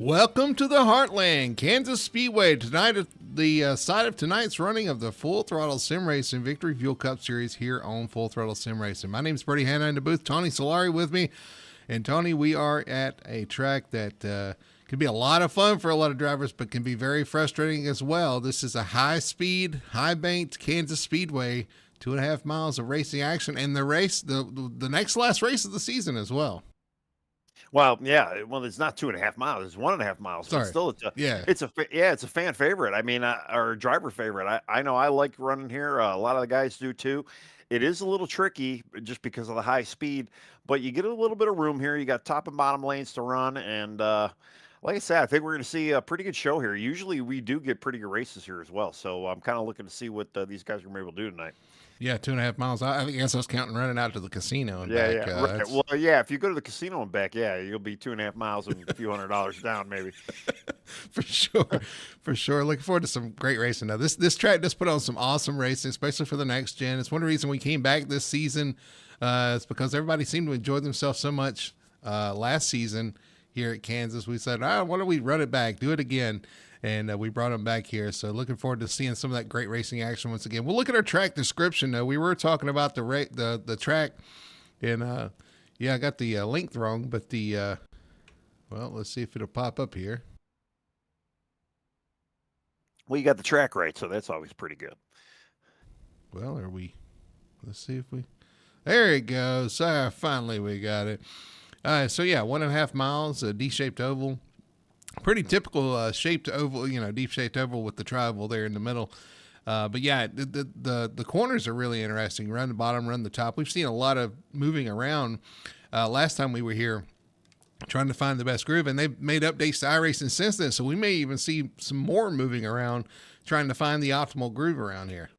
Welcome to the Heartland, Kansas Speedway. Tonight, the site of tonight's running of the Full Throttle Sim Racing Victory Fuel Cup Series here on Full Throttle Sim Racing. My name is Brady Hanna in the booth. Tony Solari with me. And Tony, we are at a track that can be a lot of fun for a lot of drivers, but can be very frustrating as well. This is a high-speed, high-banked Kansas Speedway, 2.5 miles of racing action, and the race, the next last race of the season as well. Well, yeah. Well, it's not 2.5 miles; it's 1.5 miles. Sorry. But still, it's a fan favorite. I mean, or driver favorite. I know I like running here. A lot of the guys do too. It is a little tricky just because of the high speed, but you get a little bit of room here. You got top and bottom lanes to run, and like I said, I think we're going to see a pretty good show here. Usually, we do get pretty good races here as well. So I'm kind of looking to see what these guys are going to be able to do tonight. Yeah, 2.5 miles. I guess I was counting running out to the casino and back. Yeah, right. Well, yeah, if you go to the casino and back, yeah, you'll be 2.5 miles and a few $100 down, maybe. For sure. Looking forward to some great racing. Now, this track does put on some awesome racing, especially for the next gen. It's one of the reasons we came back this season. It's because everybody seemed to enjoy themselves so much last season here at Kansas. We said, why don't we run it back, do it again? And we brought them back here. So looking forward to seeing some of that great racing action once again. We'll look at our track description, though. We were talking about the track, and yeah, I got the length wrong, but well, let's see if it'll pop up here. Well, you got the track right, so that's always pretty good. Well, let's see if there it goes. Finally we got it. So yeah, 1.5 miles, a D-shaped oval. Pretty typical shaped oval, deep shaped oval with the tri-oval there in the middle. But yeah, the corners are really interesting. Run the bottom, run the top. We've seen a lot of moving around. Last time we were here trying to find the best groove, and they've made updates to iRacing since then. So we may even see some more moving around, trying to find the optimal groove around here.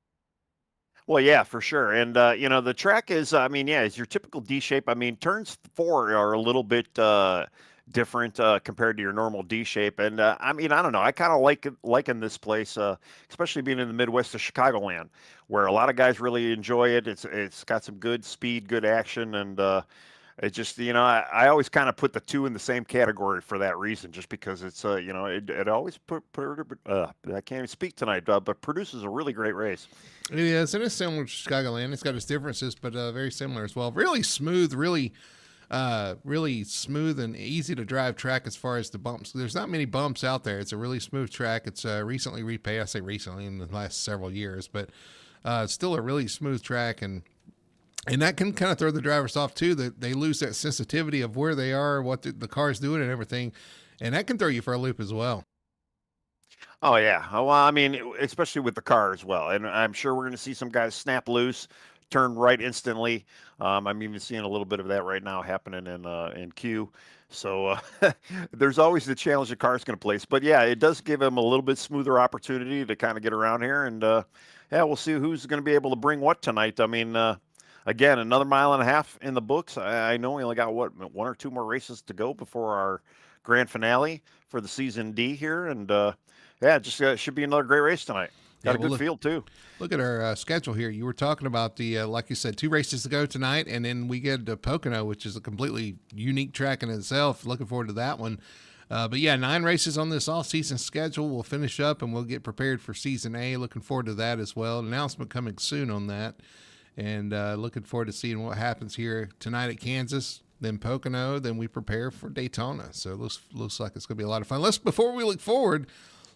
Well, yeah, for sure. And, the track is, it's your typical D shape. I mean, turns 4 are a little bit different compared to your normal D shape. And I don't know. I kind of liking this place, especially being in the Midwest of Chicagoland, where a lot of guys really enjoy it. It's got some good speed, good action, and it just I always kind of put the two in the same category for that reason, just because it's it always I can't even speak tonight, but produces a really great race. It is, and it's similar to Chicagoland. It's got its differences, but very similar as well. Really smooth, really smooth and easy to drive track as far as the bumps. There's not many bumps out there. It's a really smooth track. It's recently repaved. I say recently, in the last several years, but it's still a really smooth track, and that can kind of throw the drivers off too. That they lose that sensitivity of where they are, what the car's doing, and everything, and that can throw you for a loop as well. Oh yeah. Well, I mean, especially with the car as well, and I'm sure we're going to see some guys snap loose, turn right instantly. I'm even seeing a little bit of that right now happening in Q. So there's always the challenge the car's going to place. But yeah, it does give them a little bit smoother opportunity to kind of get around here, and yeah, we'll see who's going to be able to bring what tonight. I mean, again, another 1.5 miles in the books. I know we only got 1 or 2 more races to go before our grand finale for the season D here, and yeah, just should be another great race tonight. Got a good field too. Look at our schedule here. You were talking about the, like you said, 2 races to go tonight, and then we get to Pocono, which is a completely unique track in itself. Looking forward to that one. But yeah, 9 races on this off-season schedule. We'll finish up and we'll get prepared for season A. Looking forward to that as well. An announcement coming soon on that, and looking forward to seeing what happens here tonight at Kansas. Then Pocono. Then we prepare for Daytona. So it looks like it's going to be a lot of fun. Before we look forward,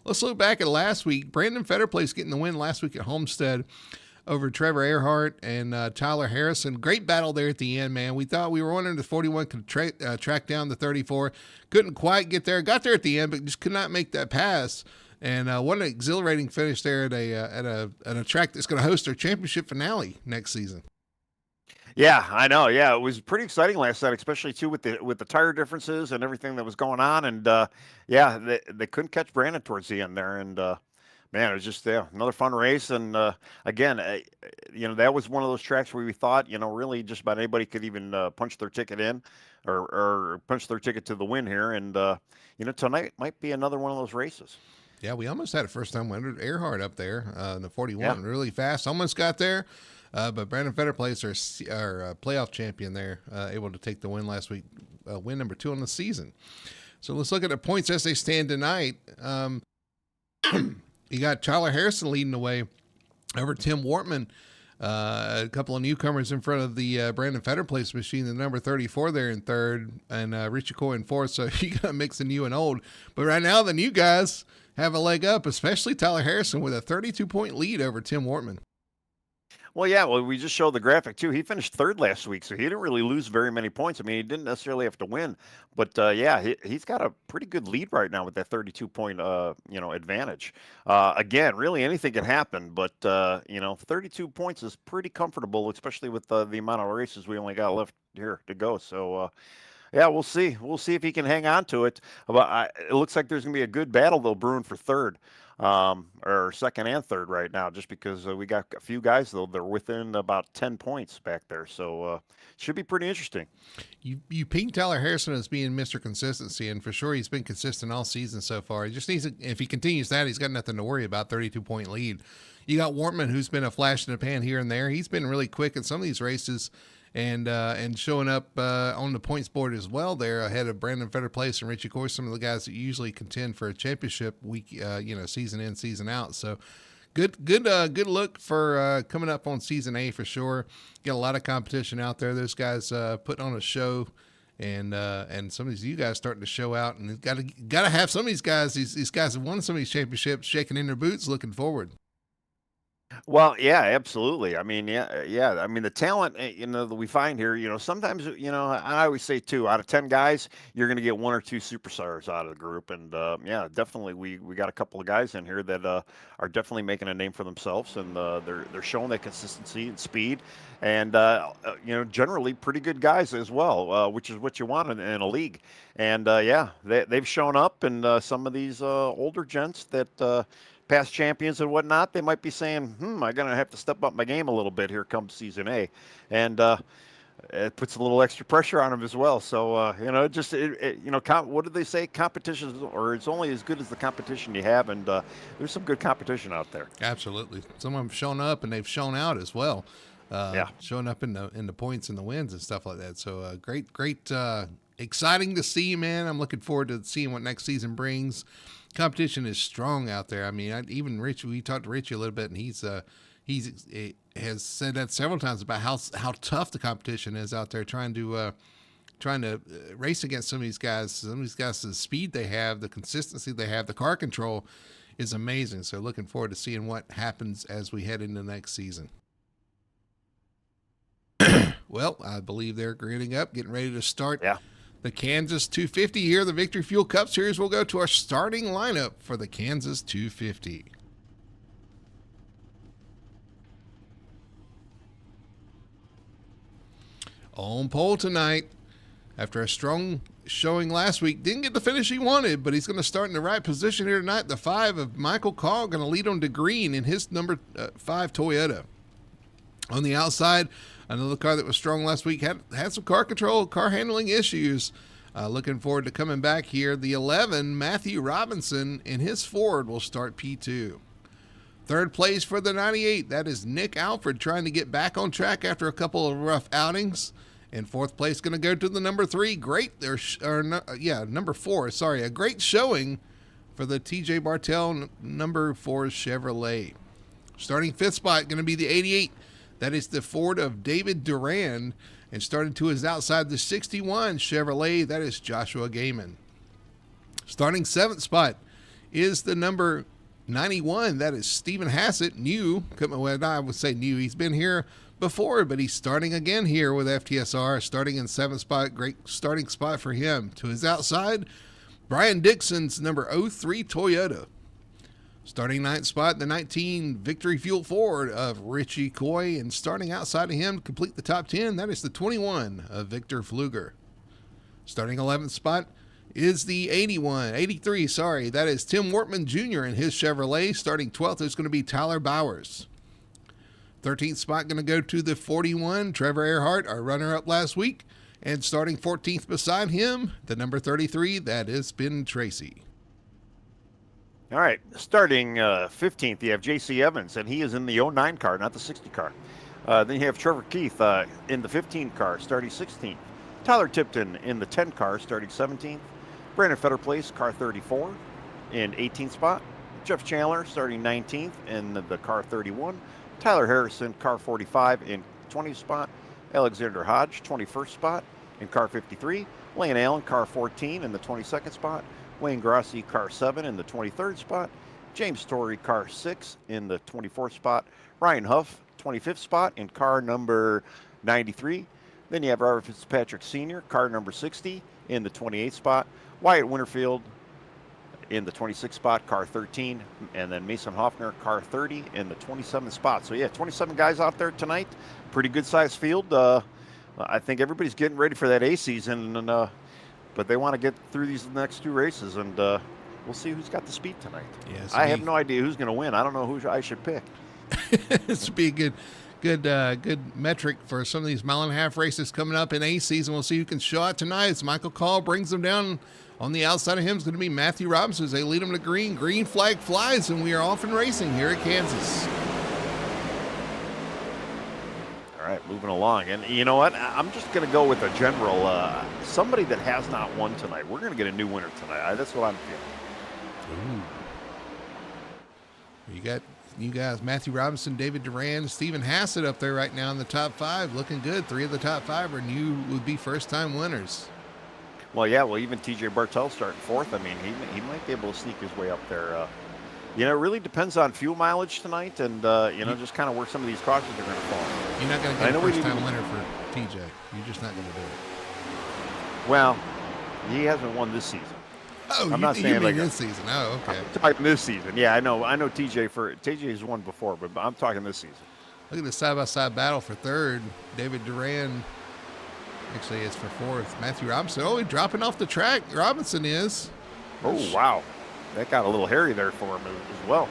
let's look back at last week. Brandon Fetterplace getting the win last week at Homestead over Trevor Earhart and Tyler Harrison. Great battle there at the end, man. We thought we were wondering if the 41 could track down the 34. Couldn't quite get there. Got there at the end, but just could not make that pass. And what an exhilarating finish there at a track that's going to host their championship finale next season. Yeah, I know. Yeah, it was pretty exciting last night, especially too with the tire differences and everything that was going on. And yeah, they couldn't catch Brandon towards the end there. And man, it was just another fun race. And again, that was one of those tracks where we thought, really just about anybody could even punch their ticket in or punch their ticket to the win here. And tonight might be another one of those races. Yeah, we almost had a first-time winner, Earhart, up there in the 41, really fast. Almost got there. But Brandon Fetterplace, our playoff champion there, able to take the win last week, win number 2 on the season. So let's look at the points as they stand tonight. You got Tyler Harrison leading the way over Tim Wortman. A couple of newcomers in front of the Brandon Fetterplace machine, the number 34 there in third, and Richie Coy in fourth. So you got to mix the new and old. But right now, the new guys have a leg up, especially Tyler Harrison with a 32-point lead over Tim Wortman. Well, yeah, well, we just showed the graphic too. He finished third last week, so he didn't really lose very many points. I mean, he didn't necessarily have to win, but yeah, he's got a pretty good lead right now with that 32-point, advantage. Again, really anything can happen, but 32 points is pretty comfortable, especially with the amount of races we only got left here to go. So. Yeah, we'll see. We'll see if he can hang on to it. But it looks like there's going to be a good battle, though, brewing for third, or second and third right now, just because we got a few guys, though, they're within about 10 points back there. So should be pretty interesting. You pinged Tyler Harrison as being Mr. Consistency, and for sure he's been consistent all season so far. He just needs if he continues that, he's got nothing to worry about, 32-point lead. You got Wortman, who's been a flash in the pan here and there. He's been really quick in some of these races, and showing up on the points board as well there ahead of Brandon Fetterplace and Richie Coy, some of the guys that usually contend for a championship week, season in, season out. So good look for coming up on season A for sure. Got a lot of competition out there. Those guys putting on a show, and some of these you guys starting to show out, and got to have some of these guys. These guys have won some of these championships, shaking in their boots, looking forward. Well, yeah, absolutely. I mean, yeah. I mean, the talent, that we find here, sometimes, I always say too, out of 10 guys, you're going to get one or two superstars out of the group. And yeah, definitely, we got a couple of guys in here that are definitely making a name for themselves, and they're showing that consistency and speed, and generally pretty good guys as well, which is what you want in a league. And yeah, they've shown up, and some of these older gents that. Past champions and whatnot, they might be saying, I'm going to have to step up my game a little bit here come season A. And it puts a little extra pressure on them as well. So, what do they say? Competition, or it's only as good as the competition you have. And there's some good competition out there. Absolutely. Some of them have shown up and they've shown out as well. Yeah. Showing up in the points and the wins and stuff like that. So great, exciting to see, man. I'm looking forward to seeing what next season brings. Competition is strong out there. I mean, even Richie, we talked to Richie a little bit, and he has said that several times about how tough the competition is out there, trying to race against some of these guys. Some of these guys, the speed they have, the consistency they have, the car control is amazing. So looking forward to seeing what happens as we head into next season. Well, I believe they're grading up, getting ready to start. Yeah. The Kansas 250 here, the Victory Fuel Cup Series. We'll go to our starting lineup for the Kansas 250. On pole tonight, after a strong showing last week, didn't get the finish he wanted, but he's going to start in the right position here tonight. The 5 of Michael Call going to lead on to green in his number 5 Toyota. On the outside, another car that was strong last week had some car control, car handling issues. Looking forward to coming back here. The 11, Matthew Robinson, in his Ford will start P2. Third place for the 98, that is Nick Alfred trying to get back on track after a couple of rough outings. And fourth place going to go to the number 3. Number 4. Sorry, a great showing for the TJ Bartell number 4 Chevrolet. Starting fifth spot going to be the 88. That is the Ford of David Duran. And starting to his outside, the 61 Chevrolet. That is Joshua Gaiman. Starting seventh spot is the number 91. That is Stephen Hassett. New. I would say new. He's been here before, but he's starting again here with FTSR. Starting in seventh spot. Great starting spot for him. To his outside, Brian Dixon's number 03 Toyota. Starting ninth spot, the 19 Victory Fuel Ford of Richie Coy. And starting outside of him to complete the top 10, that is the 21 of Victor Fluger. Starting 11th spot is the 83, that is Tim Wortman Jr. in his Chevrolet. Starting 12th is going to be Tyler Bowers. 13th spot going to go to the 41, Trevor Earhart, our runner-up last week. And starting 14th beside him, the number 33, that is Ben Tracy. All right, starting 15th, you have J.C. Evans, and he is in the 09 car, not the 60 car. Then you have Trevor Keith in the 15 car, starting 16th. Tyler Tipton in the 10 car, starting 17th. Brandon Fetterplace, car 34 in 18th spot. Jeff Chandler starting 19th in the car 31. Tyler Harrison, car 45 in 20th spot. Alexander Hodge, 21st spot in car 53. Lane Allen, car 14 in the 22nd spot. Wayne Grossi, car 7 in the 23rd spot. James Torrey, car 6 in the 24th spot. Ryan Huff, 25th spot in car number 93. Then you have Robert Fitzpatrick Sr., car number 60 in the 28th spot. Wyatt Winterfield in the 26th spot, car 13. And then Mason Hoffner, car 30 in the 27th spot. So, yeah, 27 guys out there tonight. Pretty good-sized field. I think everybody's getting ready for that A season, and but they want to get through these next two races, and we'll see who's got the speed tonight. Yes, I have no idea who's going to win. I don't know who I should pick. This would be a good metric for some of these mile-and-a-half races coming up in A season. We'll see who can show out tonight as Michael Call brings them down. On the outside of him is going to be Matthew Robinson as they lead him to green. Green flag flies, and we are off and racing here at Kansas. All right, moving along. And you know what? I'm just going to go with a general, somebody that has not won tonight. We're going to get a new winner tonight. That's what I'm feeling. Ooh. You got you guys, Matthew Robinson, David Duran, Stephen Hassett up there right now in the top 5. Looking good. 3 of the top 5 are new, would be first-time winners. Well, yeah, even TJ Bartel starting 4th. I mean, he might be able to sneak his way up there. It really depends on fuel mileage tonight and, just kind of where some of these cautions are going to fall. You're not going to get a first-time winner for TJ. You're just not going to do it. Well, he hasn't won this season. Oh, I'm not saying like this season. Oh, okay. I'm talking this season. Yeah, I know TJ has won before, but I'm talking this season. Look at the side-by-side battle for 3rd. David Duran. Actually, it's for 4th. Matthew Robinson. Oh, he's dropping off the track. Robinson is. Oh, wow. That got a little hairy there for him as well.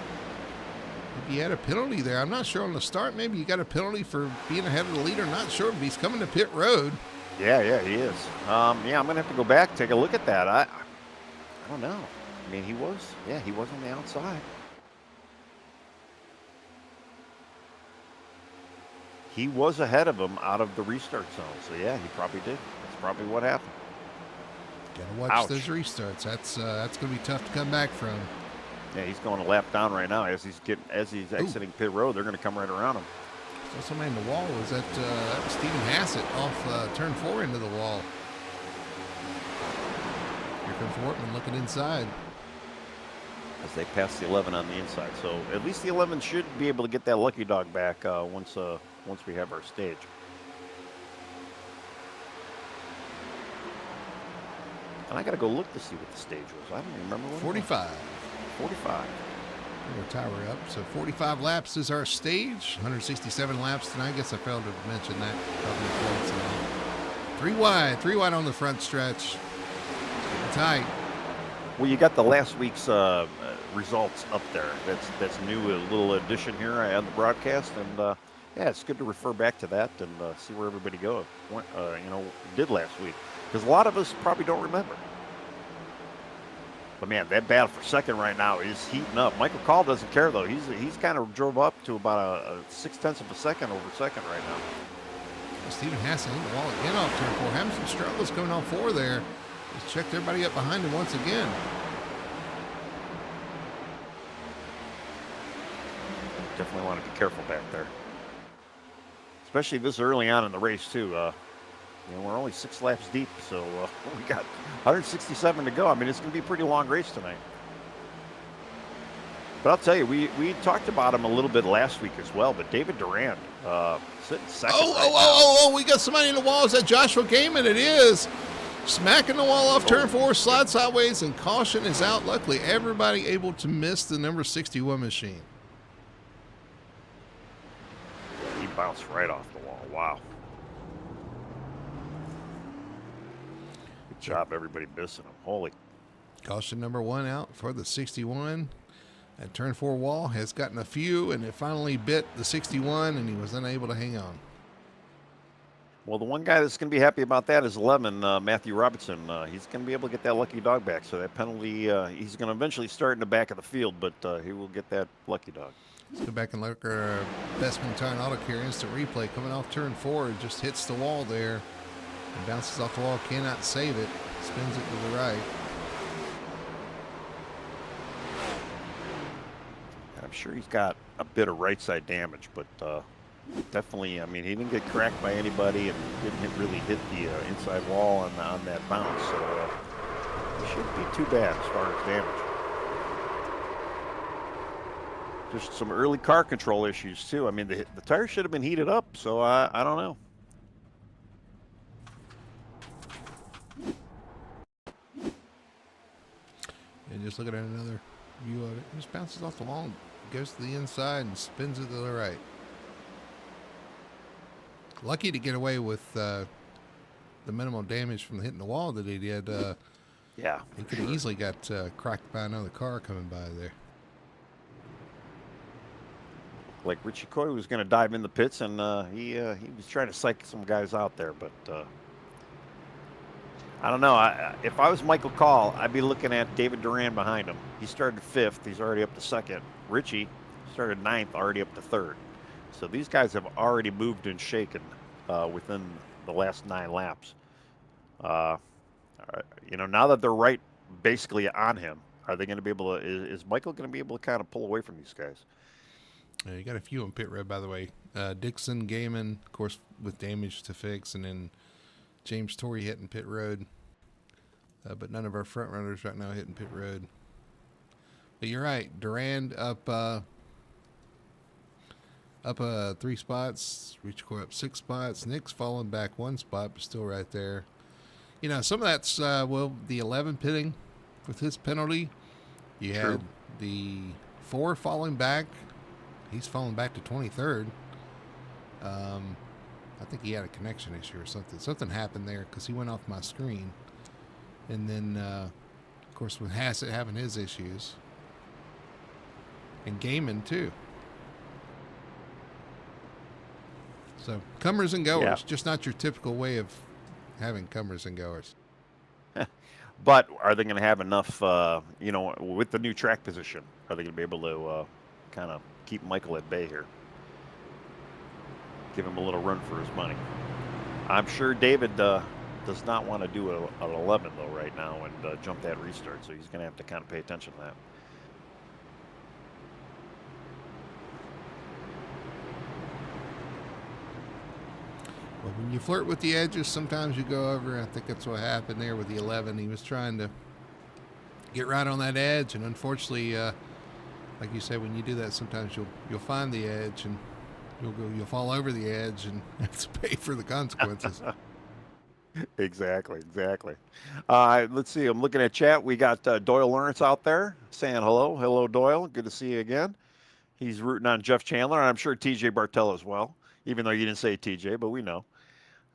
Maybe he had a penalty there. I'm not sure on the start. Maybe you got a penalty for being ahead of the leader. Not sure, but he's coming to pit road. Yeah, he is. I'm going to have to go back, take a look at that. I don't know. I mean, he was on the outside. He was ahead of him out of the restart zone. So, yeah, he probably did. That's probably what happened. Got to watch those restarts. That's going to be tough to come back from. Yeah, he's going a lap down right now as he's exiting pit road. They're going to come right around him. So somebody in the wall. Was that Stephen Hassett off turn 4 into the wall? Here comes Wortman looking inside. As they pass the 11 on the inside. So at least the 11 should be able to get that lucky dog back once we have our stage. And I got to go look to see what the stage was. I don't remember what 45. 45. We'll tower up. So 45 laps is our stage. 167 laps tonight. I guess I failed to mention that. 3 wide on the front stretch. Tight. Well, you got the last week's results up there. That's new, a little addition here on the broadcast, and it's good to refer back to that and see where everybody did last week, because a lot of us probably don't remember. But man, that battle for second right now is heating up. Michael Call doesn't care though. He's kind of drove up to about a 0.6 of a second over second right now. Stephen Hassett in the wall again off turn 4, having some struggles coming off 4 there. Just checked everybody up behind him once again. Definitely want to be careful back there, especially this early on in the race too. We're only 6 laps deep, so we got 167 to go. I mean, it's going to be a pretty long race tonight. But I'll tell you, we talked about him a little bit last week as well. But David Duran sitting second. We got somebody in the wall. Is that Joshua Gaiman? It is. Smacking the wall off turn 4, slide sideways, and caution is out. Luckily, everybody able to miss the number 61 machine. He bounced right off the wall. Wow. Good job, everybody missing him. Holy. Caution number 1 out for the 61. That turn 4 wall has gotten a few, and it finally bit the 61, and he was unable to hang on. Well, the one guy that's going to be happy about that is 11, Matthew Robinson. He's going to be able to get that lucky dog back. So that penalty, he's going to eventually start in the back of the field, but he will get that lucky dog. Let's go back and look at our Bestman Tire and Auto Care instant replay. Coming off turn 4, it just hits the wall there. And bounces off the wall, cannot save it. Spins it to the right. sure he's got a bit of right side damage, but definitely, I mean, he didn't get cracked by anybody and didn't really hit the inside wall on that bounce, so it shouldn't be too bad as far as damage. Just some early car control issues too. I mean, the tires should have been heated up, so I don't know. And just looking at another view of it, it just bounces off the wall, goes to the inside, and spins it to the right. Lucky to get away with the minimal damage from hitting the wall that he did. Yeah, he could have easily got cracked by another car coming by there. Like Richie Coy was going to dive in the pits, and he was trying to psych some guys out there, but I don't know. If I was Michael Call, I'd be looking at David Duran behind him. He started 5th. He's already up to 2nd. Richie started 9th, already up to 3rd. So these guys have already moved and shaken within the last 9 laps. You know, now that they're right basically on him, are they going to be able to, is Michael going to be able to kind of pull away from these guys? You got a few on pit road, by the way. Dixon, Gaiman, of course, with damage to fix, and then James Torrey hitting pit road. But none of our front runners right now hitting pit road. But you're right. Durand up 3 spots. Rich Core up 6 spots. Nick's falling back 1 spot, but still right there. You know, some of that's, the 11 pitting with his penalty. You had the 4 falling back. He's falling back to 23rd. I think he had a connection issue or something. Something happened there because he went off my screen. And then, of course, with Hassett having his issues. And Gaiman, too. So, comers and goers. Just not your typical way of having comers and goers. But are they going to have enough, you know, with the new track position? Are they going to be able to kind of keep Michael at bay here? Give him a little run for his money. I'm sure David does not want to do an 11, though, right now and jump that restart. So he's going to have to kind of pay attention to that. Well, when you flirt with the edges, sometimes you go over. I think that's what happened there with the 11. He was trying to get right on that edge, and unfortunately, like you said, when you do that, sometimes you'll find the edge and you'll fall over the edge and have to pay for the consequences. Exactly. Let's see. I'm looking at chat. We got Doyle Lawrence out there saying hello. Hello, Doyle. Good to see you again. He's rooting on Jeff Chandler, and I'm sure TJ Bartel as well, even though you didn't say TJ, but we know.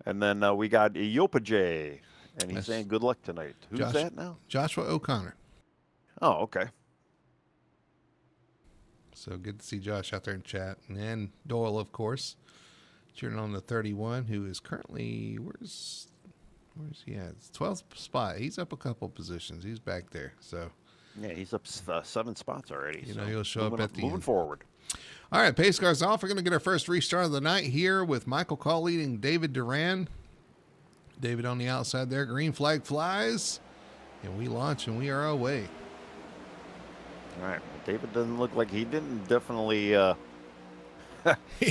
And then we got Yopa J, and he's saying good luck tonight. Who's that now? Joshua O'Connor. Oh, okay. So good to see Josh out there in chat. And Doyle, of course, cheering on the 31, who is currently, where's he at? It's 12th spot. He's up a couple positions. He's back there. So yeah, he's up 7 spots already. You know, he'll show up at the moving forward. All right, pace cars off. We're going to get our first restart of the night here with Michael Call leading David Duran. David on the outside there. Green flag flies. And we launch and we are away. All right. David doesn't look like he didn't definitely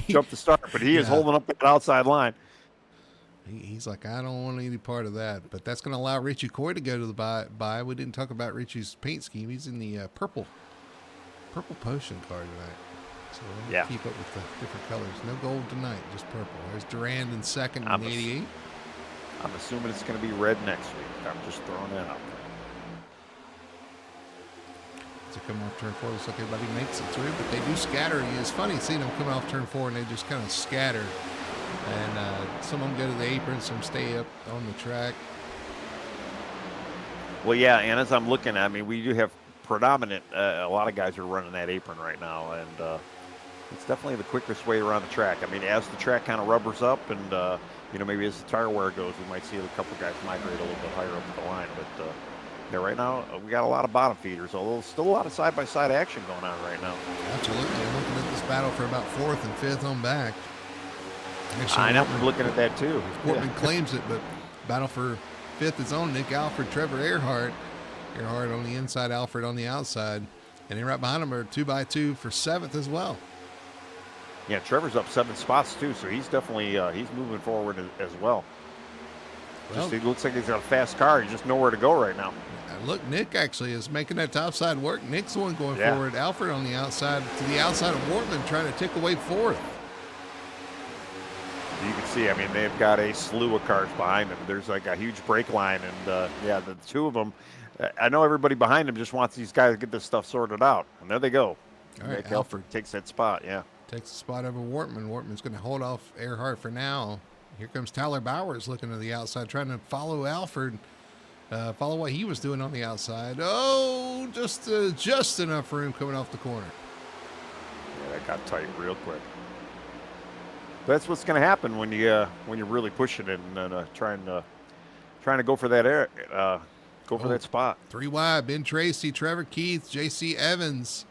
jump the start, but he is holding up that outside line. He's like, I don't want any part of that. But that's going to allow Richie Coy to go to the bye. We didn't talk about Richie's paint scheme. He's in the purple potion car tonight. So we'll keep up with the different colors. No gold tonight, just purple. There's Durand in second in 88. I'm assuming it's going to be red next week. I'm just throwing that out there. To come off turn 4, looks like everybody makes it through, but they do scatter. It's funny seeing them come off turn 4 and they just kind of scatter. And some of them go to the apron, some stay up on the track. Well, yeah, and as I'm looking at, I mean, we do have predominant, a lot of guys are running that apron right now, and it's definitely the quickest way around the track. I mean, as the track kind of rubbers up and, you know, maybe as the tire wear goes, we might see a couple guys migrate a little bit higher up the line, but yeah, right now we got a lot of bottom feeders, although still a lot of side-by-side action going on right now. Absolutely. I'm looking at this battle for about 4th and 5th on back. Actually, I know. I'm looking at that too. Portman claims it, but battle for 5th is on Nick Alfred, Trevor Earhart. Earhart on the inside, Alfred on the outside. And then right behind him are 2x2 for 7th as well. Yeah, Trevor's up 7 spots too, so he's definitely he's moving forward as well. Well, Just he looks like he's got a fast car. He's just nowhere to go right now. look, Nick actually is making that top side work. Nick's the one going Yeah. forward. Alfred on the outside to the outside of Wortman trying to tick away 4th. You can see, I mean, they've got a slew of cars behind them. There's like a huge brake line, and yeah, the two of them. I know everybody behind them just wants these guys to get this stuff sorted out, and there they go. All right, Nick Alfred takes that spot. Yeah. takes the spot over Wortman. Wortman's going to hold off Earhart for now. Here comes Tyler Bowers looking to the outside, trying to follow Alfred, follow what he was doing on the outside. Oh, just enough room coming off the corner. Yeah, that got tight real quick. That's what's going to happen when you're really pushing it and trying to go for that that spot. 3 wide. Ben Tracy, Trevor Keith, J.C. Evans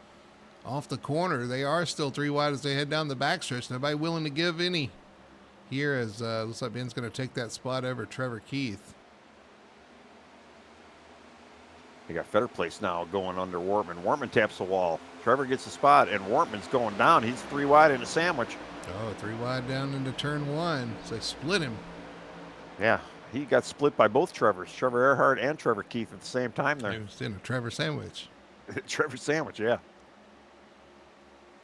off the corner. They are still 3 wide as they head down the backstretch. Nobody willing to give any here as looks like Ben's going to take that spot over Trevor Keith. They got Fetter Place now going under Wortman. Wortman taps the wall. Trevor gets the spot, and Wortman's going down. He's 3 wide in a sandwich. Oh, 3 wide down into turn 1. So they split him. Yeah, he got split by both Trevors, Trevor Earhart and Trevor Keith at the same time there. He was in a Trevor sandwich. Trevor sandwich, yeah.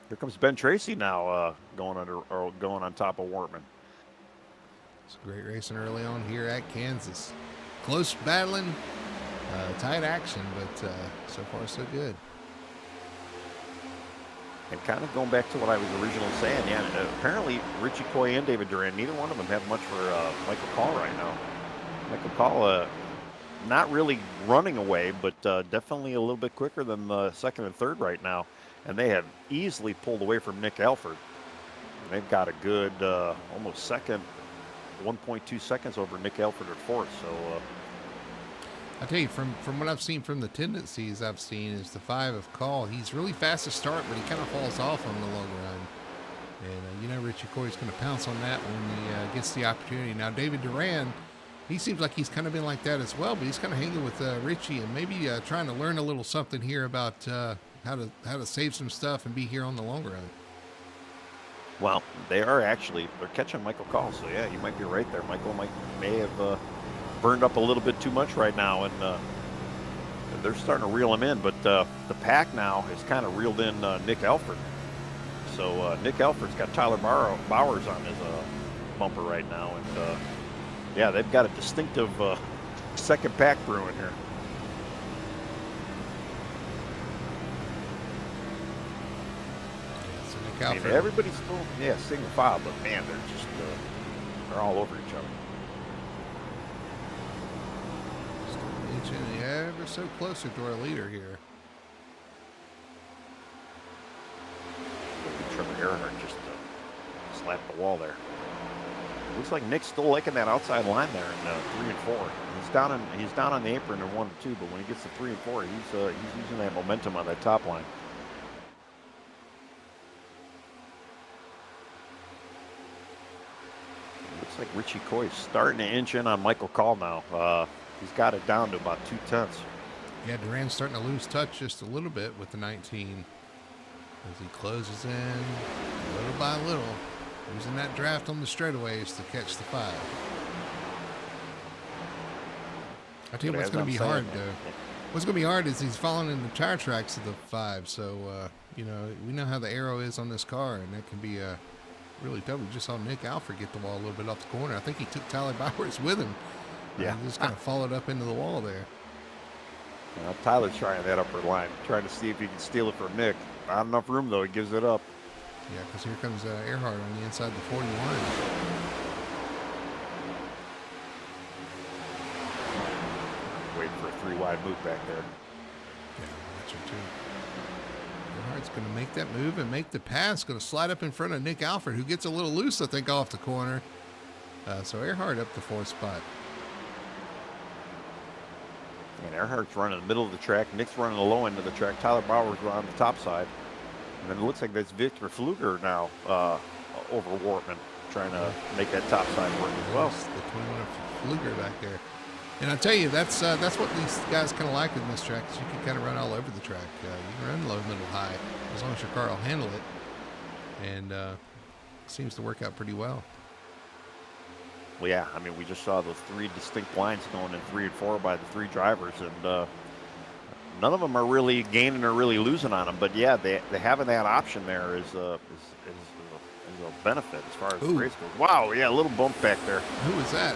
Here comes Ben Tracy now going on top of Wortman. It's great racing early on here at Kansas. Close battling, tight action, but so far so good. And kind of going back to what I was originally saying, yeah, apparently Richie Coy and David Duran, neither one of them have much for Michael Call right now. Michael Call not really running away, but definitely a little bit quicker than the 2nd and 3rd right now. And they have easily pulled away from Nick Alford. And they've got a good almost 1.2 seconds over Nick Alford at 4th. So I tell you, from what I've seen from the tendencies I've seen is the 5 of Call. He's really fast to start, but he kind of falls off on the long run. And Richie Coy's going to pounce on that when he gets the opportunity. Now David Duran, he seems like he's kind of been like that as well, but he's kind of hanging with Richie and maybe trying to learn a little something here about how to save some stuff and be here on the long run. Well, they're catching Michael Call, so yeah, you might be right there. Michael may have burned up a little bit too much right now, and they're starting to reel him in. But the pack now has kind of reeled in Nick Alford. So Nick Alford's got Tyler Bowers on his bumper right now, and yeah, they've got a distinctive second pack brewing here. I mean, everybody's still, single file, but man, they're all over each other. Still inching ever so closer to our leader here. Trevor Earhart just slapped the wall there. Looks like Nick's still liking that outside line there in 3 and 4. He's down on the apron in 1 and 2, but when he gets to 3 and 4, he's using that momentum on that top line. Looks like Richie Coy's starting to inch in on Michael Call now. He's got it down to about 0.2. Yeah, Duran's starting to lose touch just a little bit with the 19 as he closes in little by little, using that draft on the straightaways to catch the 5. I tell you what's going to be hard, though. What's going to be hard is he's falling in the tire tracks of the 5, so, we know how the aero is on this car, and that can be really tough. We just saw Nick Alford get the wall a little bit off the corner. I think he took Tyler Bowers with him. Yeah. He just kind of followed up into the wall there. Well, Tyler's trying that upper line, trying to see if he can steal it from Nick. Not enough room, though. He gives it up. Yeah, because here comes Earhart on the inside of the 41. Waiting for a 3 wide move back there. Yeah, watch it too. Earhart's going to make that move and make the pass. Going to slide up in front of Nick Alford, who gets a little loose, I think, off the corner. So Earhart up the 4th spot. And Earhart's running the middle of the track. Nick's running the low end of the track. Tyler Bowers on the top side. And then it looks like that's Victor Fluger now over Wortman, trying to make that top side work as well. The twin of Fluger back there. And I tell you, that's what these guys kind of like in this track. Is you can kind of run all over the track. You can run low, middle, high, as long as your car will handle it, and seems to work out pretty well. Well, yeah, I mean, we just saw those three distinct lines going in 3 and 4 by the three drivers, and none of them are really gaining or really losing on them. But yeah, they having that option there is a benefit as far as the Ooh, race goes. Wow, yeah, a little bump back there. who was that?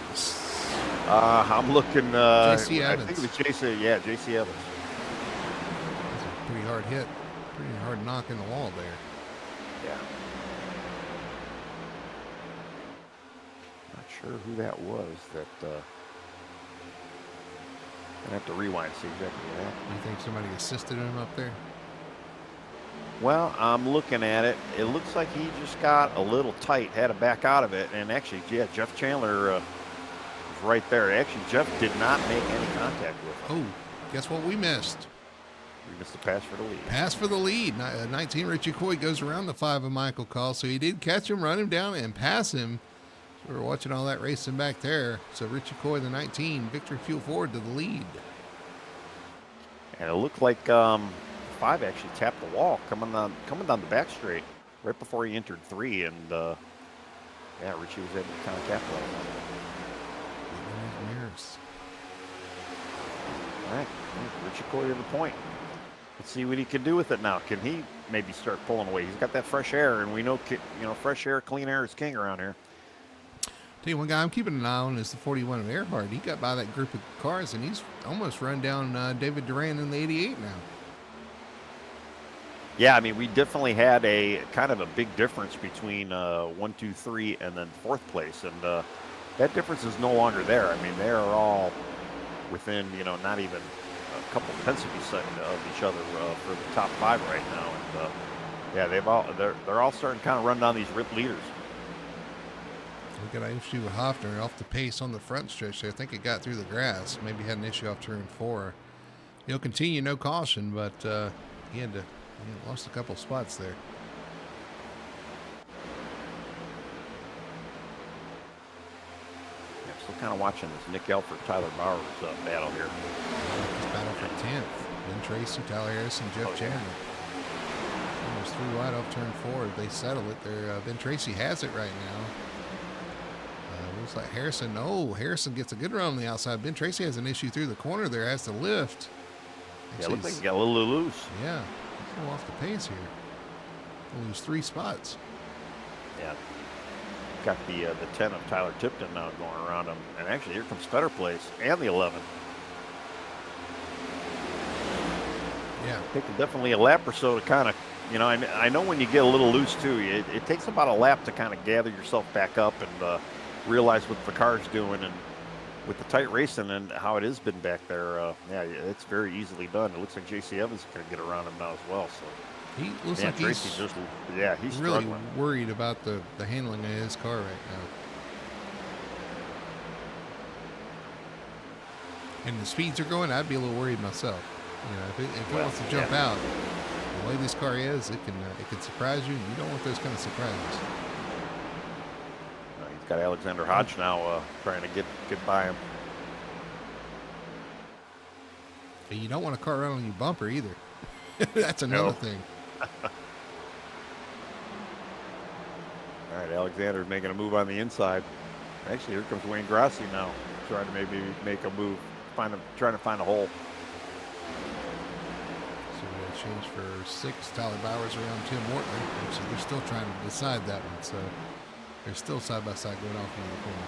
I'm looking. J.C. I Evans. think it was JC. Yeah, JC Evans. That's a pretty hard hit, pretty hard knock in the wall there. Yeah. Not sure who that was. Gonna have to rewind to see exactly what happened. You think somebody assisted him up there? Well, I'm looking at it. It looks like he just got a little tight, had to back out of it, and actually, yeah, Jeff Chandler was right there. Actually, Jeff did not make any contact with him. Oh, guess what we missed? We missed the pass for the lead. Pass for the lead. 19 Richie Coy goes around the 5 of Michael Call, so he did catch him, run him down, and pass him. So we're watching all that racing back there. So Richie Coy, the 19, Victory Fuel Forward to the lead. And it looked like 5 actually tapped the wall coming down the back straight right before he entered 3, and yeah, Richie was able to kind of capitalize on it. All right, Richie Coy to the point. Let's see what he can do with it now. Can he maybe start pulling away? He's got that fresh air, and we know fresh air, clean air is king around here. Tell you one guy I'm keeping an eye on is the 41 of Earhart. He got by that group of cars, and he's almost run down David Duran in the 88 now. Yeah, I mean, we definitely had a kind of a big difference between 1, 2, 3, and then 4th place, and that difference is no longer there. I mean, they are all within, not even a couple tenths of each other for the top 5 right now, and yeah, they're all starting to kind of run down these rip leaders. We got an issue with Hoffner off the pace on the front stretch there. I think it got through the grass. Maybe had an issue off turn 4. He'll continue, no caution, but he lost a couple spots there. Yeah, still kind of watching this Nick Elford, Tyler Bowers battle here. This battle for 10th. Ben Tracy, Tyler Harrison, Jeff Chandler. Almost 3 wide off turn 4. They settle it there. Ben Tracy has it right now. Looks like Harrison. Oh, Harrison gets a good run on the outside. Ben Tracy has an issue through the corner there. Has to lift. Actually, yeah, looks like he got a little loose. Yeah, he's a little off the pace here. He'll lose 3 spots. Yeah. Got the 10 of Tyler Tipton now going around him. And actually, here comes Better Place and the 11. Yeah. Taking definitely a lap or so to kind of, I know when you get a little loose too, it takes about a lap to kind of gather yourself back up and realize what the car's doing, and with the tight racing and how it has been back there, yeah, it's very easily done. It looks like J.C. Evans is going to get around him now as well. So he looks like Tracy he's he's really struggling. Worried about the handling of his car right now. And the speeds are going, I'd be a little worried myself. If it wants to jump out, the way this car is, it can surprise you, and you don't want those kind of surprises. He's got Alexander Hodge now trying to get by him. And you don't want a car running on your bumper either. That's another thing. All right, Alexander's making a move on the inside. Actually, here comes Wayne Grassi now, trying to maybe make a move, trying to find a hole. So we got a change for 6. Tyler Bowers around Tim Morton. Actually, they're still trying to decide that one. So they're still side by side going off into the corner.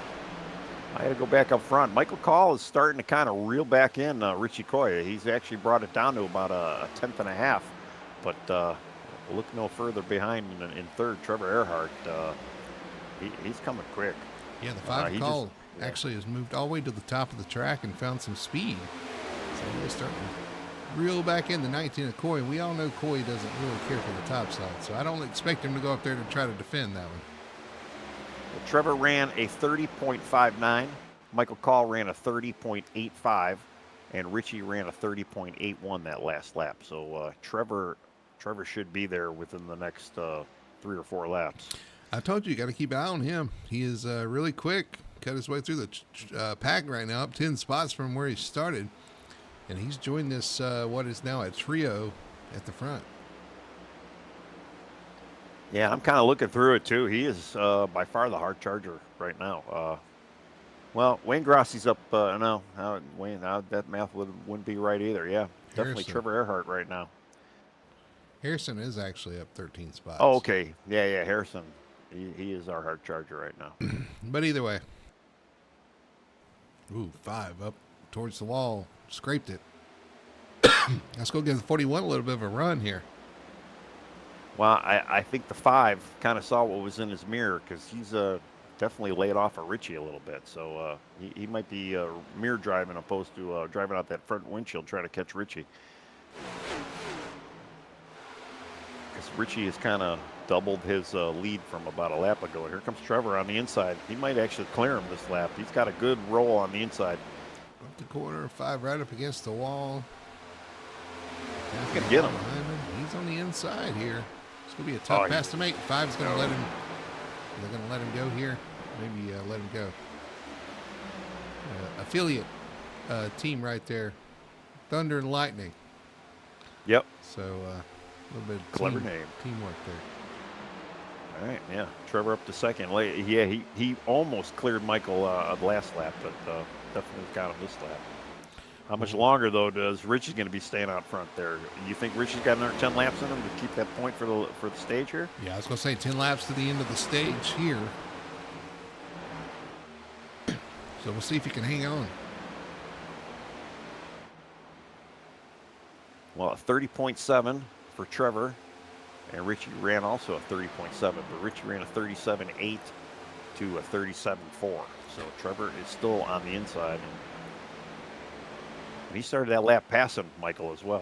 I had to go back up front. Michael Call is starting to kind of reel back in Richie Coy. He's actually brought it down to about a 1/10 and a half. But look no further behind in 3rd, Trevor Earhart. He's coming quick. Yeah, the 5 Call actually has moved all the way to the top of the track and found some speed. So he's starting to reel back in the 19 of Coy. We all know Coy doesn't really care for the top side, so I don't expect him to go up there to try to defend that one. Well, Trevor ran a 30.59. Michael Call ran a 30.85, and Richie ran a 30.81 that last lap. So Trevor should be there within the next 3 or 4 laps. I told you got to keep an eye on him. He is really quick. cut his way through the pack right now, up 10 spots from where he started. And he's joined this, what is now a trio at the front. Yeah, I'm kind of looking through it too. He is by far the hard charger right now. Well, Wayne Grossi's up. No, Wayne. That math wouldn't be right either. Yeah, definitely Harrison. Trevor Earhart right now. Harrison is actually up 13 spots. Oh, okay. Yeah. Harrison. He is our hard charger right now. But either way. Ooh, 5 up towards the wall. Scraped it. Let's go give the 41 a little bit of a run here. Well, I think the 5 kind of saw what was in his mirror because he's definitely laid off of Richie a little bit. So he might be mirror driving opposed to driving out that front windshield trying to catch Richie. Because Richie has kind of doubled his lead from about a lap ago. Here comes Trevor on the inside. He might actually clear him this lap. He's got a good roll on the inside. Up the corner, 5 right up against the wall. He's going to get him. He's on the inside here. It's going to be a tough pass to make. 5's going to let him. They're going to let him go here. Maybe let him go. Affiliate team right there. Thunder and Lightning. Yep. So a little bit of clever name. Teamwork there. All right, yeah. Trevor up to second. Yeah, he almost cleared Michael the last lap, but definitely got him this lap. How much longer, though, does Richie's going to be staying out front there? You think Richie's got another 10 laps in him to keep that point for the stage here? Yeah, I was going to say 10 laps to the end of the stage here. So we'll see if he can hang on. Well, a 30.7 for Trevor, and Richie ran also a 30.7, but Richie ran a 37.8 to a 37.4. So Trevor is still on the inside. And he started that lap passing Michael as well.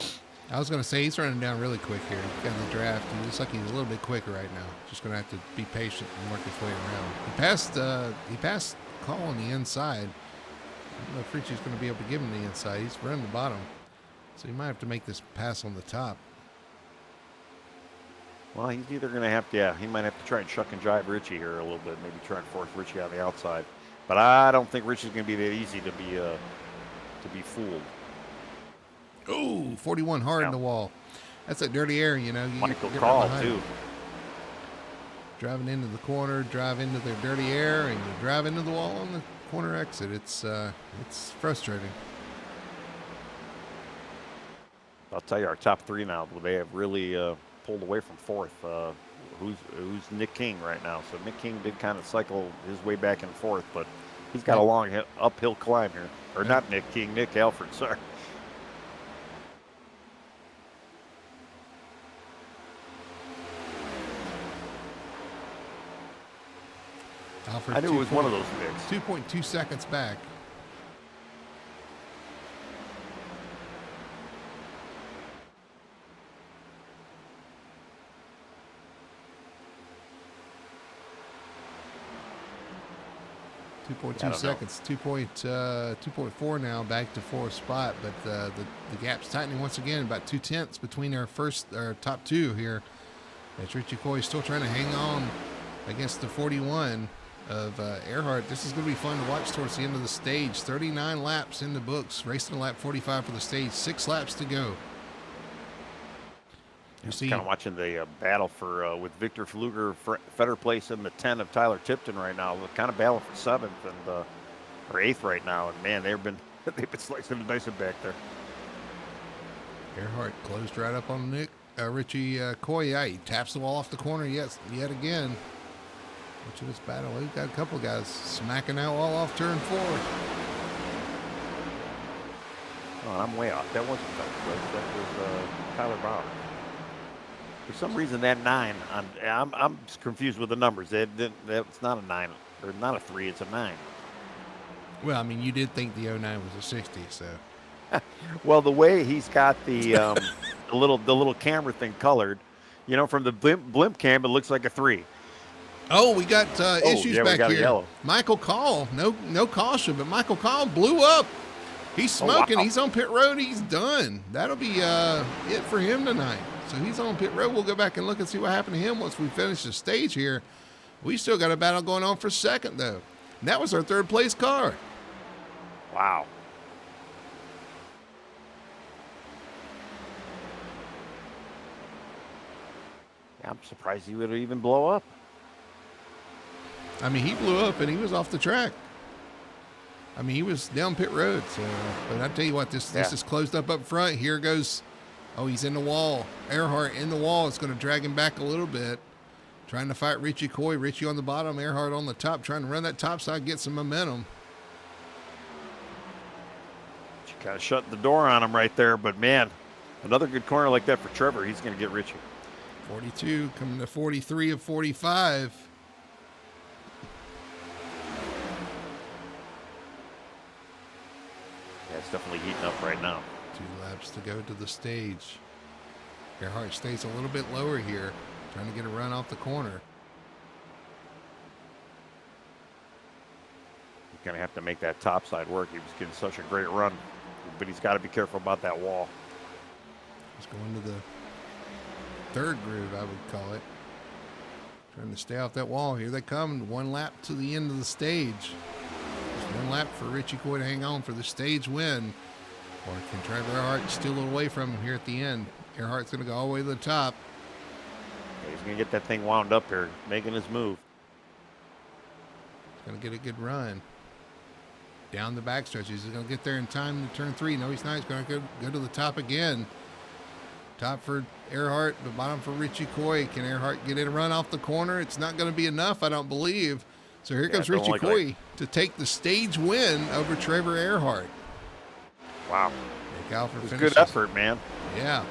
I was going to say he's running down really quick here. Got the draft. He looks like he's a little bit quicker right now. Just going to have to be patient and work his way around. He passed Call on the inside. I don't know if Richie's going to be able to give him the inside. He's running the bottom. So he might have to make this pass on the top. Well, he's either going to have to, he might have to try and shuck and jive Richie here a little bit. Maybe try and force Richie on the outside. But I don't think Richie's going to be that easy to be fooled. Oh, 41 hard in the wall. That's that dirty air, you know. You Michael get Call, right too. Driving into the corner, drive into their dirty air, and you drive into the wall on the corner exit. It's frustrating. I'll tell you, our top 3 now, they have really pulled away from 4th. Who's Nick King right now? So Nick King did kind of cycle his way back and forth, but he's got a long uphill climb here. Or not Nick King, Nick Alfred, sorry. Alfred, I knew it was one of those Nicks. 2.2 seconds back. .2 seconds, 2.4 now, back to 4th spot, but the gap's tightening once again, about 2/10 between our top 2 here. As Richie Coy still trying to hang on against the 41 of Earhart. This is going to be fun to watch towards the end of the stage. 39 laps in the books, racing to lap 45 for the stage, 6 laps to go. You see, kind of watching the battle for with Victor Fluger, Fetter Place, and the 10 of Tyler Tipton right now. We're kind of battling for 7th and or 8th right now, and man, they've been slicing and dicing back there. Earhart closed right up on Richie Coy. Yeah, he taps the wall off the corner yet again. Which of this battle, we've got a couple guys smacking that wall off turn 4. Oh, I'm way off. That wasn't that was Tyler Bauer. For some reason, that 9 I'm confused with the numbers. That's not a 9 or not a 3. It's a 9. Well, I mean, you did think the 09 was a 60, so. Well, the way he's got the the little camera thing colored, from the blimp cam, it looks like a 3. Oh, we got issues back here. Yellow. Michael Call, no caution, but Michael Call blew up. He's smoking. Oh, wow. He's on pit road. He's done. That'll be it for him tonight. So he's on pit road. We'll go back and look and see what happened to him once we finish the stage here. We still got a battle going on for 2nd, though. And that was our third place car. Wow. Yeah, I'm surprised he would even blow up. I mean, he blew up and he was off the track. I mean, he was down pit road. So, but I tell you what, this is closed up front. Here goes. Oh, he's in the wall. Earhart in the wall. It's going to drag him back a little bit. Trying to fight Richie Coy. Richie on the bottom, Earhart on the top. Trying to run that top side, get some momentum. She kind of shut the door on him right there. But, man, another good corner like that for Trevor. He's going to get Richie. 42 coming to 43 of 45. Yeah, it's definitely heating up right now. 2 laps to go to the stage. Earhart stays a little bit lower here, trying to get a run off the corner. He's going to have to make that top side work. He was getting such a great run, but he's got to be careful about that wall. He's going to the third groove, I would call it. Trying to stay off that wall. Here they come. 1 lap to the end of the stage. Just 1 lap for Richie Coy to hang on for the stage win. Or can Trevor Earhart steal it away from him here at the end? Earhart's going to go all the way to the top. Yeah, he's going to get that thing wound up here, making his move. He's going to get a good run. Down the backstretch. He's going to get there in time to turn 3. No, he's not. He's going to go to the top again. Top for Earhart, the bottom for Richie Coy. Can Earhart get in a run off the corner? It's not going to be enough, I don't believe. So here comes Richie Coy to take the stage win over Trevor Earhart. Wow. Nick Alford finishes. Good effort, man. Yeah.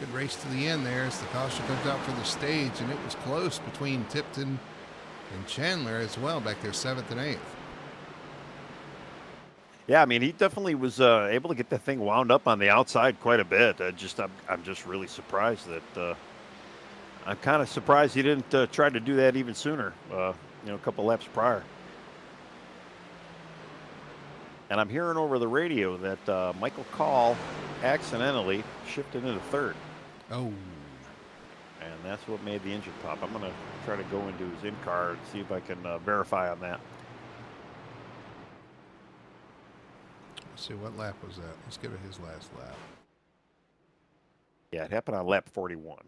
Good race to the end there as the caution comes out for the stage, and it was close between Tipton and Chandler as well back there, 7th and 8th. Yeah, I mean, he definitely was able to get that thing wound up on the outside quite a bit. I'm just really surprised that I'm kind of surprised he didn't try to do that even sooner. A couple laps prior. And I'm hearing over the radio that Michael Call accidentally shifted into third. Oh. And that's what made the engine pop. I'm going to try to go into his in-car and see if I can verify on that. Let's see, what lap was that? Let's go to his last lap. Yeah, it happened on lap 41.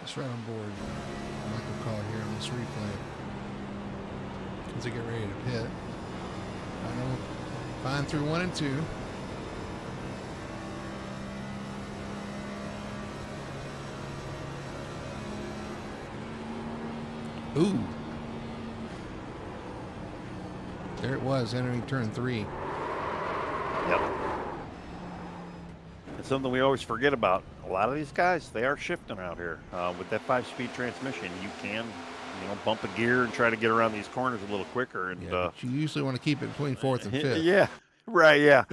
Let's right on board Michael Call here on this replay as they get ready to pit. I know fine through 1 and 2. Ooh. There it was, entering turn 3. Yep. It's something we always forget about. A lot of these guys, they are shifting out here. With that 5-speed transmission, you can, bump a gear and try to get around these corners a little quicker. And but you usually want to keep it between 4th and 5th. Yeah, right, yeah.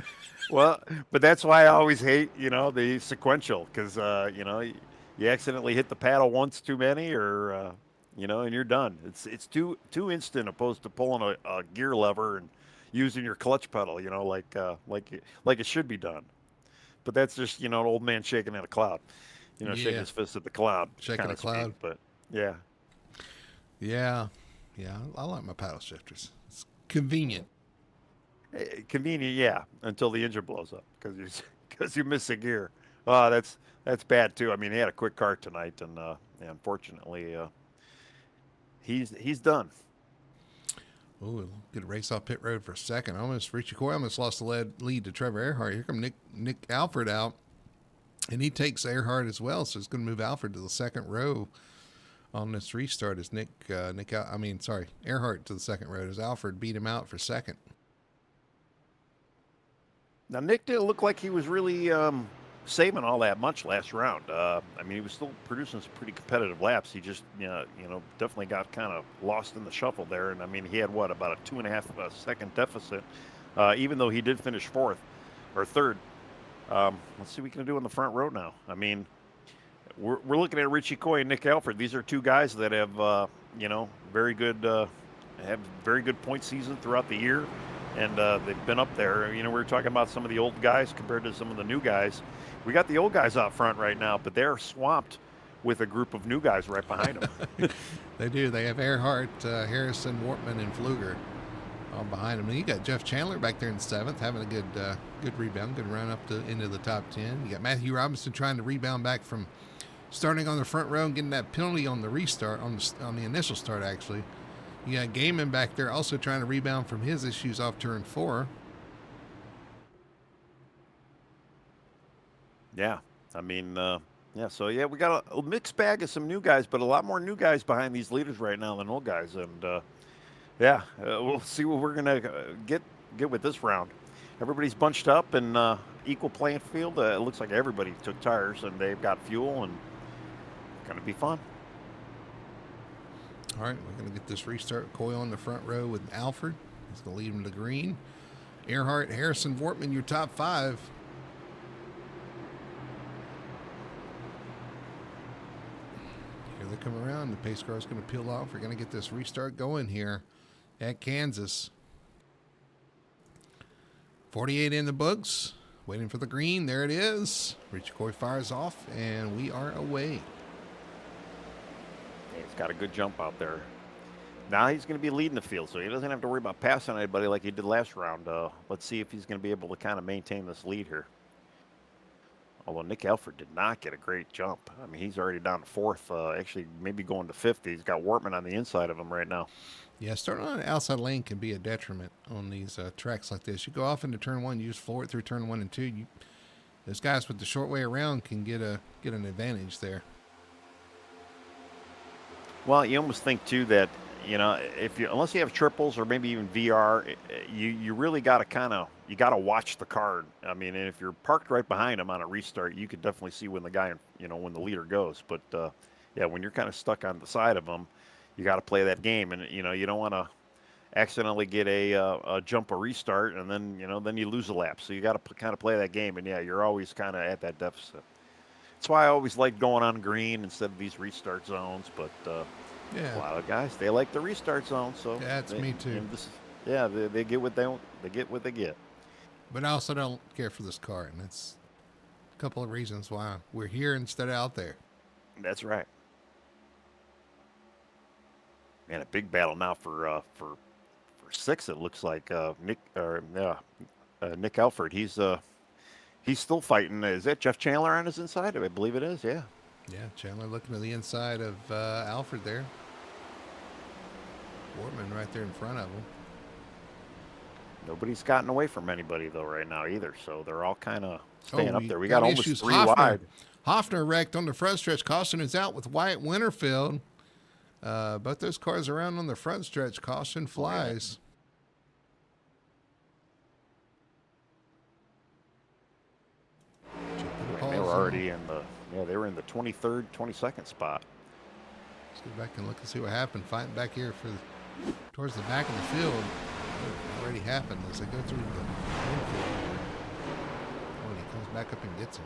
Well, but that's why I always hate, the sequential, because, you accidentally hit the paddle once too many, or, and you're done. It's too instant opposed to pulling a gear lever and using your clutch pedal, like it should be done. But that's just, an old man shaking at a cloud, shaking his fist at the cloud. Shaking a cloud. But yeah. Yeah. Yeah. I like my paddle shifters. It's convenient. Convenient, yeah, until the engine blows up because you miss a gear. That's bad too. I mean, he had a quick car tonight, and unfortunately, he's done. Ooh, good race off pit road for a second. Richie Coy almost lost the lead to Trevor Earhart. Here come Nick Alford out, and he takes Earhart as well. So it's going to move Alford to the second row on this restart. As Earhart to the second row as Alford beat him out for second. Now Nick didn't look like he was really saving all that much last round. He was still producing some pretty competitive laps. He just, definitely got kind of lost in the shuffle there. And he had about a 2.5 second deficit, even though he did finish 4th or 3rd. Let's see what we can do on the front row now. We're looking at Richie Coy and Nick Alford. These are two guys that have, very good have very good point season throughout the year, and they've been up there. We were talking about some of the old guys compared to some of the new guys. We got the old guys out front right now, but they're swamped with a group of new guys right behind them. They do. They have Earhart, Harrison, Wortman, and Pfluger all behind them. And you got Jeff Chandler back there in seventh, having a good rebound, good run up to into the top 10. You got Matthew Robinson trying to rebound back from starting on the front row and getting that penalty on the restart, on the initial start, actually. You got Gaiman back there also trying to rebound from his issues off turn 4. Yeah, I mean, yeah. So yeah, we got a mixed bag of some new guys, but a lot more new guys behind these leaders right now than old guys. And yeah, we'll see what we're gonna get with this round. Everybody's bunched up and equal playing field. It looks like everybody took tires and they've got fuel, and it's gonna be fun. All right, we're going to get this restart. Coyle in the front row with Alfred. He's going to lead him to green. Earhart, Harrison, Wortman, your top 5. Here they come around. The pace car is going to peel off. We're going to get this restart going here at Kansas. 48 in the books. Waiting for the green. There it is. Richie Coy fires off, and we are away. He's got a good jump out there. Now he's going to be leading the field, so he doesn't have to worry about passing anybody like he did last round. Let's see if he's going to be able to kind of maintain this lead here. Although Nick Alford did not get a great jump. I mean, he's already down to 4th, actually maybe going to 5th. He's got Wortman on the inside of him right now. Yeah, starting on an outside lane can be a detriment on these tracks like this. You go off into turn 1, you just floor it through turn 1 and 2. Those guys with the short way around can get an advantage there. Well, you almost think too that unless you have triples or maybe even VR, you really got to watch the card. I mean, and if you're parked right behind him on a restart, you could definitely see when the guy, when the leader goes. But yeah, when you're kind of stuck on the side of him, you got to play that game, and you don't want to accidentally get a jump or restart, and then you lose a lap. So you got to kind of play that game, and yeah, you're always kind of at that deficit. That's why I always like going on green instead of these restart zones. But yeah, a lot of guys, they like the restart zone. So yeah, that's me too. They get what they get. But I also don't care for this car, and that's a couple of reasons why we're here instead of out there. That's right. Man, a big battle now for 6. It looks like Nick Alford. He's still fighting. Is that Jeff Chandler on his inside? I believe it is. Yeah. Yeah, Chandler looking to the inside of Alfred there. Wortman right there in front of him. Nobody's gotten away from anybody though right now either, so they're all kind of staying up there. We got almost issues. 3 wide. Hoffner wrecked on the front stretch. Caution is out with Wyatt Winterfield. Both those cars around on the front stretch. Caution flies. They were already in they were in the 23rd, 22nd spot. Let's go back and look and see what happened. Fighting back here towards the back of the field. It already happened as they go through the infield. Oh, and he comes back up and gets him.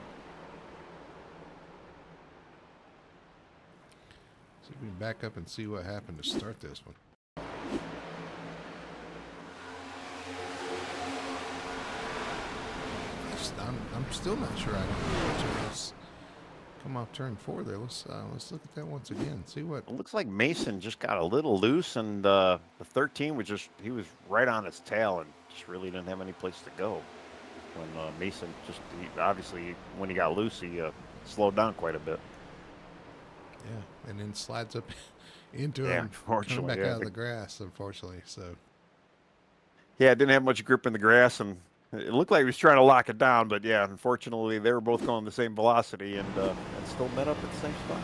So we can back up and see what happened to start this one. I'm still not sure. I don't know what else come off turn 4 there. Let's look at that once again. See what. It looks like Mason just got a little loose, and the 13 he was right on his tail and just really didn't have any place to go. When Mason obviously when he got loose, he slowed down quite a bit. Yeah, and then slides up into him, coming back out of the grass, unfortunately. So. Yeah, didn't have much grip in the grass, and it looked like he was trying to lock it down, but yeah, unfortunately, they were both going the same velocity and still met up at the same spot.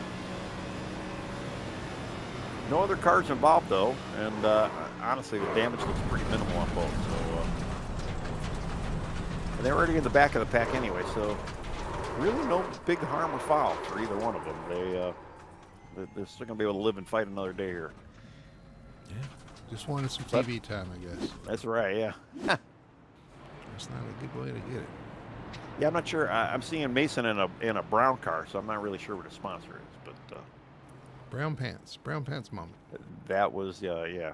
No other cars involved, though, and honestly, the damage looks pretty minimal on both. So, and they're already in the back of the pack anyway, so really no big harm or foul for either one of them. They're still going to be able to live and fight another day here. Yeah, just wanted some TV time, I guess. That's right, yeah. It's not a good way to get it. Yeah, I'm not sure. I'm seeing Mason in a brown car, so I'm not really sure what his sponsor is. But brown pants moment. That was yeah.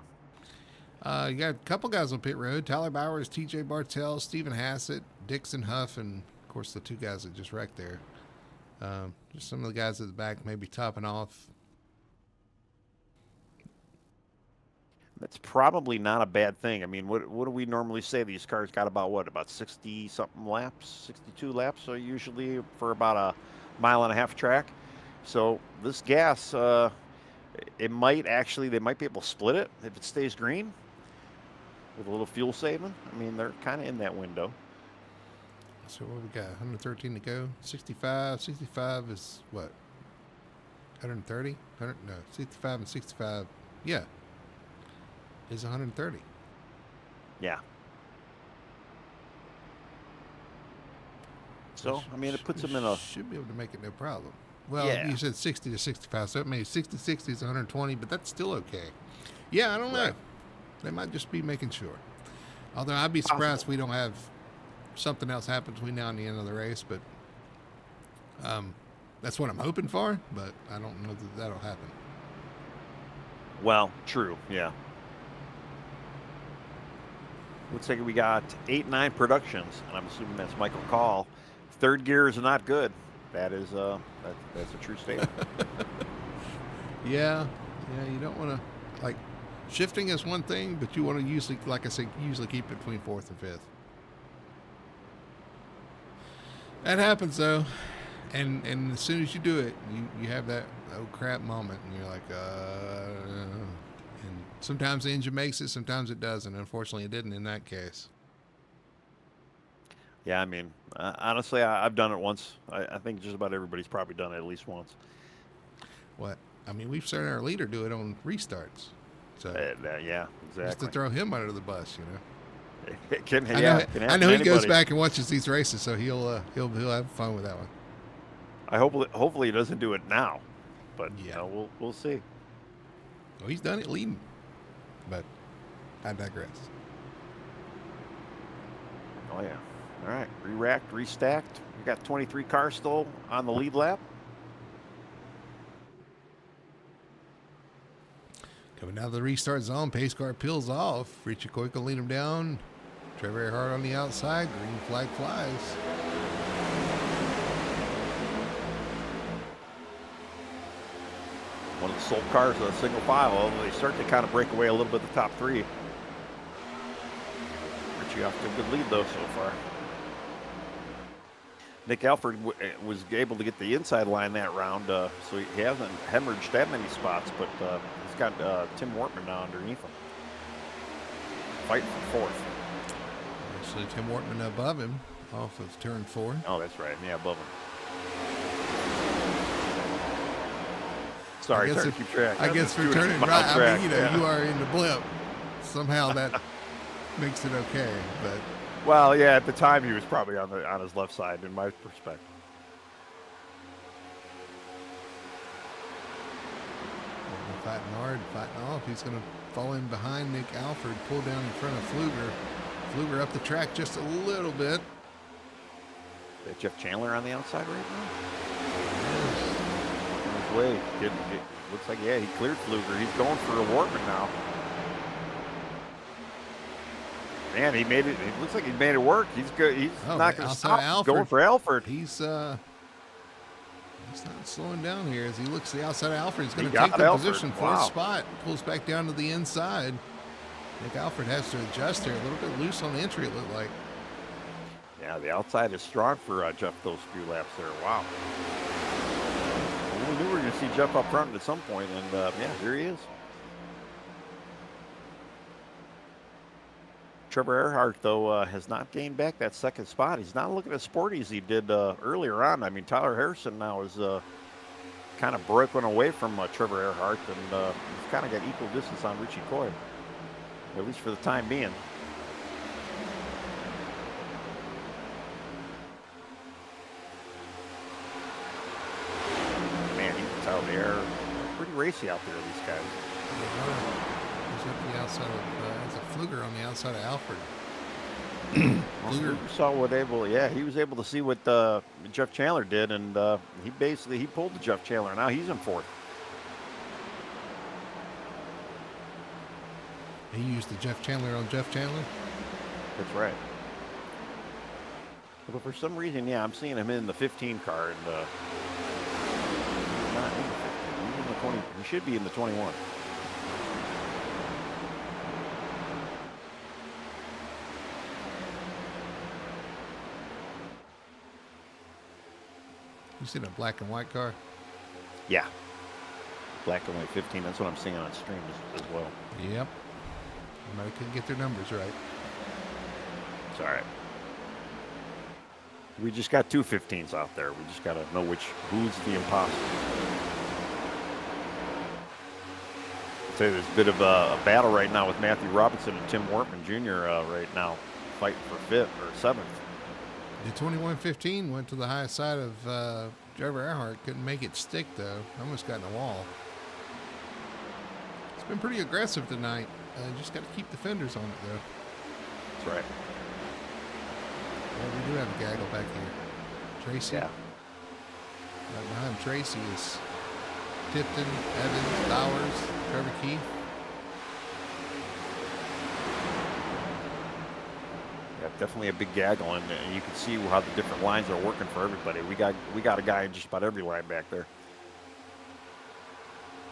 You got a couple guys on pit road: Tyler Bowers, T.J. Bartell, Stephen Hassett, Dixon Huff, and of course the two guys that just wrecked there. Just some of the guys at the back maybe topping off. That's probably not a bad thing. I mean, what do we normally say? These cars got about 60 something laps, 62 laps, so usually for about a mile and a half track. So this gas, it might actually they might be able to split it if it stays green with a little fuel saving. I mean, they're kind of in that window. So what we got? 113 to go. 65. 65 is what? 130? 100? No, 65 and 65. Yeah, is 130. Yeah. So I mean, it puts them in a should be able to make it no problem. Well, yeah. you said 60 to 65, so it may 60 60 is 120, but that's still okay. Yeah, I don't know. Right. They might just be making sure. Although I'd be surprised if we don't have something else happen between now and the end of the race, but that's what I'm hoping for, but I don't know that that'll happen. Well, true, yeah. Looks like we got 8-9 productions, and I'm assuming that's Michael Call. Third gear is not good. That is that's a true statement. Yeah, you don't want to, like, shifting is one thing, but you want to usually, like I said, usually keep it between fourth and fifth. That happens though, and as soon as you do it, you have that oh crap moment, and you're like, and sometimes the engine makes it, sometimes it doesn't. Unfortunately, it didn't in that case. Yeah, I mean, honestly, I've done it once. I think just about everybody's probably done it at least once. What? I mean, we've seen our leader do it on restarts. So yeah, exactly. Just to throw him under the bus, you know. I know he goes back and watches these races, so he'll have fun with that one. Hopefully he doesn't do it now, but yeah, we'll see. Well, he's done it leading, but I digress. Oh yeah. All right, re-racked, restacked. We got 23 cars still on the lead lap. Coming down to the restart zone, pace car peels off. Richie Koik will lead him down. Trevor Earhart on the outside. Green flag flies. One of the sole cars of a single file. Although they start to kind of break away a little bit the top three. Richie off to a good lead though so far. Nick Alford was able to get the inside line that round, so he hasn't hemorrhaged that many spots, but he's got Tim Wortman now underneath him. Fighting for fourth. Actually, Tim Wortman above him off of turn 4. Oh, that's right. Yeah, above him. Sorry, to keep track. I guess for turning right, I mean, you are in the blip. Somehow that makes it okay, but... Well, yeah, at the time he was probably on his left side, in my perspective. Fighting hard, fighting off. He's going to fall in behind Nick Alford, pull down in front of Pfluger. Pfluger up the track just a little bit. Is that Jeff Chandler on the outside right now? Yes. On his way. It looks like, yeah, he cleared Pfluger. He's going for a Wortman now. Man, he made it. It looks like he made it work. He's good. He's not going to stop. Alford. Going for Alford. He's not slowing down here as he looks to the outside of Alford. He's going to take the position, fourth spot, pulls back down to the inside. I think Alford has to adjust here. A little bit loose on the entry, it looked like. Yeah, the outside is strong for Jeff those few laps there. Wow. We knew we were going to see Jeff up front at some point, and yeah, here he is. Trevor Earhart, though, has not gained back that second spot. He's not looking as sporty as he did earlier on. I mean, Tyler Harrison now is kind of broken away from Trevor Earhart, and he's kind of got equal distance on Richie Coy, at least for the time being. Man, he's out there. Pretty racy out there, these guys. He's at the outside of Pfluger on the outside of Alford. Pfluger saw he was able to see what Jeff Chandler did, and he pulled the Jeff Chandler. Now he's in fourth. He used the Jeff Chandler on Jeff Chandler. That's right. But for some reason, yeah, I'm seeing him in the 15 car, and he's not in the 15. He's in the 20. He should be in the 21. You seen a black and white car? Yeah, black and white 15. That's what I'm seeing on stream as well. Yep. Somebody couldn't get their numbers right. It's all right. We just got two 15s out there. We just got to know who's the imposter. I'd say there's a bit of a battle right now with Matthew Robinson and Tim Wortman Jr. Right now, fighting for 5th or 7th. The 21-15 went to the high side of Trevor Earhart. Couldn't make it stick, though. Almost got in a wall. It's been pretty aggressive tonight. Just got to keep the fenders on it, though. That's right. Well, we do have a gaggle back here. Tracy. Yeah. Right behind Tracy is Tipton, Evans, Bowers, Trevor Keith. Yeah, definitely a big gaggle, and you can see how the different lines are working for everybody. We got a guy in just about every line back there.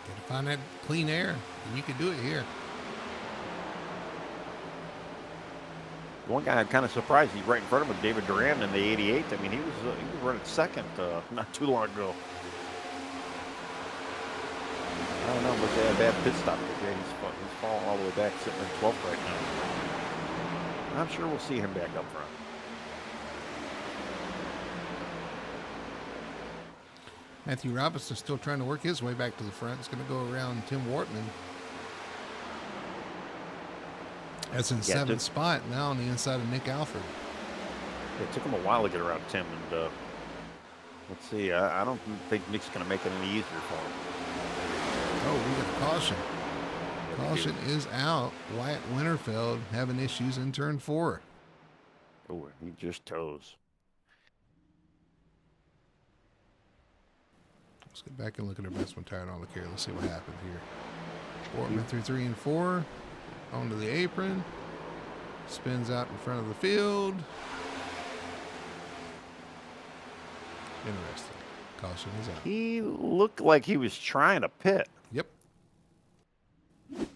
Got to find that clean air, and you can do it here. One guy I'm kind of surprised he's right in front of him, David Duran in the 88. I mean, he was running second not too long ago. I don't know, but they had a bad pit stop. Yeah, he's falling all the way back, sitting in 12th right now. I'm sure we'll see him back up front. Matthew Robinson still trying to work his way back to the front. He's going to go around Tim Wortman. That's in 7th spot now on the inside of Nick Alford. It took him a while to get around Tim, and let's see. I don't think Nick's going to make it any easier for him. Oh, we got a caution. Yeah, caution is out. Wyatt Winterfeld having issues in turn 4. Oh, he just toes. Let's get back and look at our best one tire and all the care. Let's see what happened here. Wortman through 3 and 4. Onto the apron. Spins out in front of the field. Interesting. Caution is out. He looked like he was trying to pit. Yep.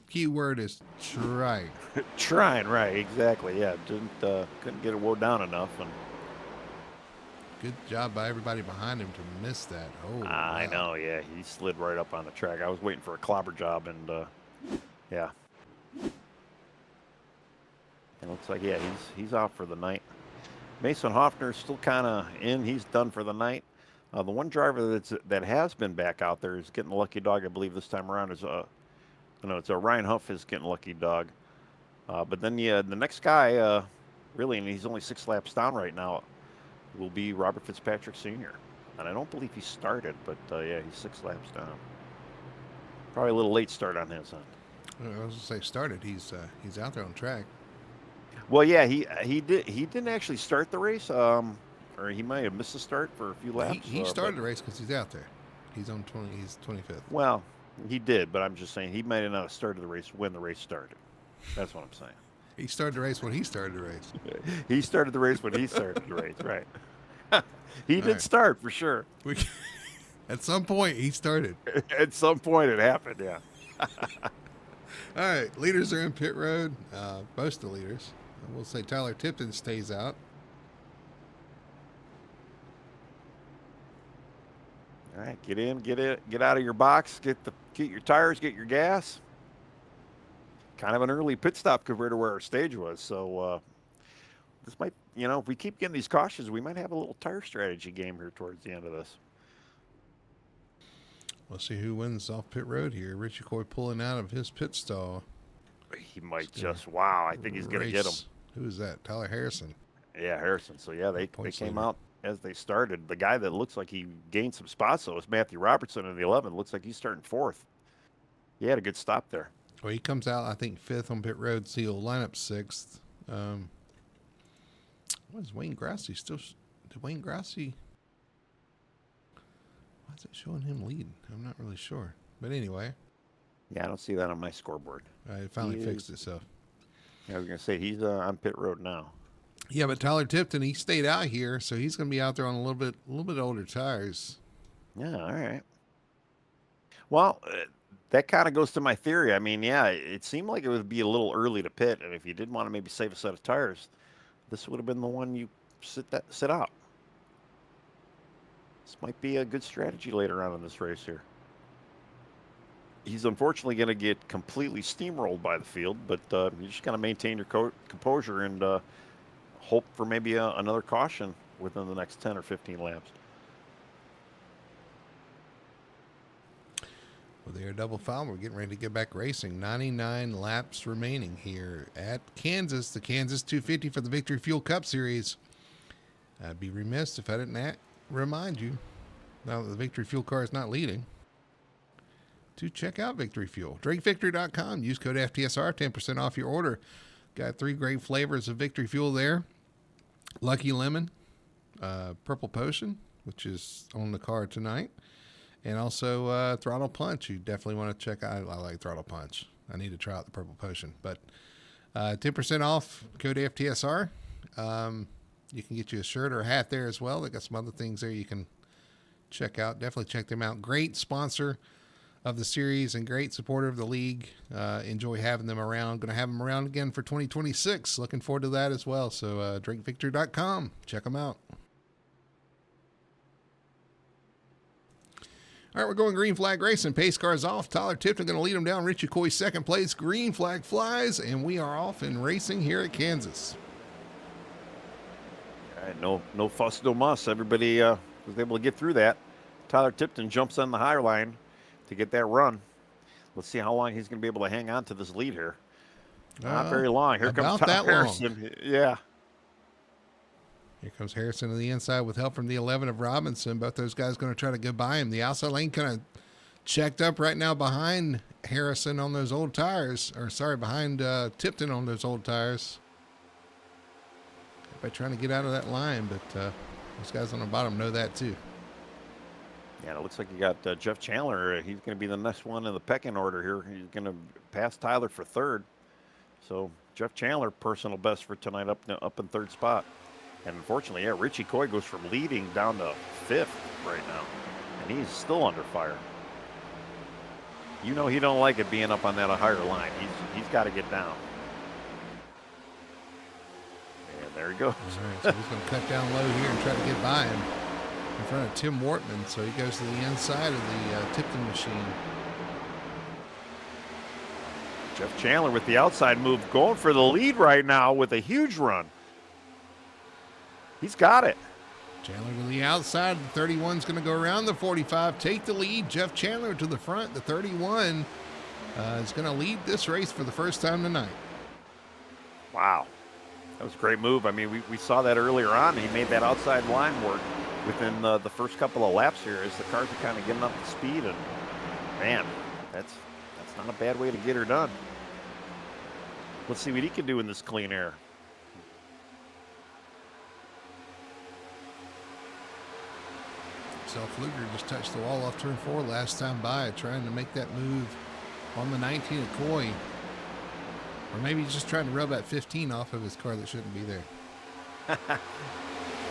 Key word is trying. Trying, right? Exactly. Yeah, couldn't get it woe down enough, and good job by everybody behind him to miss that. Oh, I know. Yeah, he slid right up on the track. I was waiting for a clobber job, and yeah. It looks like, yeah, he's out for the night. Mason Hoffner's still kind of in. He's done for the night. The one driver that has been back out there is getting a lucky dog, I believe, this time around. It's Ryan Huff is getting a lucky dog. But then, yeah, the next guy, really, and he's only 6 laps down right now, will be Robert Fitzpatrick Sr. And I don't believe he started, but, yeah, he's 6 laps down. Probably a little late start on his end. I was going to say started. He's out there on track. Well, yeah, he didn't actually start the race, or he might have missed the start for a few laps. He started the race because he's out there. He's on 20. He's 25th. Well, he did, but I'm just saying he might have not started the race when the race started. That's what I'm saying. He started the race when he started the race. He started the race when he started the race, right? He did start for sure. At some point, he started. At some point, it happened. Yeah. All right, leaders are in pit road. Most of the leaders. We'll say Tyler Tipton stays out. All right, get in, get out of your box, get your tires, get your gas. Kind of an early pit stop compared to where our stage was. So this might, if we keep getting these cautions, we might have a little tire strategy game here towards the end of this. We'll see who wins off pit road here. Richie Coy pulling out of his pit stall. He might wow, I think he's going to get him. Who is that? Tyler Harrison. Yeah, Harrison. So, yeah, they came out as they started. The guy that looks like he gained some spots, though, is Matthew Robertson in the 11. Looks like he's starting 4th. He had a good stop there. Well, he comes out, I think, 5th on pit road, so he'll line up 6th. What is Wayne Grassi still? Did Wayne Grassi? Why is it showing him leading? I'm not really sure. But anyway, Yeah, I don't see that on my scoreboard. It He finally fixed is. itself. I was gonna say he's on pit road now. Yeah, but Tyler Tipton, he stayed out here, so he's going to be out there on a little bit older tires. Yeah, all right. Well, that kind of goes to my theory. I mean, yeah, it seemed like it would be a little early to pit, and if you did want to maybe save a set of tires, this would have been the one you sit out. This might be a good strategy later on in this race here. He's unfortunately going to get completely steamrolled by the field, but you just got to maintain your composure and hope for maybe another caution within the next 10 or 15 laps. Well, they're double foul. We're getting ready to get back racing. 99 laps remaining here at Kansas, the Kansas 250 for the Victory Fuel Cup Series. I'd be remiss if I didn't remind you, now that the Victory Fuel car is not leading, to check out Victory Fuel. DrinkVictory.com. Use code FTSR, 10% off your order. Got 3 great flavors of Victory Fuel there. Lucky Lemon, Purple Potion, which is on the card tonight, and also Throttle Punch. You definitely want to check out. I like Throttle Punch. I need to try out the Purple Potion. But 10% off, code FTSR. You can get you a shirt or a hat there as well. They got some other things there you can check out. Definitely check them out. Great sponsor of the series and great supporter of the league. Enjoy having them around. Going to have them around again for 2026. Looking forward to that as well. So drinkvictory.com. Check them out. All right, we're going green flag racing. Pace cars off. Tyler Tipton going to lead them down. Richie Coy second place. Green flag flies, and we are off and racing here at Kansas. All right, no fuss, no muss. Everybody was able to get through that. Tyler Tipton jumps on the higher line to get that run. Let's see how long he's going to be able to hang on to this lead here. Not very long. Here comes Tom Harrison. Yeah. Here comes Harrison to the inside with help from the 11 of Robinson. Both those guys going to try to go by him. The outside lane kind of checked up right now behind Harrison on those old tires. Or, sorry, behind Tipton on those old tires. Everybody trying to get out of that line, but those guys on the bottom know that too. Yeah, it looks like you got Jeff Chandler. He's going to be the next one in the pecking order here. He's going to pass Tyler for third. So Jeff Chandler, personal best for tonight, up in third spot. And unfortunately, yeah, Richie Coy goes from leading down to fifth right now, and he's still under fire. You know he don't like it being up on that higher line. He's got to get down. And there he goes. All right, so he's going to cut down low here and try to get by him in front of Tim Wortman. So he goes to the inside of the Tipton machine. Jeff Chandler with the outside move, going for the lead right now with a huge run. He's got it. Chandler to the outside. The 31's going to go around the 45, take the lead. Jeff Chandler to the front. The 31 is going to lead this race for the first time tonight. Wow. That was a great move. I mean, we saw that earlier on. He made that outside line work within the first couple of laps here as the cars are kind of getting up to speed. And, man, that's not a bad way to get her done. Let's see what he can do in this clean air. Fluger just touched the wall off turn 4 last time by, trying to make that move on the 19 of Coy. Or maybe he's just trying to rub that 15 off of his car that shouldn't be there.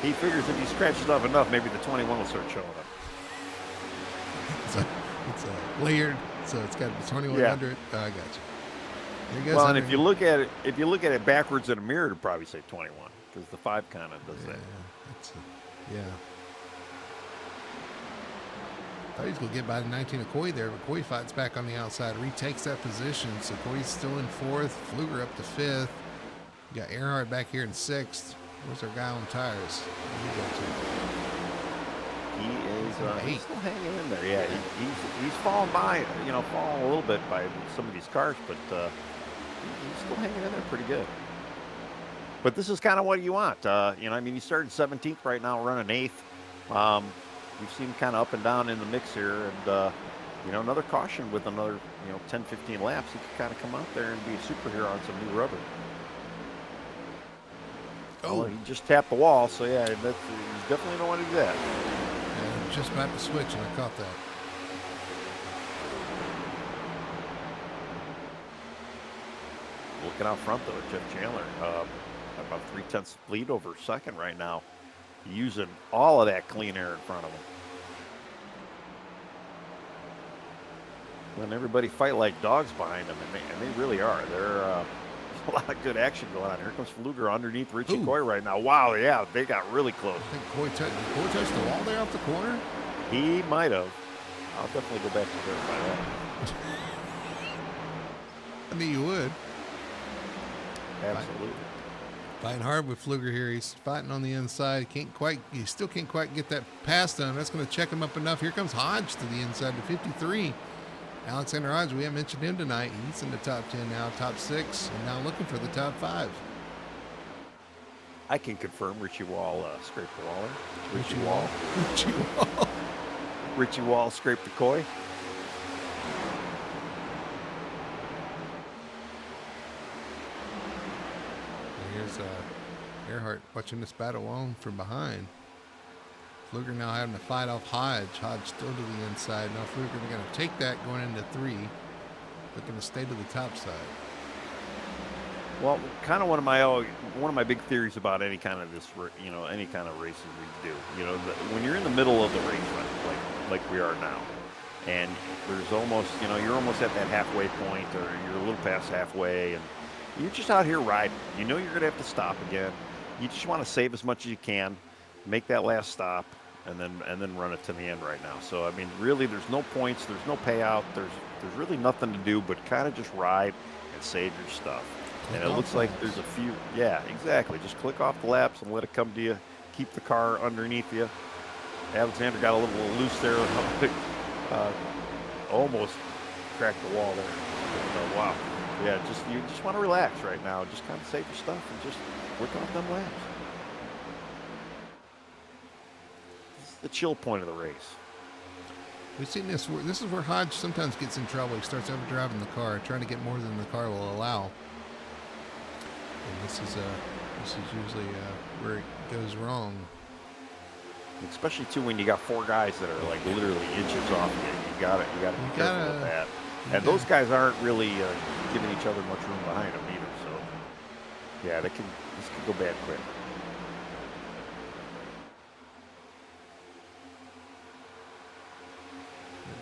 He figures if he scratches off enough, maybe the 21 will start showing up. It's a layered, so it's got the 21 under it. Oh, I got you. There he goes. Well, and if you look at it backwards in a mirror, it'll probably say 21 because the 5 kind of does that. Yeah. Thought he was going to get by the 19 of Coy there, but Coy fights back on the outside, retakes that position. So Coy's still in 4th, Fluger up to 5th. You got Earhart back here in 6th. Where's our guy on tires? He's still hanging in there. Yeah, he's falling by, falling a little bit by some of these cars, but he's still hanging in there pretty good. But this is kind of what you want. He started 17th right now, running 8th. We've seen him kind of up and down in the mix here, and another caution with another 10, 15 laps, he could kind of come out there and be a superhero on some new rubber. Oh, well, he just tapped the wall, so yeah, he's definitely don't want to do that. Yeah, just about to switch, and I caught that. looking out front though, Jeff Chandler, about 3/10 lead over second right now, using all of that clean air in front of him. And everybody fight like dogs behind them, and they really are. They're a lot of good action going on. Here comes Fluger underneath Richie Ooh. Coy right now. Wow, yeah, they got really close. I think Coy touched the wall there off the corner. He might have. I'll definitely go back and verify that. I knew you would. Absolutely. Fighting hard with Fluger here. He's fighting on the inside. He still can't quite get that pass done. That's going to check him up enough. Here comes Hodge to the inside to 53. Alexander Hodge, we haven't mentioned him tonight. He's in the top 10 now, top 6, and now looking for the top 5. I can confirm Richie Wall scraped the waller. Richie Wall. Richie Wall. Richie Wall scraped the Coy. Here's Earhart watching this battle on from behind. Fluger now having to fight off Hodge. Hodge still to the inside. Now Fluger going to take that going into 3. Looking to stay to the top side. Well, kind of one of my big theories about any kind of this, any kind of racing we do. When you're in the middle of the race, like we are now, and there's almost, you're almost at that halfway point, or you're a little past halfway, and you're just out here riding. You know you're going to have to stop again. You just want to save as much as you can, make that last stop, and then run it to the end right now. So I mean, really, there's no points, there's no payout, there's really nothing to do but kind of just ride and save your stuff. And it looks like there's a few. Yeah, exactly. Just click off the laps and let it come to you. Keep the car underneath you. Alexander got a little loose there. Almost cracked the wall there. But, wow. Yeah, you just want to relax right now. Just kind of save your stuff and just work off them laps. This is the chill point of the race. We've seen this. This is where Hodge sometimes gets in trouble. He starts overdriving the car, trying to get more than the car will allow. And this is usually where it goes wrong. Especially too when you got 4 guys that are like literally inches off you. You got to be careful with that. And those guys aren't really giving each other much room behind them either. So yeah, this could go bad quick.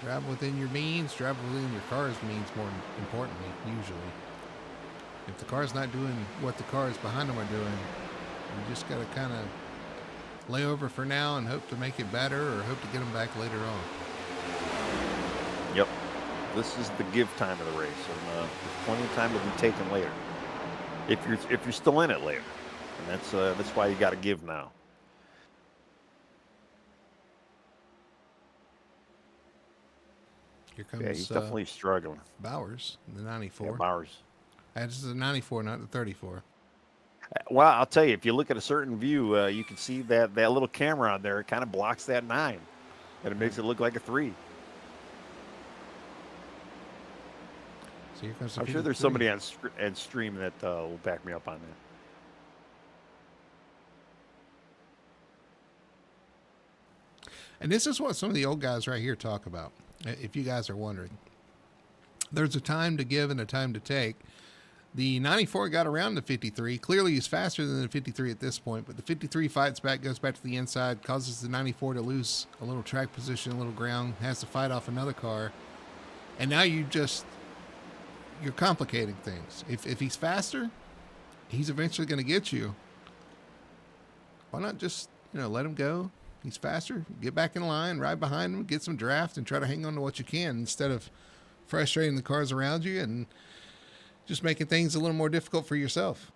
Drive within your means. Drive within your car's means. More importantly, usually. If the car's not doing what the cars behind them are doing, you just got to kind of lay over for now and hope to make it better or hope to get them back later on. Yep. This is the give time of the race, and there's plenty of time to be taken later. If you're still in it later, and that's why you got to give now. Here comes. Yeah, he's definitely struggling. Bowers, the 94. Yeah, Bowers. This is a 94, not the 34. Well, I'll tell you, if you look at a certain view, you can see that little camera on there. It kind of blocks that 9, and it makes it look like a 3. So here comes. I'm sure there's somebody on stream that will back me up on that. And this is what some of the old guys right here talk about. If you guys are wondering, there's a time to give and a time to take. The 94 got around the 53. Clearly, he's faster than the 53 at this point, but the 53 fights back, goes back to the inside, causes the 94 to lose a little track position, a little ground, has to fight off another car. And now you're complicating things. If he's faster, he's eventually going to get you. Why not just, let him go? He's faster. Get back in line, ride behind him, get some draft, and try to hang on to what you can instead of frustrating the cars around you and just making things a little more difficult for yourself.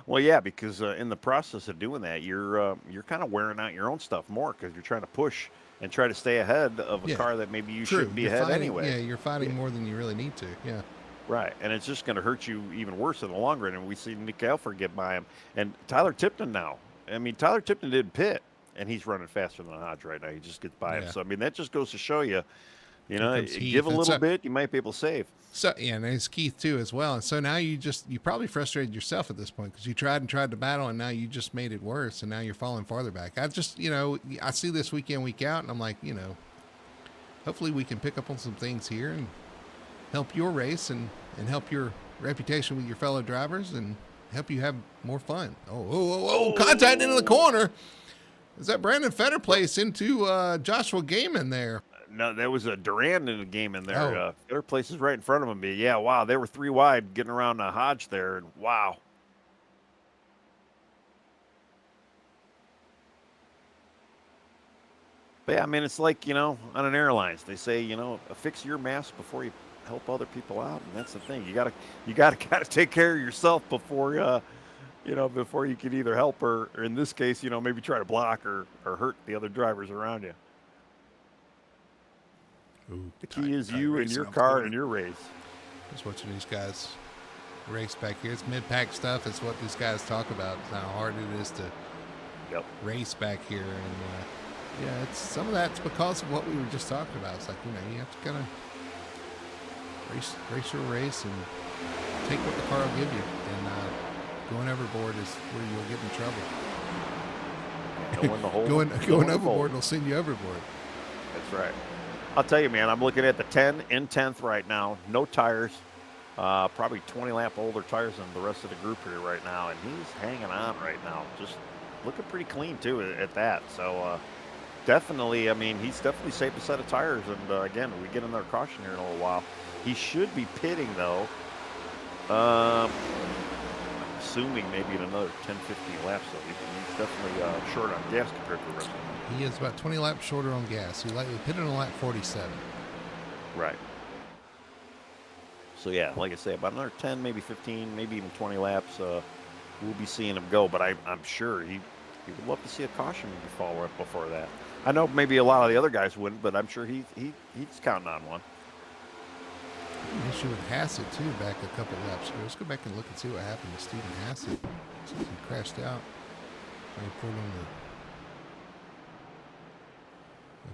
Well, yeah, because in the process of doing that, you're kind of wearing out your own stuff more because you're trying to push and try to stay ahead of a car that maybe you shouldn't be ahead anyway. Yeah, you're fighting more than you really need to. Yeah. Right, and it's just going to hurt you even worse in the long run. And we see Nick Alford get by him, and Tyler Tipton now. I mean, Tyler Tipton did pit, and he's running faster than Hodge right now. He just gets by him. So I mean, that just goes to show you, give a little bit, you might be able to save. So yeah, and there's Keith too as well. And so now you probably frustrated yourself at this point because you tried to battle, and now you just made it worse, and now you're falling farther back. I just I see this week in, week out, and I'm like, hopefully we can pick up on some things here and help your race and help your reputation with your fellow drivers and help you have more fun. Oh, Contact into the corner. Is that Brandon Fetter place into Joshua Gaiman there? no, there was a Durand in the game in there. Oh, Their place is right in front of him. But yeah, wow, they were 3 wide getting around Hodge there, and wow. But yeah, I mean, it's like, on an airlines, they say, fix your mask before you help other people out, and that's the thing. You gotta gotta take care of yourself before you can either help or in this case, maybe try to block or hurt the other drivers around you. ooh, The key is tight you and racing your off the car corner. and your race. Just watching these guys race back here. It's mid-pack stuff. It's what these guys talk about. It's how hard it is to Yep. race back here, and yeah, it's some of that's because of what we were just talking about. It's like you have to kind of race your race and take what the car will give you, and going overboard is where you'll get in trouble. Go in the hole. Going go in the hole. overboard will send you overboard. That's right. I'll tell you, man, I'm looking at the 10 in 10th right now. No tires. Probably 20 lap older tires than the rest of the group here right now. And he's hanging on right now. Just looking pretty clean, too, at that. So, definitely, I mean, he's definitely saved a set of tires. And, again, we get another caution here in a little while. He should be pitting, though. I'm assuming maybe in another 10, 15 laps. So he's definitely short on gas compared to the rest of them. He is about 20 laps shorter on gas. He pitted on lap 47. Right. So yeah, like I say, about another 10, maybe 15, maybe even 20 laps, we'll be seeing him go. But I'm sure he would love to see a caution before that. I know maybe a lot of the other guys wouldn't, but I'm sure he's counting on one. An issue with Hassett too back a couple laps ago. Let's go back and look and see what happened to Stephen Hassett. He crashed out. He pulled on the.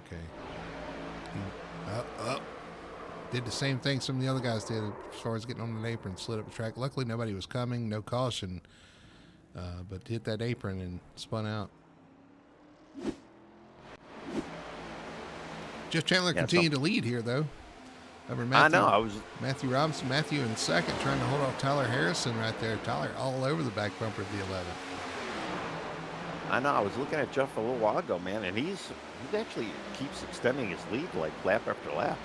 Okay. He did the same thing some of the other guys did as far as getting on an apron, slid up the track. Luckily, nobody was coming, no caution, but hit that apron and spun out. Jeff Chandler continued to lead here, though. Over Matthew, I know. Matthew Robinson, Matthew in second, trying to hold off Tyler Harrison right there. Tyler all over the back bumper of the 11. I know. I was looking at Jeff a little while ago, man, and he actually keeps extending his lead like lap after lap.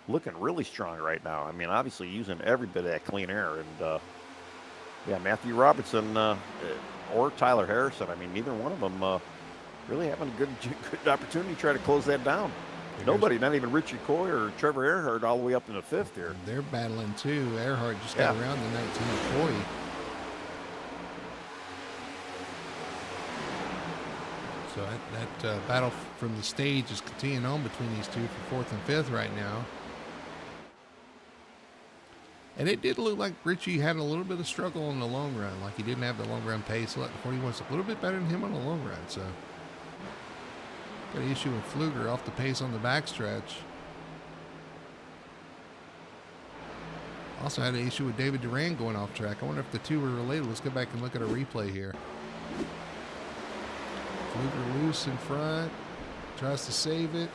Looking really strong right now. I mean, obviously using every bit of that clean air, and yeah, Matthew Robinson or Tyler Harrison. I mean, neither one of them really having a good opportunity to try to close that down. Nobody, not even Richie Coy or Trevor Earhart, all the way up in the 5th here. They're battling too. Earhart just got around the 19 Coy. So that battle from the stage is continuing on between these two for 4th and 5th right now. And it did look like Richie had a little bit of struggle in the long run. Like he didn't have the long run pace. The 41's a little bit better than him on the long run. So got an issue with Fluger off the pace on the backstretch. Also had an issue with David Duran going off track. I wonder if the two were related. Let's go back and look at a replay here. Fluger loose in front. Tries to save it.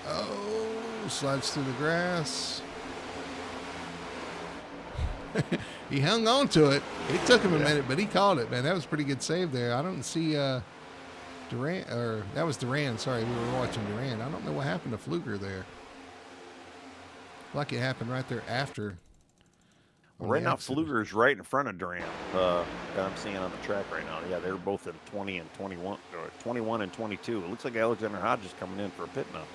Oh, slides through the grass. He hung on to it. It took him a minute, but he caught it, man. That was a pretty good save there. I don't see Duran, or that was Duran. Sorry, we were watching Duran. I don't know what happened to Fluger there. Like it happened right there after. Well, right now, Fluger is right in front of Duran. That I'm seeing on the track right now. Yeah, they're both at 20 and 21, or 21 and 22. It looks like Alexander Hodge is coming in for a pit now.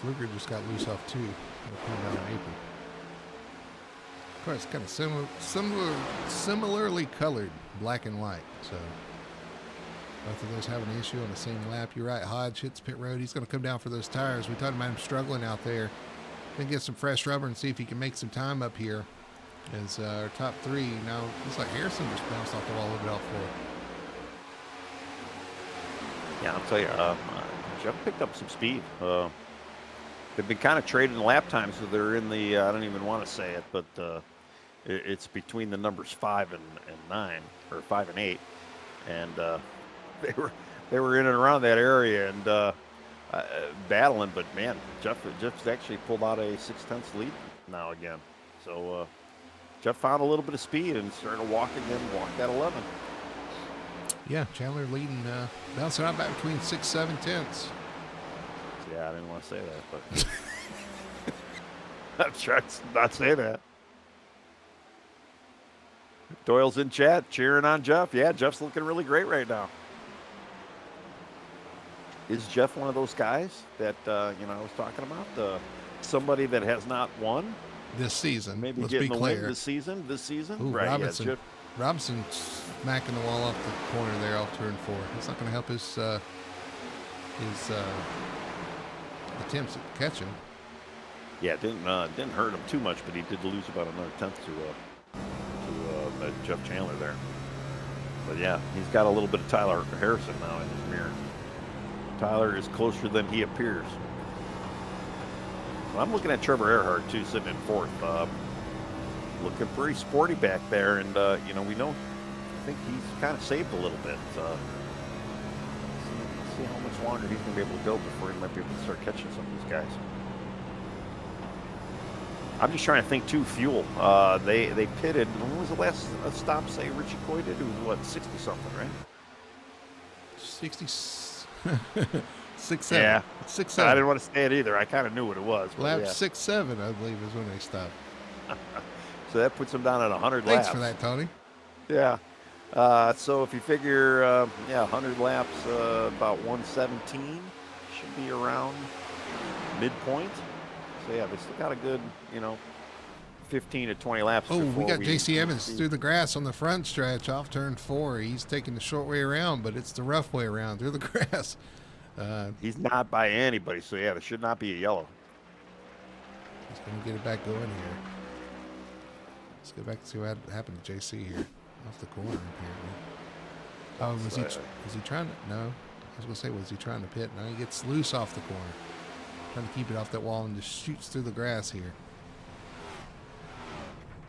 Fluger just got loose off 2. Apron. Of course, kind of similarly colored, black and white. So both of those have an issue on the same lap. You're right. Hodge hits pit road. He's going to come down for those tires. We talked about him struggling out there. Going to get some fresh rubber and see if he can make some time up here as our top 3. Now, looks like Harrison just bounced off the wall a little bit out for it. Yeah, I'll tell you, Jeff picked up some speed. They've been kind of trading lap times, so they're in the, I don't even want to say it, but it's between the numbers 5 and 9, or 5 and 8. And they were in and around that area and battling, but man, Jeff's actually pulled out a 6/10 lead now again. So Jeff found a little bit of speed and started walking them, walked that 11. Yeah, Chandler leading, bouncing out back between 6, 7 tenths. Yeah, I didn't want to say that, but I'm trying to not say that. Doyle's in chat cheering on Jeff. Yeah, Jeff's looking really great right now. Is Jeff one of those guys that I was talking about? Somebody that has not won this season. Maybe let's getting be the clear. win this season. Ooh, right? Robinson. Yeah, Robinson smacking the wall off the corner there off turn 4. It's not going to help his attempts at catching. Yeah, didn't hurt him too much, but he did lose about another tenth to Jeff Chandler there. But yeah, he's got a little bit of Tyler Harrison now in his mirror. Tyler is closer than he appears. Well, I'm looking at Trevor Earhart too, sitting in 4th. Looking pretty sporty back there, and we know. I think he's kind of saved a little bit. See how much longer he's going to be able to go before he might be able to start catching some of these guys. I'm just trying to think too. Fuel. They pitted. When was the last stop? Say Richie Coy did. It was what 60 something, right? 60. 6, 7. Yeah, 6, 7. I didn't want to say it either. I kind of knew what it was. Lap yeah. 6, 7, I believe, is when they stopped. So that puts them down at 100 Thanks laps. for that, Tony. Yeah. So if you figure, 100 laps, about 117 should be around midpoint. So yeah, they still got a good, 15 to 20 laps. Oh, we got J.C. Evans through the grass on the front stretch off turn 4. He's taking the short way around, but it's the rough way around through the grass. He's not by anybody, so yeah, there should not be a yellow. He's going to get it back going here. Let's go back and see what happened to JC here. Off the corner, apparently. Oh, was he trying to? No. I was going to say, was he trying to pit? No, he gets loose off the corner. Trying to keep it off that wall and just shoots through the grass here.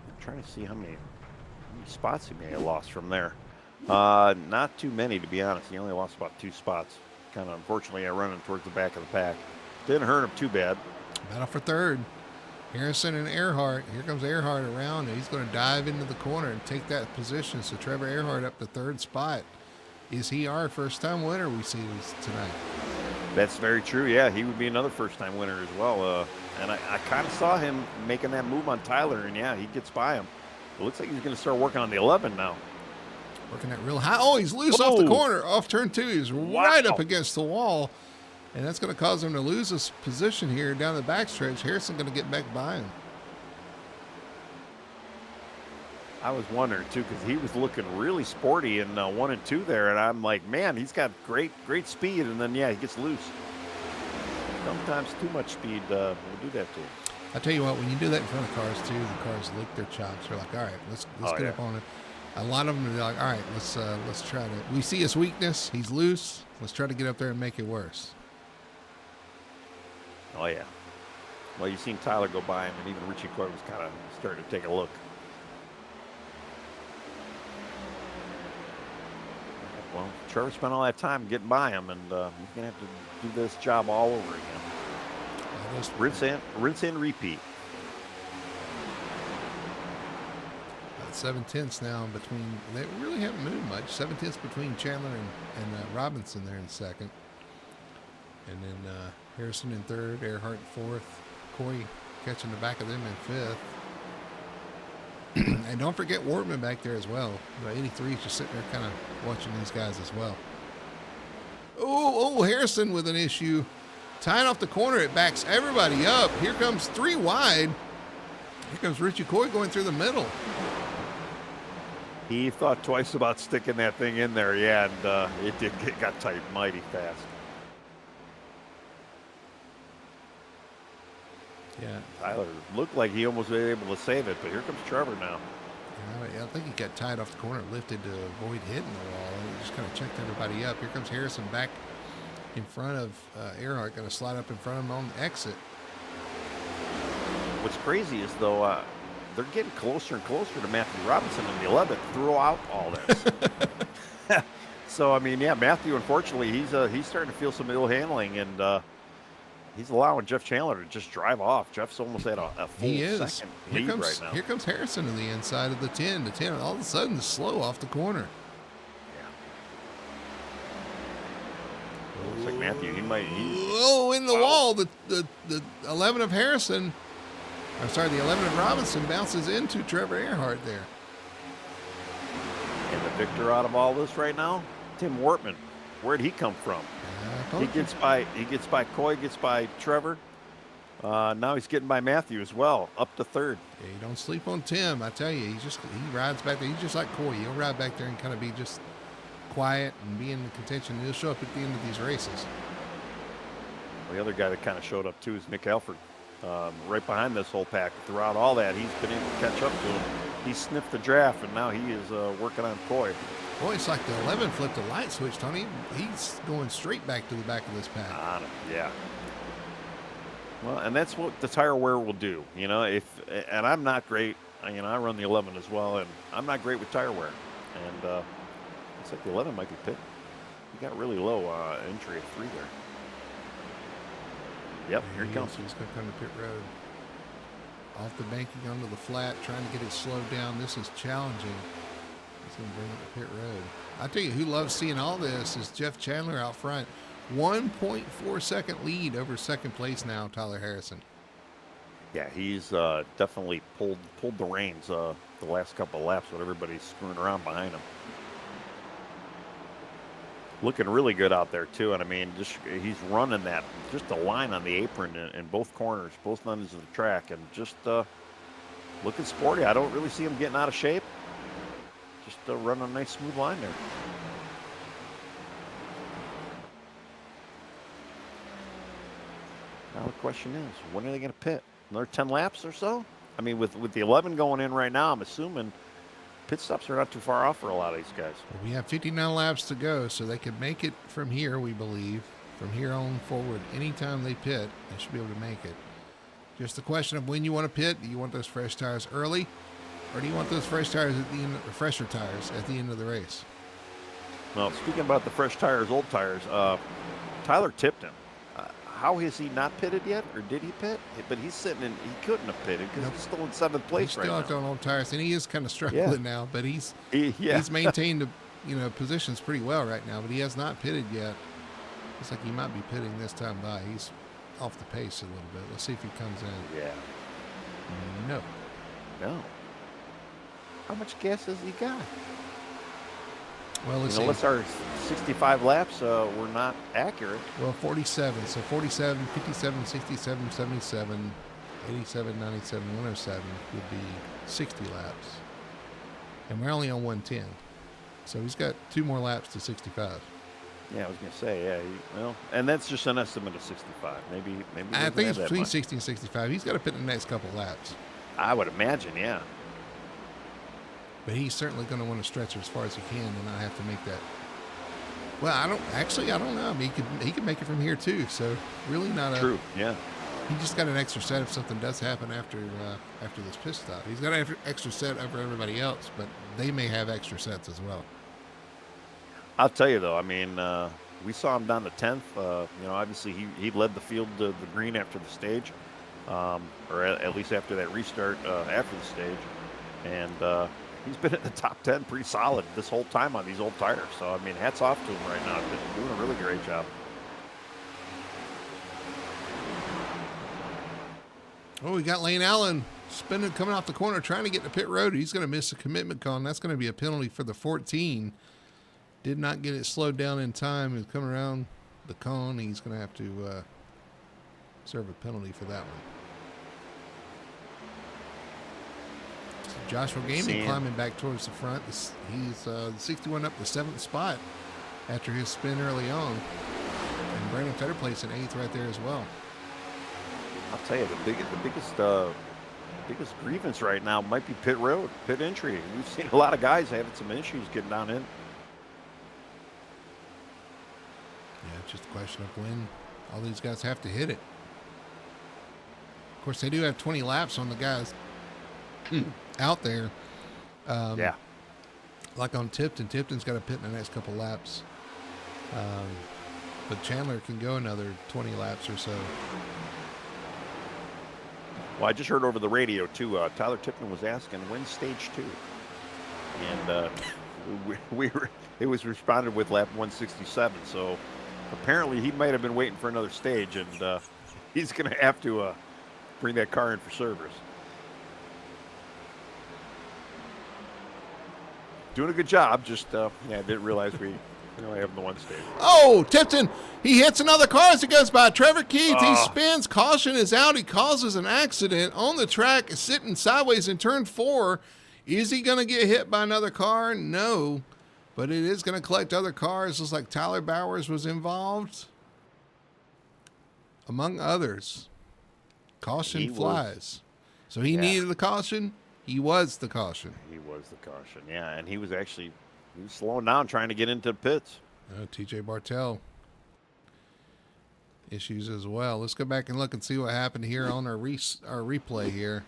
I'm trying to see how many spots he may have lost from there. Not too many, to be honest. He only lost about 2 spots. Kind of, unfortunately, I run him towards the back of the pack. Didn't hurt him too bad. Battle for 3rd. Harrison and Earhart. Here comes Earhart around, and he's going to dive into the corner and take that position. So Trevor Earhart up to 3rd spot. Is he our first-time winner we see tonight? That's very true. Yeah, he would be another first-time winner as well. And I kind of saw him making that move on Tyler, and yeah, he gets by him. It looks like he's going to start working on the 11 now. Working that real high. Oh, he's loose off the corner. Off turn 2. He's right up against the wall. And that's going to cause him to lose his position here down the backstretch. Harrison going to get back by him. I was wondering, too, because he was looking really sporty in 1 and 2 there. And I'm like, man, he's got great speed. And then, yeah, he gets loose. Sometimes too much speed will do that to him. I tell you what, when you do that in front of cars, too, the cars lick their chops. They're like, all right, let's get up on it. A lot of them are like, all right, let's try to. We see his weakness. He's loose. Let's try to get up there and make it worse. Oh, yeah. Well, you've seen Tyler go by him, and even Richie Coy was kind of starting to take a look. Well, Trevor spent all that time getting by him, and he's going to have to do this job all over again. Rinse and repeat. About 7 tenths now between. They really haven't moved much. 7 tenths between Chandler and Robinson there in 2nd. And then Harrison in 3rd, Earhart in 4th, Coy catching the back of them in 5th. And don't forget Wortman back there as well. 83 is just sitting there kind of watching these guys as well. Oh, Harrison with an issue. Tying off the corner, it backs everybody up. Here comes 3 wide. Here comes Richie Coy going through the middle. He thought twice about sticking that thing in there, yeah, and it got tight mighty fast. Yeah. Tyler looked like he almost was able to save it, but here comes Trevor now. Yeah, I think he got tied off the corner, lifted to avoid hitting the wall, and he just kind of checked everybody up. Here comes Harrison back in front of Earhart, going to slide up in front of him on the exit. What's crazy is, though, they're getting closer and closer to Matthew Robinson in the 11th throughout all this. So, I mean, yeah, Matthew, unfortunately, he's starting to feel some ill handling, and He's allowing Jeff Chandler to just drive off. Jeff's almost at a He full is. second lead right now. Here comes Harrison to the inside of the 10. The 10 all of a sudden is slow off the corner. Yeah. Looks like Matthew. He might. In the wall. The 11 of Harrison. I'm sorry, the 11 of Robinson bounces into Trevor Earhart there. And the victor out of all this right now, Tim Wortman. Where'd he come from? He gets by Coy, gets by Trevor. Now he's getting by Matthew as well, up to third. Yeah, you don't sleep on Tim. I tell you, he rides back there. He's just like Coy. He'll ride back there and kind of be just quiet and be in the contention. He'll show up at the end of these races. The other guy that kind of showed up too is Nick Elford. Right behind this whole pack. Throughout all that, he's been able to catch up to him. He sniffed the draft, and now he is working on Coy. Boy, it's like the 11 flipped a light switch, Tony. He's going straight back to the back of this pack. Yeah. Well, and that's what the tire wear will do. And I'm not great. I run the 11 as well, and I'm not great with tire wear. And it's like the 11 might be pit. He got really low entry at 3 there. Yep, here he comes. He's going to come to pit road. Off the banking onto the flat, trying to get it slowed down. This is challenging. He's going to bring it to pit road. I tell you, who loves seeing all this is Jeff Chandler out front. 1.4 second lead over second place now, Tyler Harrison. Yeah, he's definitely pulled the reins the last couple of laps with everybody screwing around behind him. Looking really good out there too, and I mean, he's running that just a line on the apron in both corners, both ends of the track, and just looking sporty. I don't really see him getting out of shape. Just running a nice smooth line there. Now the question is, when are they going to pit? Another 10 laps or so? I mean, with the 11 going in right now, I'm assuming pit stops are not too far off for a lot of these guys. Well, we have 59 laps to go, so they could make it from here, we believe. From here on forward, anytime they pit, they should be able to make it. Just the question of when you want to pit. Do you want those fresh tires early, or do you want those fresh tires at the end, or fresher tires at the end of the race? Well, speaking about the fresh tires, old tires, Tyler tipped him. How has he not pitted yet, or did he pit? But he's sitting in. He couldn't have pitted because he's still in 7th place right now. He's still on old tires, and he is kind of struggling now. But he's maintained the positions pretty well right now. But he has not pitted yet. Looks like he might be pitting this time by. He's off the pace a little bit. Let's see if he comes in. Yeah. No. How much gas has he got? Well, let's see. Unless our 65 laps were not accurate. Well, 47. So 47, 57, 67, 77, 87, 97, 107 would be 60 laps. And we're only on 110. So he's got 2 more laps to 65. Yeah, I was going to say, and that's just an estimate of 65. Maybe. I think it's between 60 and 65. He's got to pit in the next couple laps. I would imagine, yeah. But he's certainly going to want to stretch as far as he can and not have to make that. Well, I don't know. I mean, he could make it from here too. So really not true. Yeah. He just got an extra set if something does happen after this pit stop. He's got an extra set over everybody else, but they may have extra sets as well. I'll tell you though. I mean, we saw him down to 10th. Obviously he led the field to the green after the stage, or at least after that restart after the stage, and. He's been in the top 10 pretty solid this whole time on these old tires. So, I mean, hats off to him right now. He's been doing a really great job. Oh, we got Lane Allen coming off the corner, trying to get to pit road. He's going to miss a commitment call, and that's going to be a penalty for the 14. Did not get it slowed down in time. He's coming around the cone. He's going to have to serve a penalty for that one. Joshua Gaming climbing back towards the front. He's 61 up the 7th spot after his spin early on. And Brandon Fetter placed in 8th right there as well. I'll tell you, the biggest grievance right now might be pit road, pit entry. We've seen a lot of guys having some issues getting down in. Yeah, it's just a question of when all these guys have to hit it. Of course, they do have 20 laps on the guys out there. Like on Tipton. Tipton's got to pit in the next couple laps. but Chandler can go another 20 laps or so. Well, I just heard over the radio too. Tyler Tipton was asking when's stage 2, and we were. It was responded with lap 167. So apparently he might have been waiting for another stage, and he's going to have to bring that car in for service. Doing a good job. Just I didn't realize we only have the one stage. Oh, Tipton! He hits another car as he goes by. Trevor Keith, he spins. Caution is out. He causes an accident on the track, sitting sideways in turn 4. Is he going to get hit by another car? No, but it is going to collect other cars. Looks like Tyler Bowers was involved, among others. Caution flies. So he needed the caution. He was the caution. He was the caution, yeah. And he was slowing down trying to get into the pits. TJ Bartell. Issues as well. Let's go back and look and see what happened here on our replay here.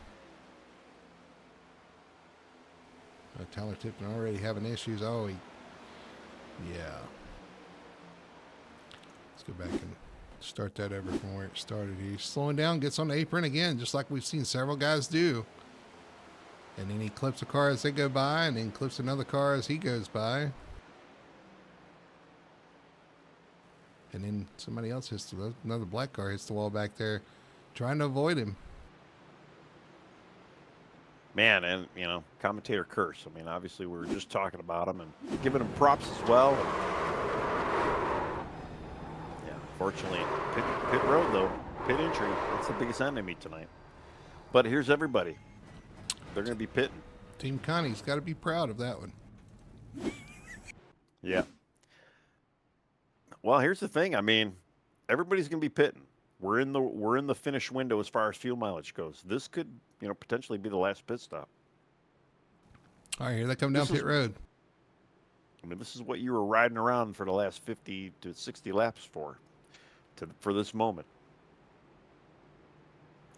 Tyler Tipton already having issues. Oh, yeah. Let's go back and start that over from where it started. He's slowing down, gets on the apron again, just like we've seen several guys do. And then he clips a car as they go by, and then clips another car as he goes by. And then somebody else another black car hits the wall back there, trying to avoid him. Man, and, commentator curse. I mean, obviously we were just talking about him and giving him props as well. Yeah, fortunately, pit road, though. Pit injury. That's the biggest enemy tonight. But here's everybody. They're going to be pitting. Team Connie's got to be proud of that one. Yeah. Well, here's the thing. I mean, everybody's going to be pitting. We're in the finish window as far as fuel mileage goes. This could, potentially be the last pit stop. All right, here they come down pit road. I mean, this is what you were riding around for the last 50 to 60 laps for this moment.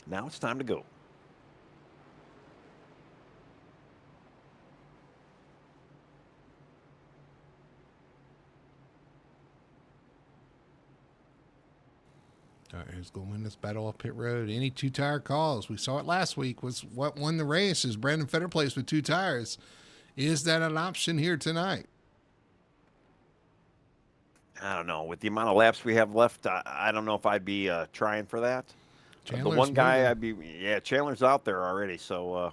Now it's time to go. All right, who's going to win this battle off pit road? Any two-tire calls. We saw it last week. Was what won the race is Brandon Fetter placed with 2 tires. Is that an option here tonight? I don't know. With the amount of laps we have left, I don't know if I'd be trying for that. The one guy Chandler's out there already. So,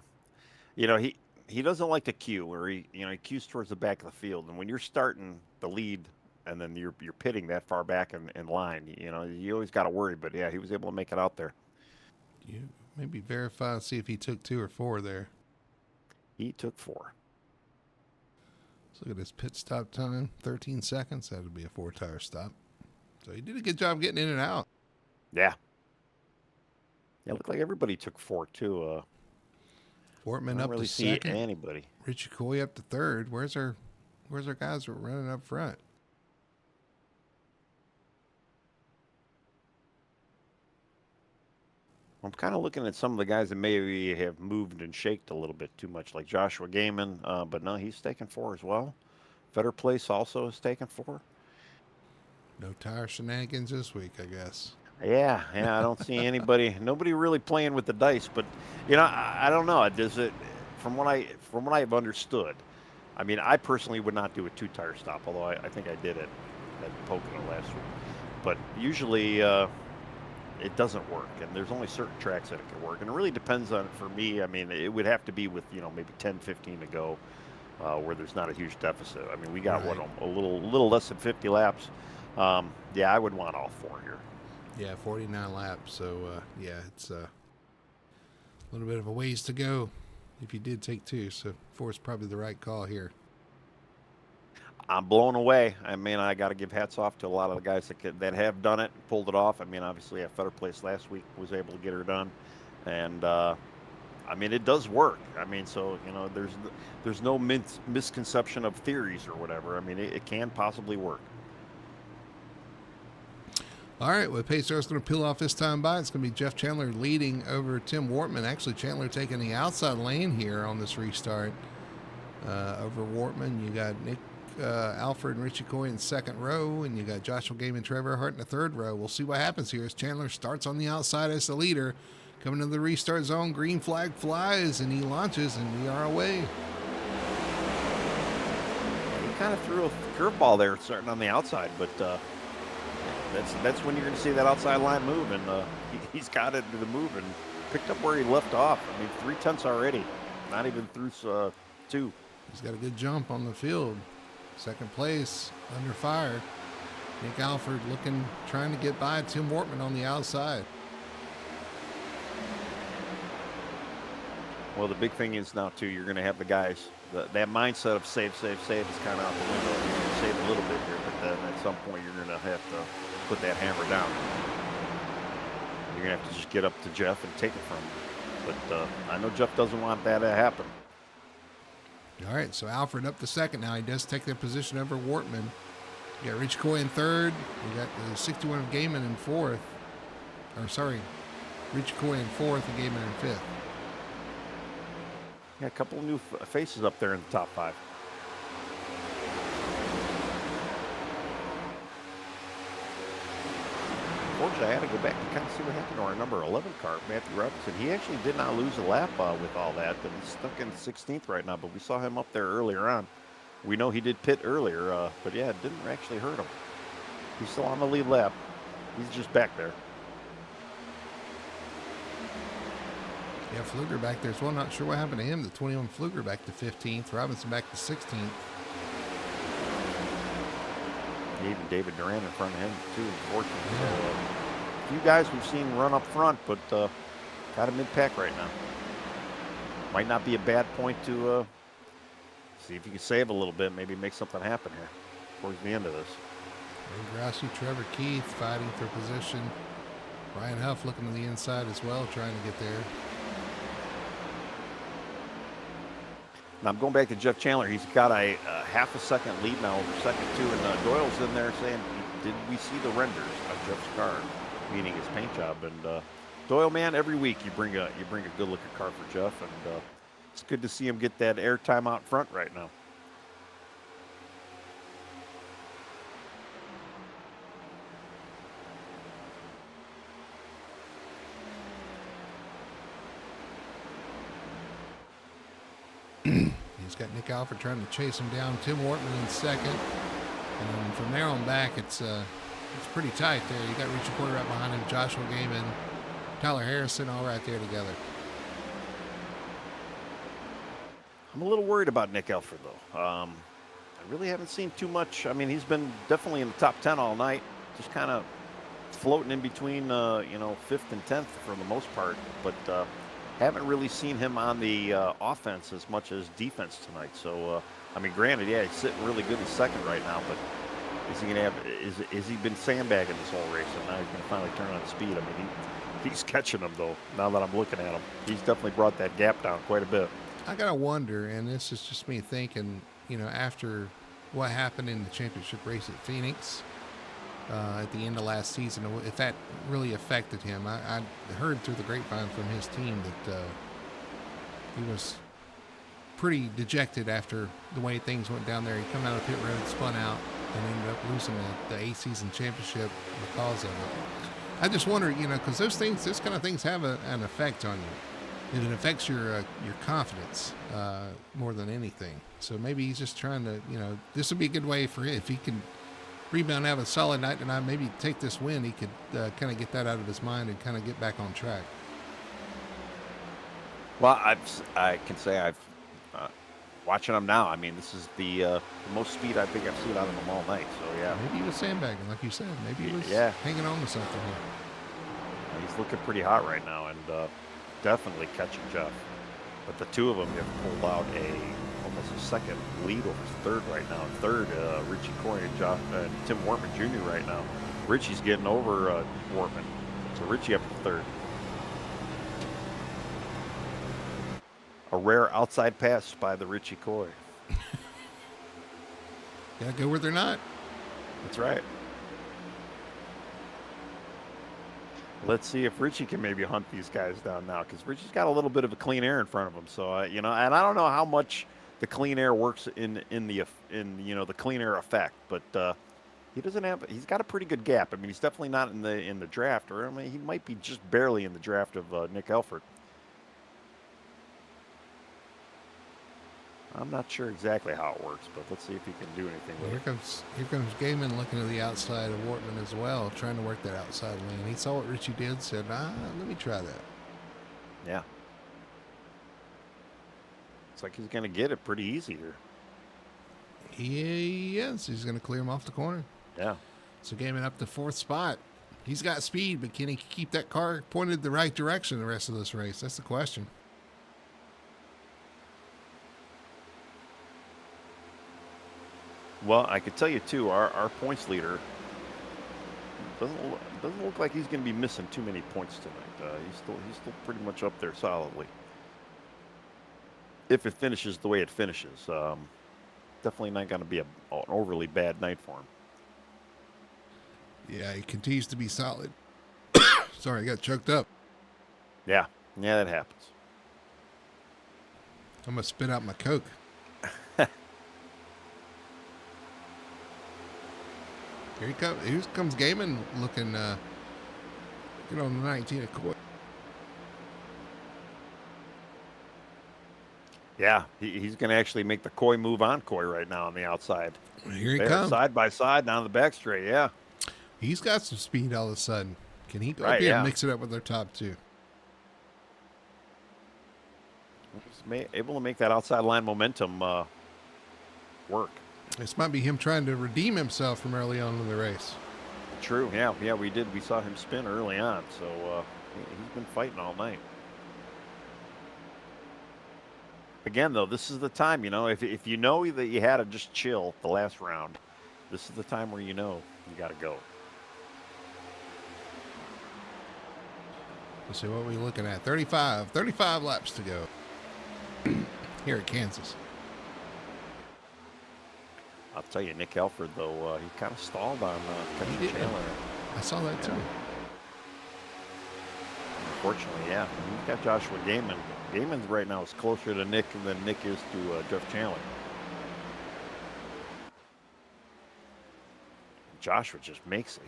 he doesn't like to queue, or he queues towards the back of the field. And when you're starting the lead, and then you're pitting that far back in line, you always got to worry. But yeah, he was able to make it out there. You maybe verify and see if he took 2 or 4 there. He took 4. Let's look at his pit stop time, 13 seconds. That would be a 4-tire stop. So he did a good job getting in and out. Yeah. Yeah, it looked like everybody took 4 too. Fortman up really to second. Anybody? Richie Coy up to third. Where's our guys that were running up front? I'm kind of looking at some of the guys that maybe have moved and shaked a little bit too much, like Joshua Gaiman, but no, he's taken 4 as well. Fetter Place also is taking 4. No tire shenanigans this week, I guess. Yeah, I don't see nobody really playing with the dice, but I don't know. Does it? From what I've understood, I mean, I personally would not do a 2-tire stop, although I think I did it at Pocono last week. But usually it doesn't work, and there's only certain tracks that it can work, and it really depends on, for me, I mean, it would have to be with maybe 10, 15 to go, where there's not a huge deficit. I mean, we got a little less than 50 laps. Yeah, I would want all 4 here. Yeah, 49 laps. So it's a little bit of a ways to go if you did take 2. So 4 is probably the right call here. I'm blown away. I mean, I got to give hats off to a lot of the guys that have done it and pulled it off. I mean, obviously, at Fetter Place last week was able to get her done, and I mean, it does work. I mean, so there's no misconception of theories or whatever. I mean, it can possibly work. All right, well, Pacer's going to peel off this time by. It's going to be Jeff Chandler leading over Tim Wortman. Actually, Chandler taking the outside lane here on this restart over Wortman. You got Nick Alfred and Richie Coy in second row, and you got Joshua Game and Trevor Hart in the third row. We'll see what happens here as Chandler starts on the outside as the leader. Coming to the restart zone, green flag flies, and he launches, and we are away. He kind of threw a curveball there starting on the outside, but that's when you're going to see that outside line move, and he's got it to the move and picked up where he left off. I mean, 3/10 already, not even through 2. He's got a good jump on the field. Second place, under fire. Nick Alford trying to get by Tim Wortman on the outside. Well, the big thing is now, too, you're going to have the guys, that mindset of save is kind of out the window. You're going to save a little bit here, but then at some point you're going to have to put that hammer down. You're going to have to just get up to Jeff and take it from him. But I know Jeff doesn't want that to happen. All right, so Alfred up to second now. He does take that position over Wortman. You got Rich Coy in third. You got the 61 of Gaiman in fourth. Rich Coy in fourth and Gaiman in fifth. Yeah, a couple of new faces up there in the top 5. Unfortunately, I had to go back to kind of see what happened to our number 11 car, Matthew Robinson. He actually did not lose a lap with all that, but he's stuck in 16th right now. But we saw him up there earlier on. We know he did pit earlier, but yeah, it didn't actually hurt him. He's still on the lead lap. He's just back there. Yeah, Fluger back there as well. Not sure what happened to him. The 21 Fluger back to 15th. Robinson back to 16th. Even David Duran in front of him, too, unfortunately. Yeah. So, a few guys we've seen run up front, but got a mid-pack right now. Might not be a bad point to see if you can save a little bit, maybe make something happen here towards the end of this. Ray Grassi, Trevor Keith fighting for position. Ryan Huff looking to the inside as well, trying to get there. Now I'm going back to Jeff Chandler. He's got a half a second lead now over second 2, and Doyle's in there saying, did we see the renders of Jeff's car, meaning his paint job? And Doyle, man, every week you bring a good looking car for Jeff, and it's good to see him get that air time out front right now. He's got Nick Alford trying to chase him down. Tim Wortman in second. And from there on back, it's pretty tight there. You got Richie Coy right behind him, Joshua Gaiman, Tyler Harrison, all right there together. I'm a little worried about Nick Alford, though. I really haven't seen too much. I mean, he's been definitely in the top 10 all night, just kind of floating in between, 5th and 10th for the most part. But haven't really seen him on the offense as much as defense tonight. So, I mean, granted, yeah, he's sitting really good in second right now, but is he going to have? Is he been sandbagging this whole race, and now he's going to finally turn on speed? I mean, he's catching them though. Now that I'm looking at him, he's definitely brought that gap down quite a bit. I gotta wonder, and this is just me thinking, after what happened in the championship race at Phoenix at the end of last season, if that really affected him. I heard through the grapevine from his team that he was pretty dejected after the way things went down there. He come out of pit road, spun out, and ended up losing the A-season championship because of it. I just wonder, because those kind of things have an effect on you. It affects your confidence more than anything. So maybe he's just trying to, this would be a good way for him. If he can rebound, have a solid night tonight, maybe take this win, he could kind of get that out of his mind and kind of get back on track. Well, I can say I've watching him now. I mean, this is the most speed I think I've seen out of him all night. So yeah, maybe he was sandbagging, like you said. Maybe he was hanging on to something here. He's looking pretty hot right now, and definitely catching Jeff. But the two of them have pulled out almost a second lead over third right now. Third, Richie Coy and Tim Wortman Jr. right now. Richie's getting over Wortman, so Richie up to third. A rare outside pass by the Richie Coy. Gotta go where they're not. That's right. Let's see if Richie can maybe hunt these guys down now, because Richie's got a little bit of a clean air in front of him. So, and I don't know how much the clean air works in the clean air effect, but he doesn't have. He's got a pretty good gap. I mean, he's definitely not in the draft, or I mean, he might be just barely in the draft of Nick Elford. I'm not sure exactly how it works, but let's see if he can do anything with Here comes Gaiman looking to the outside of Wortman as well, trying to work that outside lane. He saw what Richie did, said, let me try that. Yeah. Looks like he's going to get it pretty easy here. He is. He's going to clear him off the corner. Yeah. So Gaiman up to 4th spot. He's got speed, but can he keep that car pointed the right direction the rest of this race? That's the question. Well, I could tell you too, our points leader doesn't look like he's going to be missing too many points tonight. He's still pretty much up there solidly. If it finishes the way it finishes, definitely not going to be an overly bad night for him. Yeah, he continues to be solid. Sorry, I got choked up. Yeah, that happens. I'm gonna spit out my Coke. Here he comes. Here comes Gaiman looking good on the 19 of Coy. Yeah, he's going to actually make the Coy move on Coy right now on the outside. Here he comes. Side by side down the back straight, yeah. He's got some speed all of a sudden. Can he go up Right, here yeah. and mix it up with their top two? He's able to make that outside line momentum work. This might be him trying to redeem himself from early on in the race. True, yeah, we did. We saw him spin early on, so he's been fighting all night. Again, though, this is the time, if you know that you had to just chill the last round, this is the time where you know you got to go. Let's see what we're looking at. 35 laps to go here at Kansas. I'll tell you, Nick Elford, though, he kind of stalled on He did. Chandler. I saw that too. Unfortunately, yeah. He's got Joshua Gaiman. Gaiman's right now is closer to Nick than Nick is to Jeff Chandler. Joshua just makes it.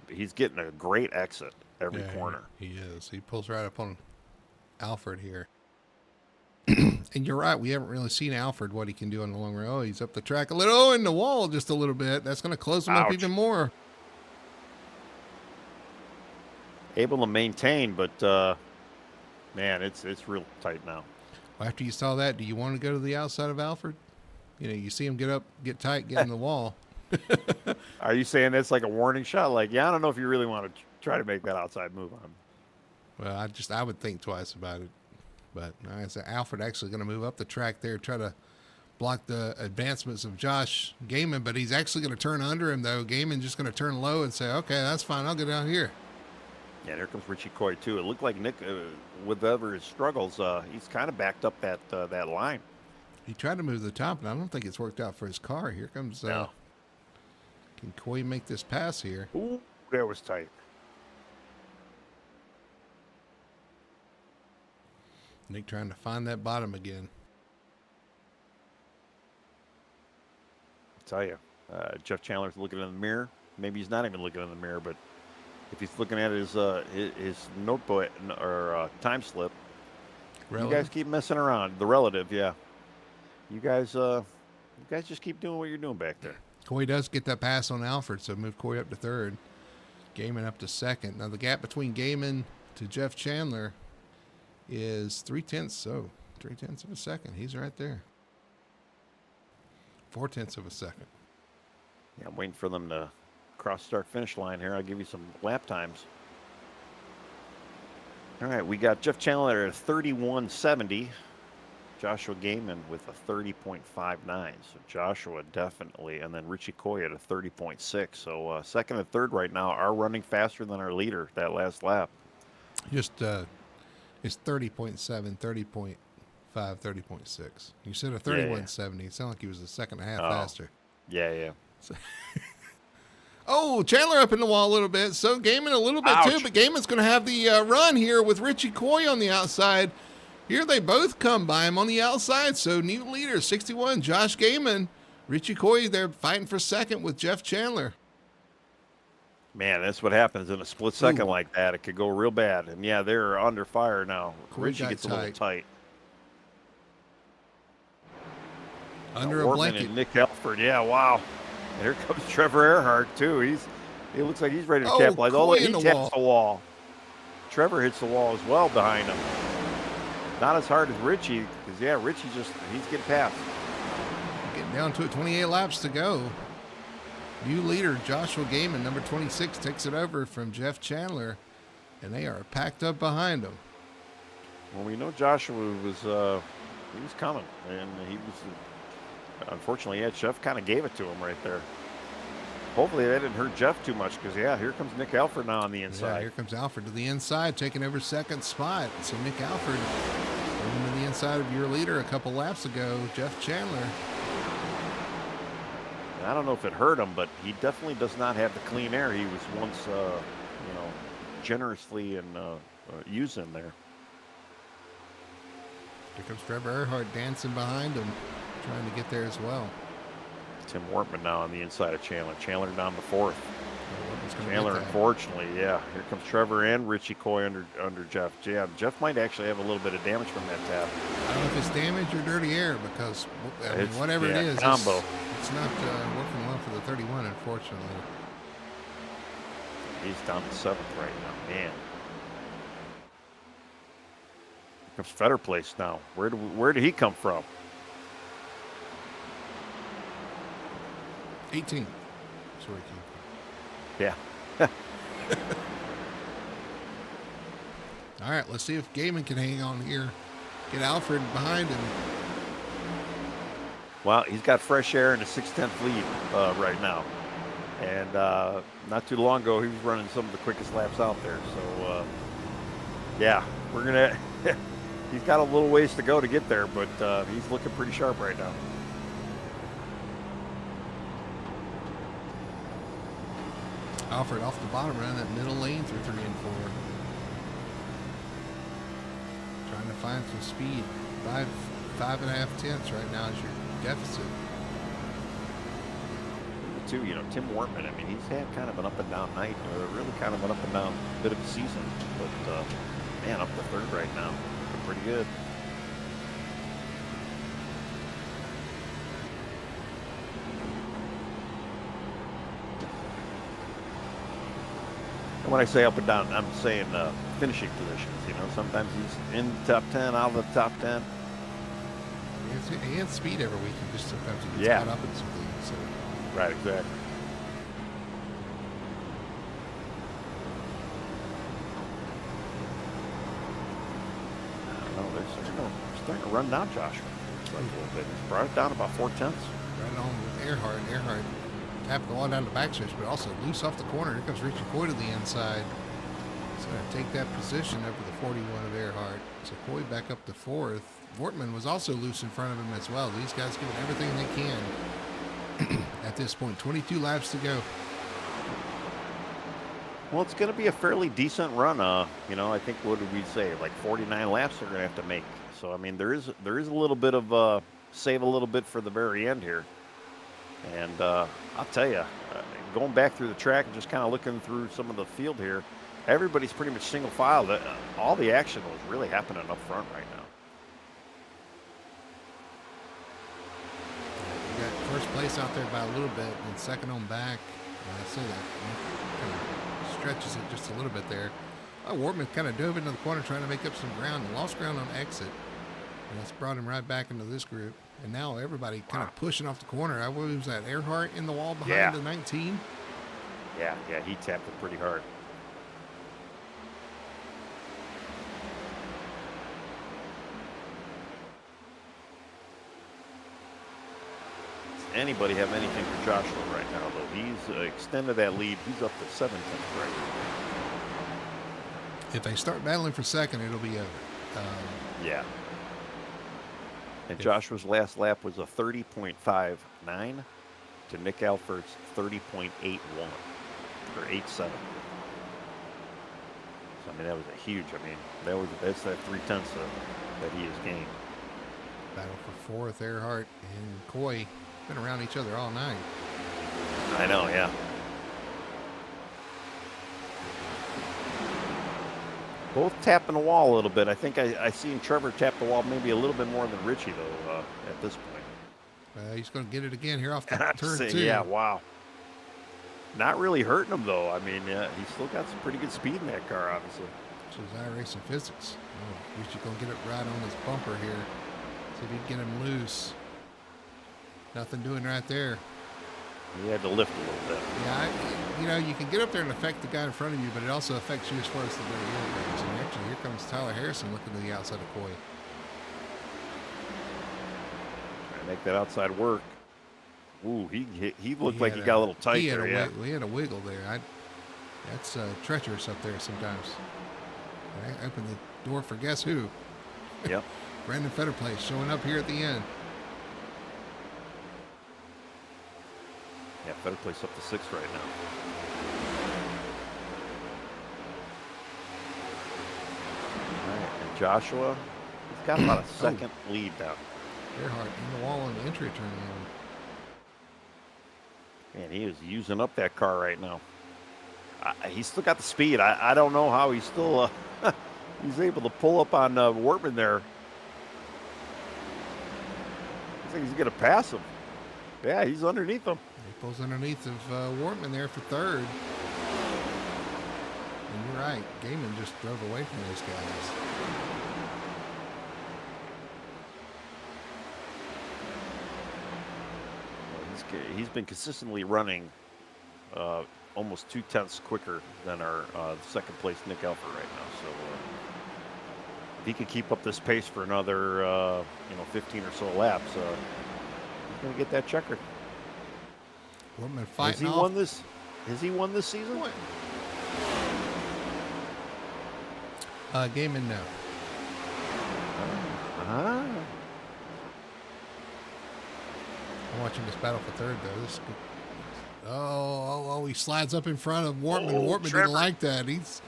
He's getting a great exit every corner. He is. He pulls right up on Alfred here. And you're right. We haven't really seen Alfred, what he can do on the long run. Oh, he's up the track a little. Oh, in the wall just a little bit. That's going to close him up even more. Able to maintain, but man, it's real tight now. Well, after you saw that, do you want to go to the outside of Alfred? You see him get tight, get in the wall. Are you saying that's like a warning shot? Like, yeah, I don't know if you really want to try to make that outside move on. Well, I would think twice about it. But like I said, Alfred actually going to move up the track there, try to block the advancements of Josh Gaiman, but he's actually going to turn under him, though. Gaiman just going to turn low and say, okay, that's fine. I'll go down here. Yeah, there comes Richie Coy, too. It looked like Nick, whatever his struggles, he's kind of backed up that line. He tried to move the top, and I don't think it's worked out for his car. Here comes, No. Can Coy make this pass here? Ooh, that was tight. Nick trying to find that bottom again. I'll tell you, Jeff Chandler's looking in the mirror. Maybe he's not even looking in the mirror, but if he's looking at his notebook or time slip, Relative? you guys keep messing around. The relative, yeah. You guys just keep doing what you're doing back there. Coy does get that pass on Alfred, so move Coy up to third. Gaiman up to second. Now the gap between Gaiman to Jeff Chandler is 3/10. 3/10 of a second. He's right there. 4/10 of a second. Yeah, I'm waiting for them to cross start finish line here. I'll give you some lap times. All right, we got Jeff Chandler at 31.70. Joshua Gaiman with a 30.59. So Joshua definitely, and then Richie Coy at a 30.6. So second and third right now are running faster than our leader that last lap. Just it's 30.7, 30.5, 30.6. You said a 31.70. It sounded like he was a second and a half faster. Yeah. Oh, Chandler up in the wall a little bit. So Gaiman a little bit too, but Gaiman's going to have the run here with Richie Coy on the outside. Here they both come by him on the outside. So new leader, 61, Josh Gaiman. Richie Coy, they're fighting for second with Jeff Chandler. Man, that's what happens in a split second like that. It could go real bad. And yeah, they're under fire now. Richie gets a little tight. Under a blanket. And Nick Elford, yeah, wow. And here comes Trevor Earhart too. He looks like he's ready to capitalize. Oh, he taps the wall. Trevor hits the wall as well behind him. Not as hard as Richie, because yeah, Richie he's getting past. Getting down to it, 28 laps to go. New leader Joshua Gaiman, number 26, takes it over from Jeff Chandler, and they are packed up behind him. Well, we know Joshua was coming, and he was unfortunately, yeah, Jeff kind of gave it to him right there. Hopefully that didn't hurt Jeff too much, because yeah, here comes Nick Alford now on the inside. Yeah, here comes Alford to the inside, taking over second spot. So Nick Alford moving to the inside of your leader a couple laps ago, Jeff Chandler. I don't know if it hurt him, but he definitely does not have the clean air he was once, generously and using there. Here comes Trevor Earhart dancing behind him, trying to get there as well. Tim Wortman now on the inside of Chandler. Chandler down to fourth. Chandler, unfortunately, yeah. Here comes Trevor and Richie Coy under Jeff. Yeah, Jeff might actually have a little bit of damage from that tap. I don't know if it's damage or dirty air, because whatever it is, combo. It's not working well for the 31, unfortunately. He's down to seventh right now, man. Here comes Fetter Place now. Where did he come from? 18. That's where he came from. Yeah. All right, let's see if Gaiman can hang on here. Get Alfred behind him. Well, he's got fresh air and a 6/10 lead right now. And not too long ago, he was running some of the quickest laps out there. So, yeah, we're going to – he's got a little ways to go to get there, but he's looking pretty sharp right now. Alfred off the bottom, around that middle lane through 3 and 4. Trying to find some speed. 5.5 tenths right now is your deficit. Too, Tim Wortman, I mean, he's had kind of an up and down night, really kind of an up and down bit of a season, but man, up to third right now, looking pretty good. And when I say up and down, I'm saying finishing positions. Sometimes he's in the top 10, out of the top 10. He has speed every week. He just sometimes he gets caught up in some things. So. Right, exactly. I don't know, they're starting to run down Joshua. It's like a little bit. He's brought it down about 4 tenths. Right on with Earhart. Earhart tapped the wall down the backstretch, but also loose off the corner. Here comes Richie Coy to the inside. He's going to take that position over the 41 of Earhart. So Coy back up to fourth. Wortman was also loose in front of him as well. These guys giving everything they can at this point. 22 laps to go. Well, it's going to be a fairly decent run. I think, what did we say? Like 49 laps they're going to have to make. So, I mean, there is a little bit of save a little bit for the very end here. And I'll tell you, going back through the track and just kind of looking through some of the field here, everybody's pretty much single file. All the action was really happening up front right now. You got first place out there by a little bit, and second on back. I say that kind of stretches it just a little bit there. Wortman kind of dove into the corner trying to make up some ground and lost ground on exit. And that's brought him right back into this group. And now everybody kind of pushing off the corner. What was that, Earhart in the wall behind the 19? Yeah, he tapped it pretty hard. Does anybody have anything for Joshua right now, though? He's extended that lead. He's up to 7 tenths right now. If they start battling for second, it'll be over. Yeah. And Joshua's last lap was a 30.59 to Nick Alford's 30.81 or 87. So I mean, that was a huge. I mean, that's that 3/10 that he has gained. Battle for fourth. Earhart and Coy been around each other all night. I know, yeah. Both tapping the wall a little bit. I think I seen Trevor tap the wall maybe a little bit more than Richie though at this point. He's going to get it again here off the turn two. Yeah, wow. Not really hurting him though. I mean, he's still got some pretty good speed in that car, obviously. Which is iRacing physics. Oh, Richie going to get it right on his bumper here. See if he can get him loose. Nothing doing right there. He had to lift a little bit. Yeah, you can get up there and affect the guy in front of you, but it also affects you as far as the rear wheel goes. And actually, here comes Tyler Harrison looking to the outside of Coy. Trying to make that outside work. Ooh, he looked like he got a little tight there. Yeah, we had a wiggle there. That's treacherous up there sometimes. I opened the door for guess who? Yep. Brandon Fetterplace showing up here at the end. Yeah, Fetterplace up to 6th right now. All right, and Joshua, he's got about a second lead now. Earhart in the wall on the entry turn. Man, he is using up that car right now. He's still got the speed. I don't know how he's still he's able to pull up on Wortman there. I think he's going to pass him. Yeah, he's underneath him. He pulls underneath of Wortman there for third. And you're right. Gaiman just drove away from those guys. He's been consistently running almost 2/10 quicker than our second place Nick Elford right now. So if he can keep up this pace for another 15 or so laps, he's going to get that checker. Wortman fighting Has he won this? Has he won this season? What? Gaiman, no. I'm watching this battle for third, though. He slides up in front of Wortman. Wortman didn't like that. It's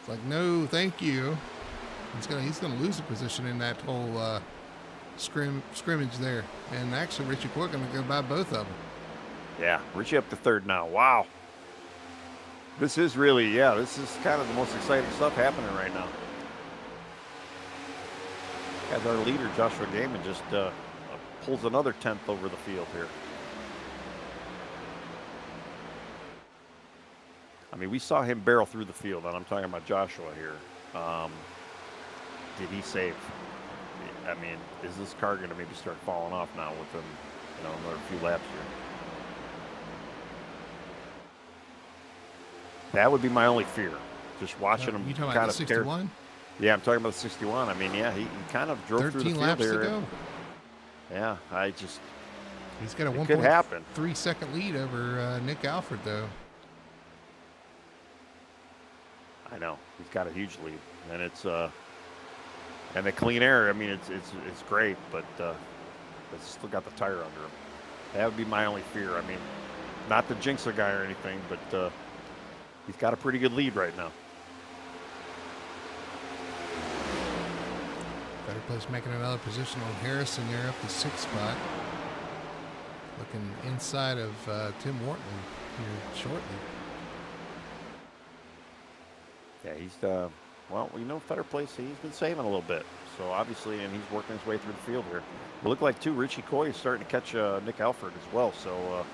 like, no, thank you. He's gonna lose the position in that whole scrimmage there. And actually, Richie Coy gonna go by both of them. Yeah, Richie up to third now. Wow. This is kind of the most exciting stuff happening right now. As our leader, Joshua Gaiman, just pulls another 10th over the field here. I mean, we saw him barrel through the field, and I'm talking about Joshua here. Did he save? I mean, is this car going to maybe start falling off now with him, another few laps here? That would be my only fear. Just watching him kind of 61? Yeah, I'm talking about the 61. I mean, yeah, he kind of drove through the field laps here. To go. Yeah, he's got a 1.3 second lead over Nick Alford, though. I know he's got a huge lead, and it's and the clean air. I mean, it's great, but it's still got the tire under him. That would be my only fear. I mean, not to jinx a guy or anything, but he's got a pretty good lead right now. Better place making another position on Harrison there up the 6th spot. Looking inside of Tim Wortman here shortly. Yeah, he's Fetter Place, he's been saving a little bit. So obviously, and he's working his way through the field here. It looked like too, Richie Coy is starting to catch Nick Alford as well. So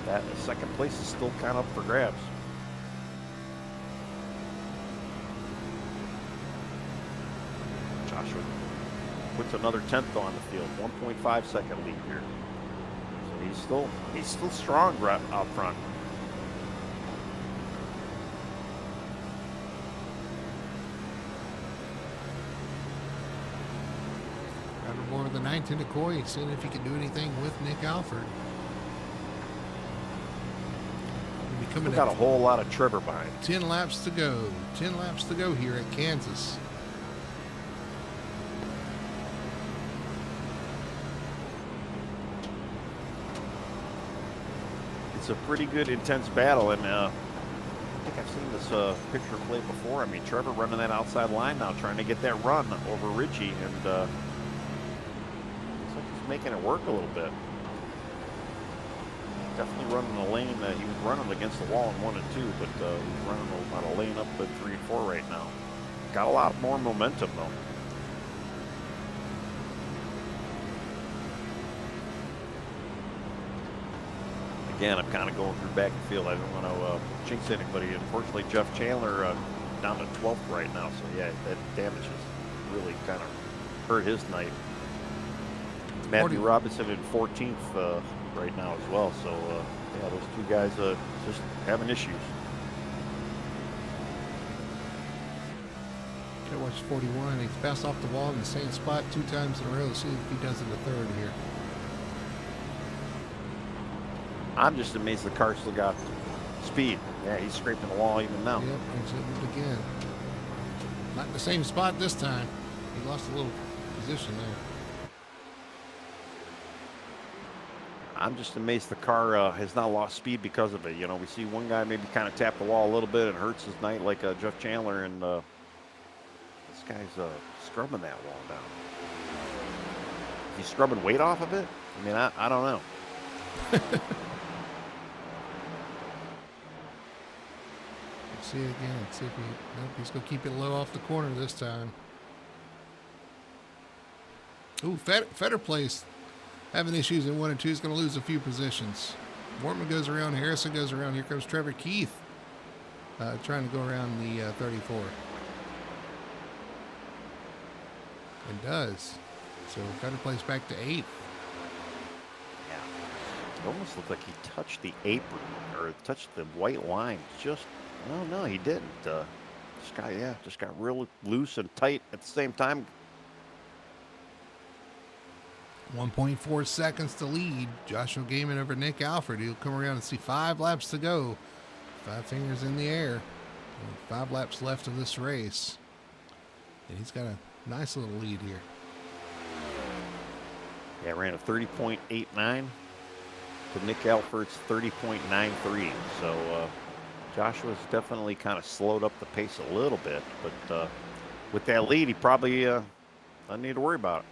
that second place is still kind of up for grabs. Joshua puts another 10th on the field, 1.5 second lead here. So he's still strong right out front. More of the 9th into Coy, seeing if he can do anything with Nick Alford. We've got a whole lot of Trevor behind. 10 laps to go. 10 laps to go here at Kansas. It's a pretty good, intense battle, and think I've seen this picture play before. I mean, Trevor running that outside line now, trying to get that run over Richie, and looks like he's making it work a little bit. Definitely running a lane. He was running against the wall in 1 and 2, but he's running about a lane up at 3 and 4 right now. Got a lot more momentum, though. Again, I'm kind of going through back and field. I don't want to jinx anybody. Unfortunately, Jeff Chandler down to 12th right now. So, yeah, that damage has really kind of hurt his night. Matthew Robinson in 14th right now as well. So, yeah, those two guys just having issues. Okay, watch 41. He's bounced off the wall in the same spot 2 times in a row. See if he does it a third here. I'm just amazed the car still got speed. Yeah, he's scraping the wall even now. Yep, he's hitting it again. Not in the same spot this time. He lost a little position there. I'm just amazed the car has not lost speed because of it. You know, we see one guy maybe kind of tap the wall a little bit and hurts his night like Jeff Chandler, and this guy's scrubbing that wall down. Is he scrubbing weight off of it? I mean, I don't know. See it again. See if he's going to keep it low off the corner this time. Ooh, Fetter Place having issues in 1 and 2. He's going to lose a few positions. Wortman goes around. Harrison goes around. Here comes Trevor Keith trying to go around the 34. And does. So Fetter Place back to 8th. Yeah. It almost looked like he touched the apron or touched the white line. Just, oh no, he didn't. Just got real loose and tight at the same time. 1.4 seconds to lead. Joshua Gaiman over Nick Alford. He'll come around and see 5 laps to go. 5 fingers in the air. And 5 laps left of this race. And he's got a nice little lead here. Yeah, ran a 30.89 to Nick Alford's 30.93. So Joshua's definitely kind of slowed up the pace a little bit. But with that lead, he probably doesn't need to worry about it.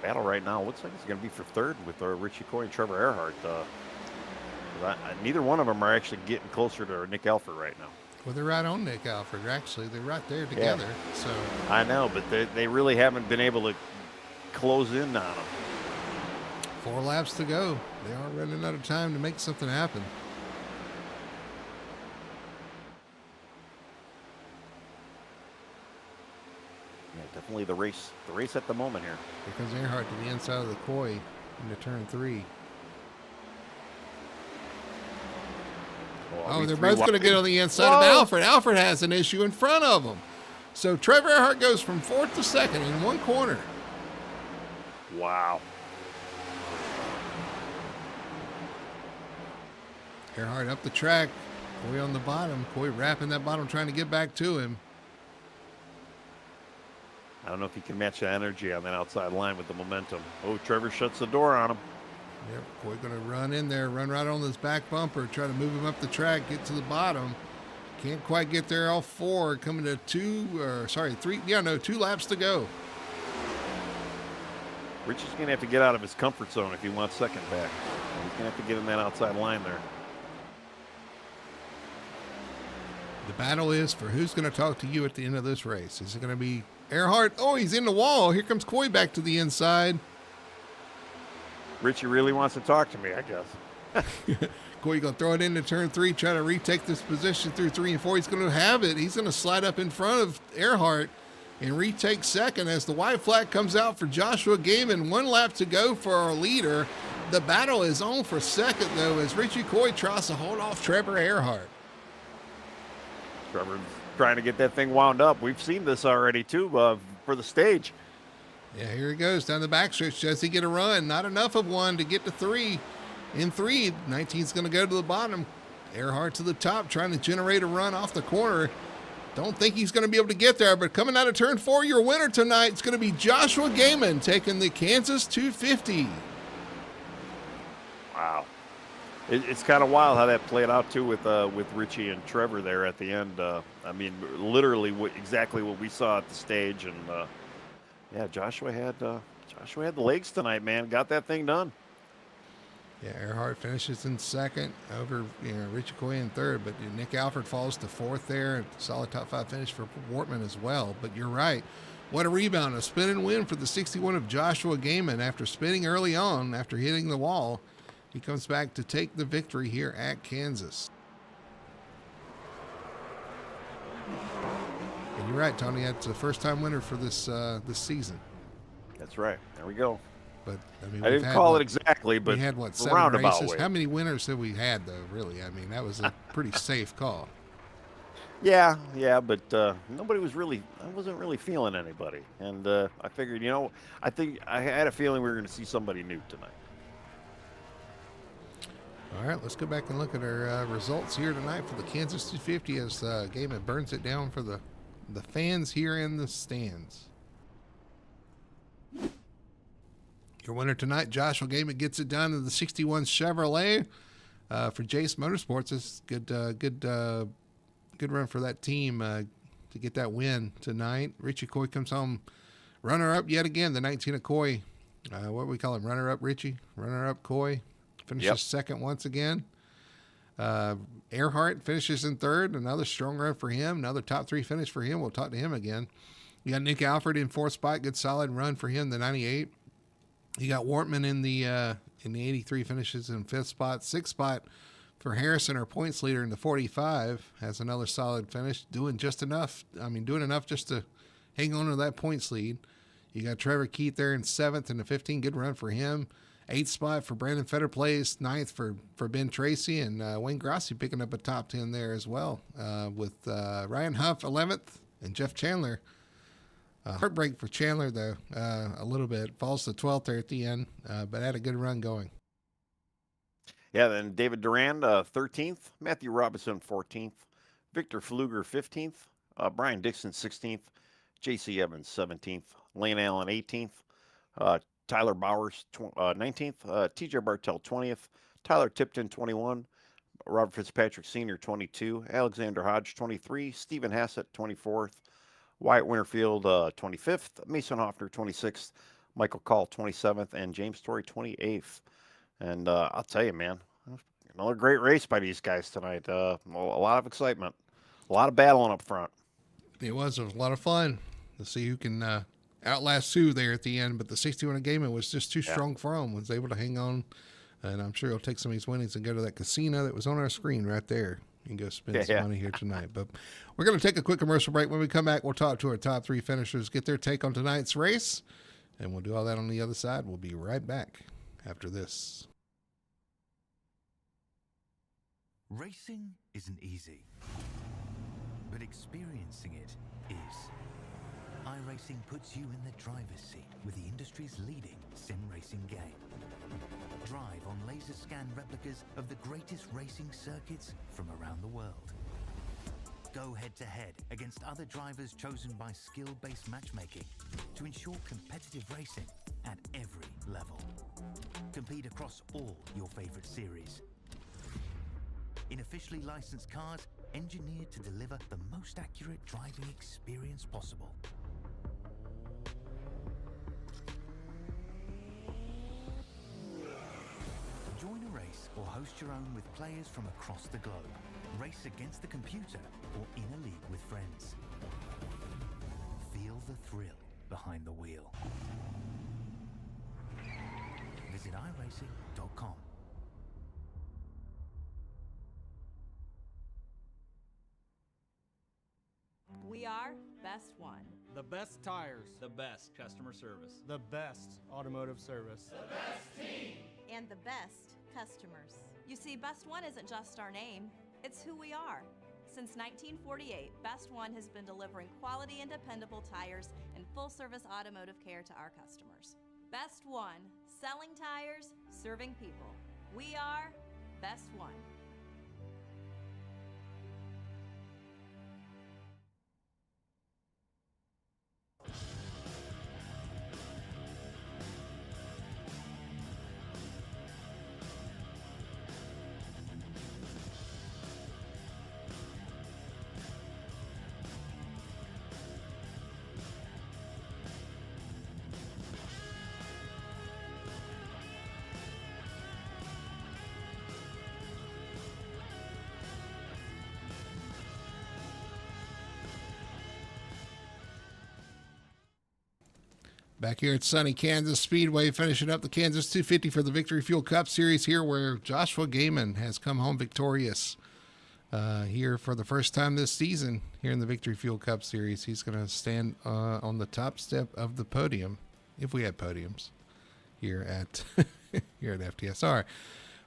Battle right now looks like it's going to be for third with Richie Coy and Trevor Earhart. Neither one of them are actually getting closer to Nick Alford right now. Well, they're right on Nick Alford. Actually, they're right there together. Yeah. So I know, but they really haven't been able to close in on him. 4 laps to go. They are running out of time to make something happen. Yeah, definitely the race at the moment here. Here comes Earhart to the inside of the Coy into turn 3. Oh, they're both going to get on the inside of Alfred. Alfred has an issue in front of him. So Trevor Earhart goes from 4th to 2nd in 1 corner. Wow. Earhart up the track. Coy on the bottom. Coy wrapping that bottom, trying to get back to him. I don't know if he can match the energy on that outside line with the momentum. Oh, Trevor shuts the door on him. Yep, Coy going to run in there, run right on this back bumper, try to move him up the track, get to the bottom. Can't quite get there all 4, coming to 2 laps to go. Richie's going to have to get out of his comfort zone if he wants second back. He's going to have to get in that outside line there. The battle is for who's going to talk to you at the end of this race. Is it going to be Earhart? Oh, he's in the wall. Here comes Coy back to the inside. Richie really wants to talk to me, I guess. Coy going to throw it into turn 3, try to retake this position through 3 and 4. He's going to have it. He's going to slide up in front of Earhart and retake second as the white flag comes out for Joshua Gaiman. 1 lap to go for our leader. The battle is on for second, though, as Richie Coy tries to hold off Trevor Earhart. Trevor's trying to get that thing wound up. We've seen this already, too, for the stage. Yeah, here he goes down the backstretch. Does he get a run? Not enough of one to get to 3. In 3, 19's going to go to the bottom. Earhart to the top, trying to generate a run off the corner. Don't think he's going to be able to get there, but coming out of turn 4, your winner tonight is going to be Joshua Gaiman taking the Kansas 250. Wow. It's kind of wild how that played out too with Richie and Trevor there at the end. I mean, literally exactly what we saw at the stage, and yeah, Joshua had the legs tonight, man. Got that thing done. Yeah, Earhart finishes in second over Richie Coy in third, but Nick Alford falls to fourth there. Solid top five finish for Wortman as well. But you're right. What a rebound, a spin and win for the 61 of Joshua Gaiman. After spinning early on, after hitting the wall, he comes back to take the victory here at Kansas. And you're right, Tony. That's a first-time winner for this season. That's right. There we go. But I mean, I didn't call it exactly, but we had what, 7 roundabout races? way. How many winners have we had, though? Really, I mean, that was a pretty safe call. Yeah, but nobody was really. I wasn't really feeling anybody, and I figured, I think I had a feeling we were going to see somebody new tonight. All right, let's go back and look at our results here tonight for the Kansas 250 as Gaiman burns it down for the fans here in the stands. Your winner tonight, Joshua Gaiman, gets it done in the 61 Chevrolet for Jace Motorsports. It's good run for that team to get that win tonight. Richie Coy comes home runner-up yet again, the 19 of Coy. What do we call him, runner-up Richie? Runner-up Coy. Finishes second once again. Earhart finishes in third. Another strong run for him. Another top 3 finish for him. We'll talk to him again. You got Nick Alford in fourth spot. Good solid run for him, the 98. You got Wortman in the 83, finishes in fifth spot. Sixth spot for Harrison, our points leader in the 45, has another solid finish, doing just enough. I mean, doing enough just to hang on to that points lead. You got Trevor Keith there in seventh in the 15. Good run for him. Eighth spot for Brandon Fetter Plays. Ninth for Ben Tracy, and Wayne Grossi picking up a top 10 there as well, with Ryan Huff 11th and Jeff Chandler. Heartbreak for Chandler, though, a little bit. Falls to 12th there at the end, but had a good run going. Yeah, then David Durand, 13th. Matthew Robinson, 14th. Victor Fluger, 15th. Brian Dixon, 16th. J.C. Evans, 17th. Lane Allen, 18th. Tyler Bowers, 19th. T.J. Bartell, 20th. Tyler Tipton, 21. Robert Fitzpatrick Sr., 22. Alexander Hodge, 23. Stephen Hassett, 24th. Wyatt Winterfield, 25th. Mason Hoffner, 26th. Michael Call, 27th. And James Torrey, 28th. And I'll tell you, man, another great race by these guys tonight. A lot of excitement. A lot of battling up front. It was a lot of fun to see who can outlast who there at the end. But the 61 Gaiman was just too strong for him. Was able to hang on. And I'm sure he'll take some of these winnings and go to that casino that was on our screen right there. You can go spend some money here tonight. But we're going to take a quick commercial break. When we come back, we'll talk to our top 3 finishers, get their take on tonight's race, and we'll do all that on the other side. We'll be right back after this. Racing isn't easy, but experiencing it is. iRacing puts you in the driver's seat with the industry's leading sim racing game. Drive on laser scan replicas of the greatest racing circuits from around the world. Go head-to-head against other drivers chosen by skill-based matchmaking to ensure competitive racing at every level. Compete across all your favorite series. In officially licensed cars, engineered to deliver the most accurate driving experience possible. Join a race or host your own with players from across the globe. Race against the computer or in a league with friends. Feel the thrill behind the wheel. Visit iRacing.com. We are Best One. The best tires. The best customer service. The best automotive service. The best team. And the best customers. You see, Best One isn't just our name, it's who we are. Since 1948, Best One has been delivering quality and dependable tires and full-service automotive care to our customers. Best One, selling tires, serving people. We are Best One. Back here at sunny Kansas Speedway, finishing up the Kansas 250 for the Victory Fuel Cup Series here, where Joshua Gaiman has come home victorious here for the first time this season here in the Victory Fuel Cup Series. He's going to stand on the top step of the podium, if we had podiums here at here at FTSR.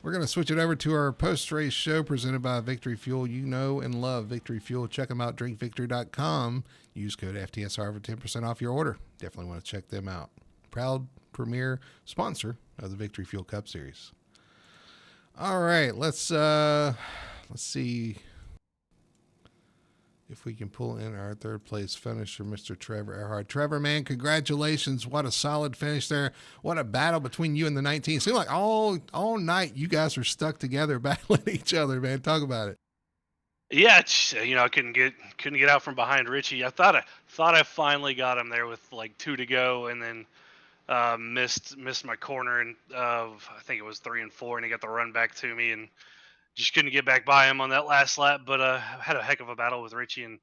We're going to switch it over to our post-race show presented by Victory Fuel. You know and love Victory Fuel. Check them out, drinkvictory.com. Use code FTSR for 10% off your order. Definitely want to check them out. Proud premier sponsor of the Victory Fuel Cup Series. All right, let's see if we can pull in our third place finisher, Mr. Trevor Earhart. Trevor, man, congratulations. What a solid finish there. What a battle between you and the 19. It seemed like all night you guys were stuck together battling each other, man. Talk about it. Yeah, I couldn't get out from behind Richie. I thought I finally got him there with like 2 to go, and then missed my corner, and I think it was 3 and 4, and he got the run back to me, and just couldn't get back by him on that last lap. But had a heck of a battle with Richie, and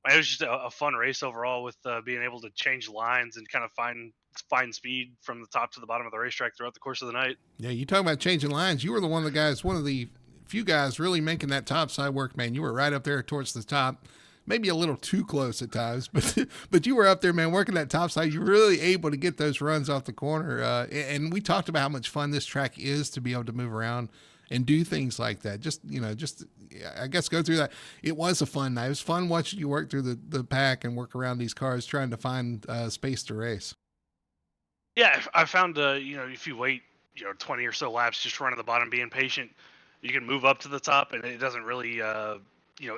it was just a fun race overall with being able to change lines and kind of find speed from the top to the bottom of the racetrack throughout the course of the night. Yeah, you talking about changing lines. You were one of the few guys really making that top side work, man. You were right up there towards the top, maybe a little too close at times, but you were up there, man, working that top side. You were really able to get those runs off the corner. And we talked about how much fun this track is to be able to move around and do things like that. Just I guess go through that. It was a fun night. It was fun watching you work through the pack and work around these cars, trying to find space to race. Yeah, I found if you wait 20 or so laps just running the bottom, being patient, you can move up to the top, and it doesn't really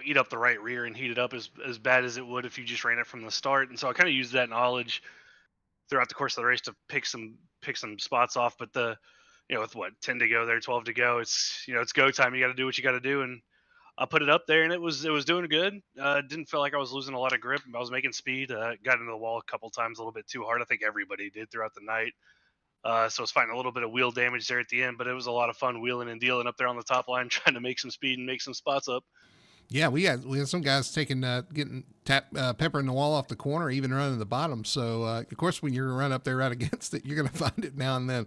eat up the right rear and heat it up as bad as it would if you just ran it from the start. And so I kind of used that knowledge throughout the course of the race to pick some spots off. But with 10 to go there, 12 to go, it's go time. You got to do what you got to do, and I put it up there, and it was doing good. Didn't feel like I was losing a lot of grip. I was making speed. Got into the wall a couple times, a little bit too hard. I think everybody did throughout the night. So I was fighting a little bit of wheel damage there at the end, but it was a lot of fun wheeling and dealing up there on the top line, trying to make some speed and make some spots up. Yeah, we had some guys getting peppering the wall off the corner, even running the bottom. So of course, when you're run up there right against it, you're going to find it now and then.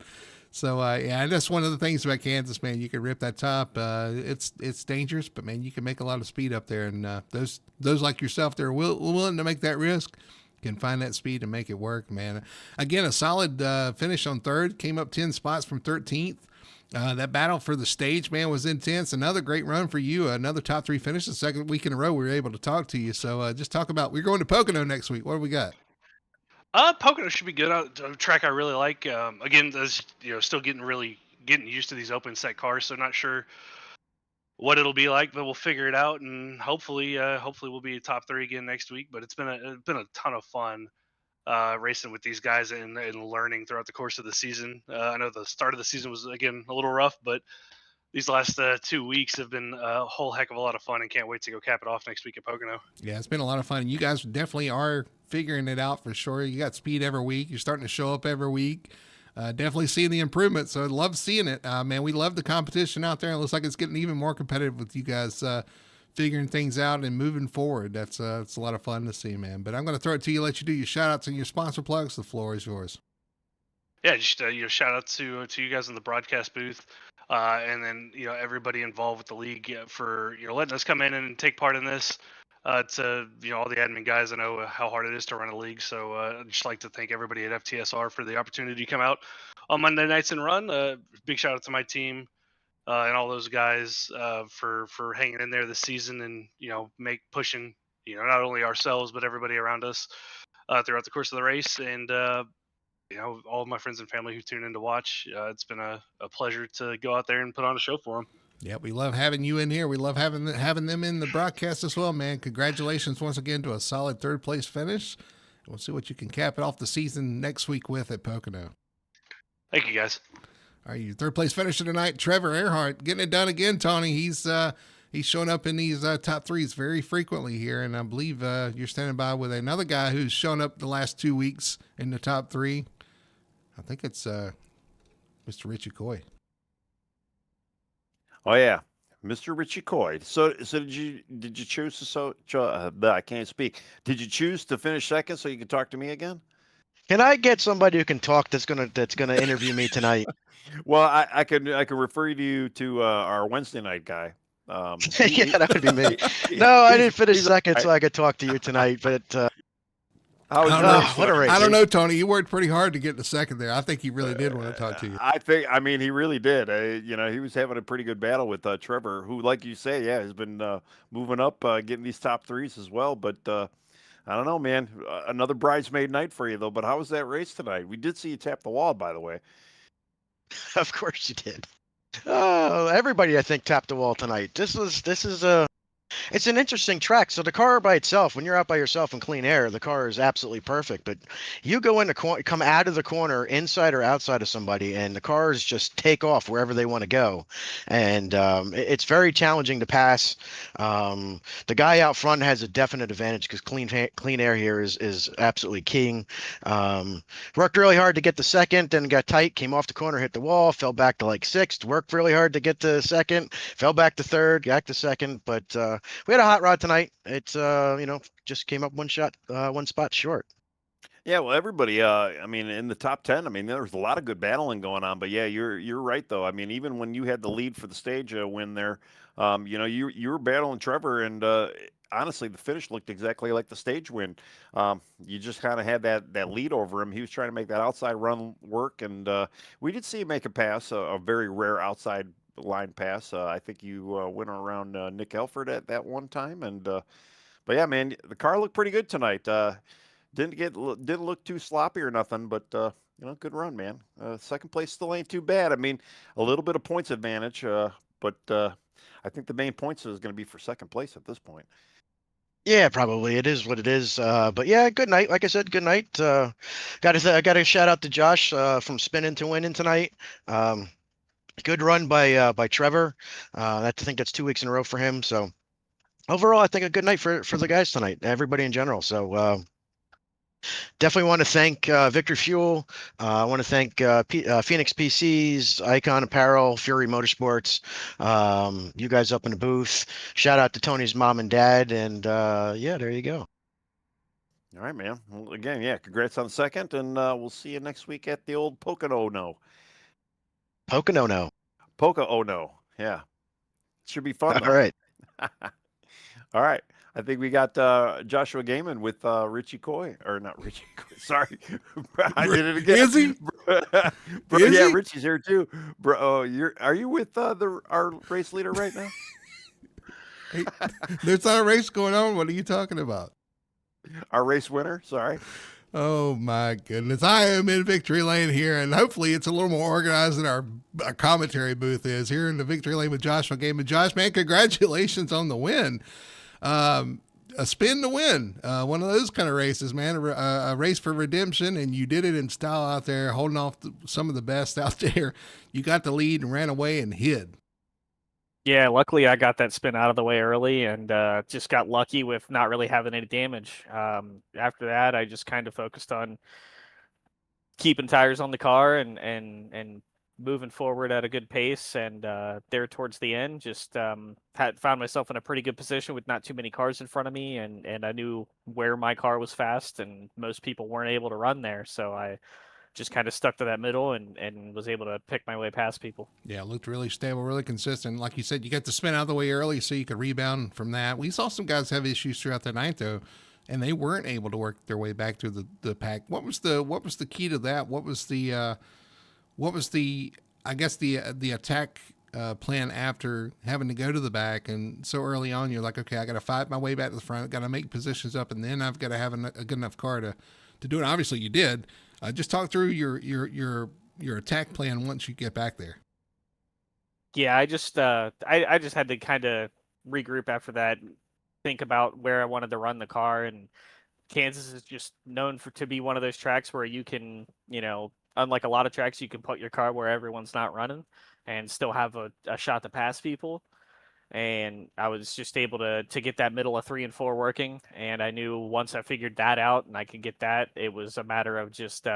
So yeah, that's one of the things about Kansas, man. You can rip that top. It's dangerous, but man, you can make a lot of speed up there. And those like yourself, they're willing to make that risk. Can find that speed and make it work, man. Again, a solid finish on third. Came up 10 spots from 13th. That battle for the stage, man, was intense. Another great run for you. Another top 3 finish. The second week in a row we were able to talk to you. So just talk about, we're going to Pocono next week. What do we got? Pocono should be good. A track I really like. Again, still getting used to these open set cars, so not sure what it'll be like, but we'll figure it out, and hopefully we'll be top 3 again next week. But it's been a ton of fun racing with these guys and learning throughout the course of the season. I know the start of the season was again a little rough, but these last 2 weeks have been a whole heck of a lot of fun, and can't wait to go cap it off next week at Pocono. Yeah, it's been a lot of fun. You guys definitely are figuring it out for sure. You got speed every week. You're starting to show up every week. Definitely seeing the improvement. So I love seeing it. Man, we love the competition out there. It looks like it's getting even more competitive with you guys figuring things out and moving forward. It's a lot of fun to see, man. But I'm going to throw it to you, let you do your shout outs and your sponsor plugs. The floor is yours. Yeah, just shout out to you guys in the broadcast booth, and then everybody involved with the league for letting us come in and take part in this. To all the admin guys, I know how hard it is to run a league, so I'd just like to thank everybody at FTSR for the opportunity to come out on Monday nights and run. Big shout out to my team and all those guys for hanging in there this season, and pushing not only ourselves but everybody around us throughout the course of the race, and all of my friends and family who tune in to watch. It's been a pleasure to go out there and put on a show for them. Yeah, we love having you in here. We love having them in the broadcast as well, man. Congratulations once again to a solid third place finish. We'll see what you can cap it off the season next week with at Pocono. Thank you, guys. All right, your third place finisher tonight, Trevor Earhart, getting it done again, Tony. He's showing up in these top 3s very frequently here, and I believe you're standing by with another guy who's shown up the last 2 weeks in the top 3. I think it's Mr. Richie Coy. Oh yeah, Mr. Richie Coy. So did you choose to I can't speak. Did you choose to finish second so you could talk to me again? Can I get somebody who can talk that's gonna interview me tonight? Well, I can refer you to our Wednesday night guy. Yeah, that would be me. He- No, I he's didn't finish he's all second, right. so I could talk to you tonight. But How was I your don't know. race what a tonight? race! I don't know, Tony. You worked pretty hard to get the second there. I think he really did want to talk to you. I think, I mean, he really did. He was having a pretty good battle with Trevor, who, like you say, yeah, has been moving up, getting these top threes as well. But I don't know, man. Another bridesmaid night for you, though. But how was that race tonight? We did see you tap the wall, by the way. Of course you did. Oh, everybody I think tapped the wall tonight. This is it's an interesting track. So the car by itself, when you're out by yourself in clean air, the car is absolutely perfect. But you go in the come out of the corner, inside or outside of somebody, and the cars just take off wherever they want to go, and it's very challenging to pass. The guy out front has a definite advantage because clean air here is absolutely king. Worked really hard to get the second, then got tight, came off the corner, hit the wall, fell back to like sixth. Worked really hard to get to second, fell back to third, got to second, but. We had a hot rod tonight. It's just came up one spot short. Yeah, well, everybody. I mean, in the top 10, I mean, there was a lot of good battling going on. But yeah, you're right though. I mean, even when you had the lead for the stage win there, you were battling Trevor, and honestly, the finish looked exactly like the stage win. You just kind of had that lead over him. He was trying to make that outside run work, and we did see him make a pass, a very rare outside line pass. I think you went around Nick Elford at that one time, and but yeah, man, the car looked pretty good tonight. Didn't look too sloppy or nothing, but good run, man. Second place still ain't too bad. I mean, a little bit of points advantage, but I think the main points is going to be for second place at this point. Yeah, probably it is what it is. But yeah, good night. Like I said, good night. Got to shout out to Josh from spinning to winning tonight. Um, Good run by Trevor. I think that's 2 weeks in a row for him. So overall, I think a good night for the guys tonight. Everybody in general. So. Definitely want to thank Victor Fuel. I want to thank Phoenix PCs, Icon Apparel, Fury Motorsports, you guys up in the booth. Shout out to Tony's mom and dad. And yeah, there you go. All right, man. Well, again, yeah, congrats on the second, and we'll see you next week at the old Pocono. No, Pocono no. Poca. No, yeah, should be fun All though. right. All right. I think we got Joshua Gaiman with Richie Coy, or not Richie Coy. Sorry, I did it again. Is he? Bro, Is yeah, he? Richie's here too. Bro, are you with our race leader right now? Hey, there's not a race going on. What are you talking about? Our race winner. Sorry. Oh my goodness. I am in victory lane here, and hopefully it's a little more organized than our commentary booth is here in the victory lane with Joshua Game. And Josh, man, congratulations on the win. A spin to win. One of those kind of races, man. A race for redemption, and you did it in style out there, holding off some of the best out there. You got the lead and ran away and hid. Yeah, luckily I got that spin out of the way early and just got lucky with not really having any damage. After that, I just kind of focused on keeping tires on the car and moving forward at a good pace. And there towards the end, just had found myself in a pretty good position with not too many cars in front of me, and I knew where my car was fast, and most people weren't able to run there, so I just kind of stuck to that middle and was able to pick my way past people. Yeah, it looked really stable, really consistent. Like you said, you got the spin out of the way early so you could rebound from that. We saw some guys have issues throughout the night though, and they weren't able to work their way back to the pack. What was the key to that? What was the I guess the attack plan after having to go to the back, and so early on you're like, okay, I got to fight my way back to the front, got to make positions up, and then I've got to have a good enough car to do it. Obviously, you did. Just talk through your attack plan once you get back there. Yeah, I just had to kind of regroup after that, think about where I wanted to run the car, and Kansas is just known to be one of those tracks where you can, unlike a lot of tracks, you can put your car where everyone's not running and still have a shot to pass people. And I was just able to get that middle of 3 and 4 working. And I knew once I figured that out and I could get that, it was a matter of just,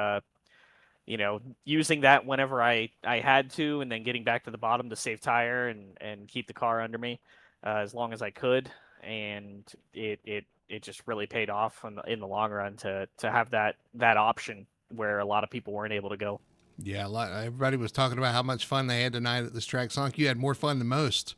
using that whenever I had to, and then getting back to the bottom to save tire and keep the car under me as long as I could. And it just really paid off in the long run to have that option where a lot of people weren't able to go. Yeah, everybody was talking about how much fun they had tonight at this track. Sonic, you had more fun than most.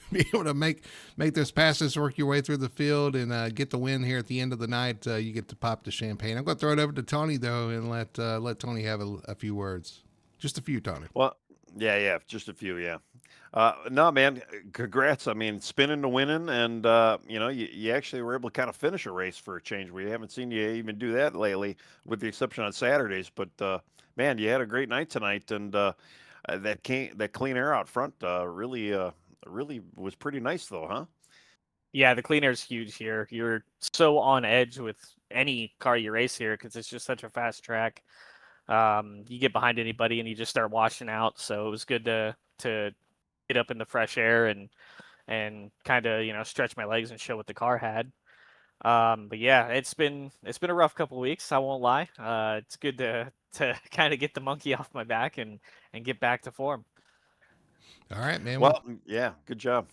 Be able to make those passes, work your way through the field, and get the win here at the end of the night. You get to pop the champagne. I'm going to throw it over to Tony though, and let Tony have a few words. Just a few, Tony. Well, yeah, just a few, yeah. No, man, congrats. I mean, spinning to winning, and you actually were able to kind of finish a race for a change. We haven't seen you even do that lately, with the exception on Saturdays. But man, you had a great night tonight, and that clean air out front really was pretty nice, though, huh? Yeah, the clean air's huge here. You're so on edge with any car you race here because it's just such a fast track. You get behind anybody and you just start washing out. So it was good to get up in the fresh air and kind of stretch my legs and show what the car had. But yeah, it's been a rough couple weeks. I won't lie. It's good to kind of get the monkey off my back and get back to form. All right, man. Well, yeah, good job.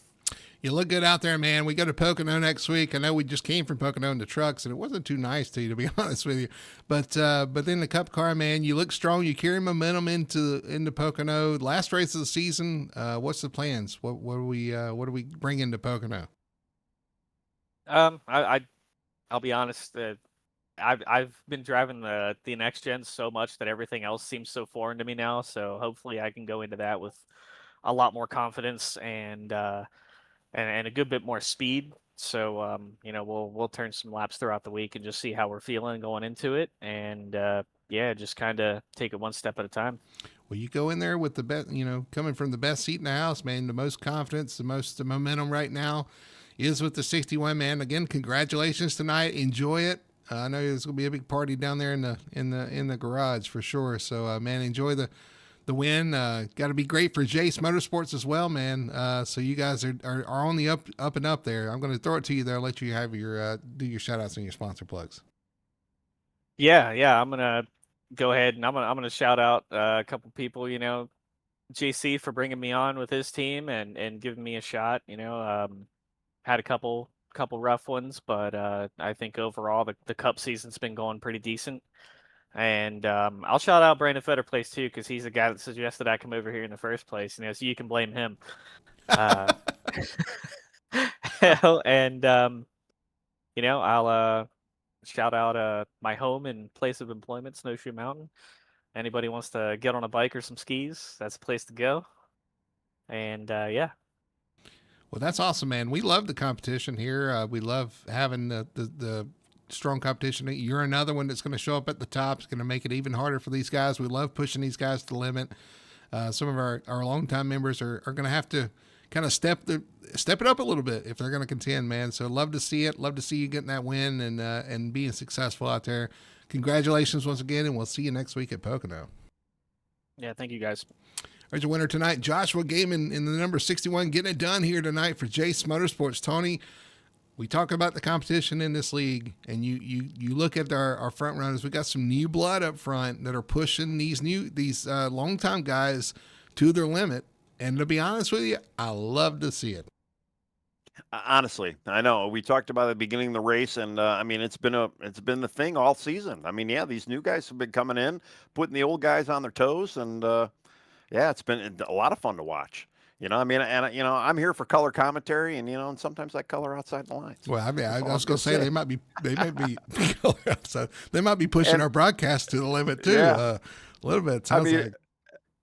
You look good out there, man. We go to Pocono next week. I know we just came from Pocono in the trucks, and it wasn't too nice to you, to be honest with you. But then the Cup car, man, you look strong. You carry momentum into Pocono. Last race of the season. What's the plans? What do we bring into Pocono? I'll be honest. I've been driving the next gen so much that everything else seems so foreign to me now. So hopefully I can go into that with a lot more confidence and a good bit more speed. So we'll turn some laps throughout the week and just see how we're feeling going into it, and just kind of take it one step at a time. Well, you go in there with the best, coming from the best seat in the house, man. The most confidence, the most momentum right now is with the 61, man. Again, congratulations tonight. Enjoy it. I know there's gonna be a big party down there in the garage for sure. So, man, enjoy the win. Got to be great for Jace Motorsports as well, man. So you guys are on the up and up there. I'm going to throw it to you there. I'll let you have your do your shout outs and your sponsor plugs. Yeah. I'm gonna go ahead and I'm gonna shout out a couple people. JC for bringing me on with his team and giving me a shot. Had a couple rough ones, but I think overall the Cup season's been going pretty decent. And I'll shout out Brandon Fetterplace too, because he's the guy that suggested I come over here in the first place. So you can blame him. And I'll shout out my home and place of employment, Snowshoe Mountain. Anybody wants to get on a bike or some skis, that's the place to go. And yeah. Well, that's awesome, man. We love the competition here. We love having the strong competition. You're another one that's going to show up at the top. It's going to make it even harder for these guys. We love pushing these guys to the limit. Some of our longtime members are going to have to kind of step it up a little bit if they're going to contend, man. So love to see it. Love to see you getting that win and being successful out there. Congratulations once again, and we'll see you next week at Pocono. Yeah, thank you guys. There's a winner tonight, Joshua Gaiman in the number 61, getting it done here tonight for Jace Motorsports. Tony, we talk about the competition in this league, and you look at our front runners. We got some new blood up front that are pushing these longtime guys to their limit. And to be honest with you, I love to see it. Honestly, I know we talked about it at the beginning of the race, and it's been the thing all season. I mean, yeah, these new guys have been coming in, putting the old guys on their toes, and it's been a lot of fun to watch. I'm here for color commentary, and sometimes I color outside the lines. Well, I was going to say they might be outside. They might be pushing our broadcast to the limit too. Yeah. A little bit. It sounds like.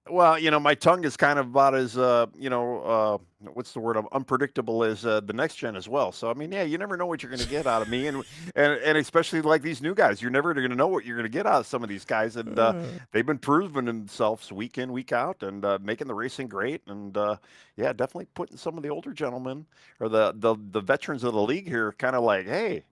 Well, my tongue is kind of about as what's the word? Unpredictable as the next gen as well. So you never know what you're going to get out of me, and especially like these new guys, you're never going to know what you're going to get out of some of these guys, and they've been proving themselves week in, week out, and making the racing great, and definitely putting some of the older gentlemen or the veterans of the league here, kind of like, hey,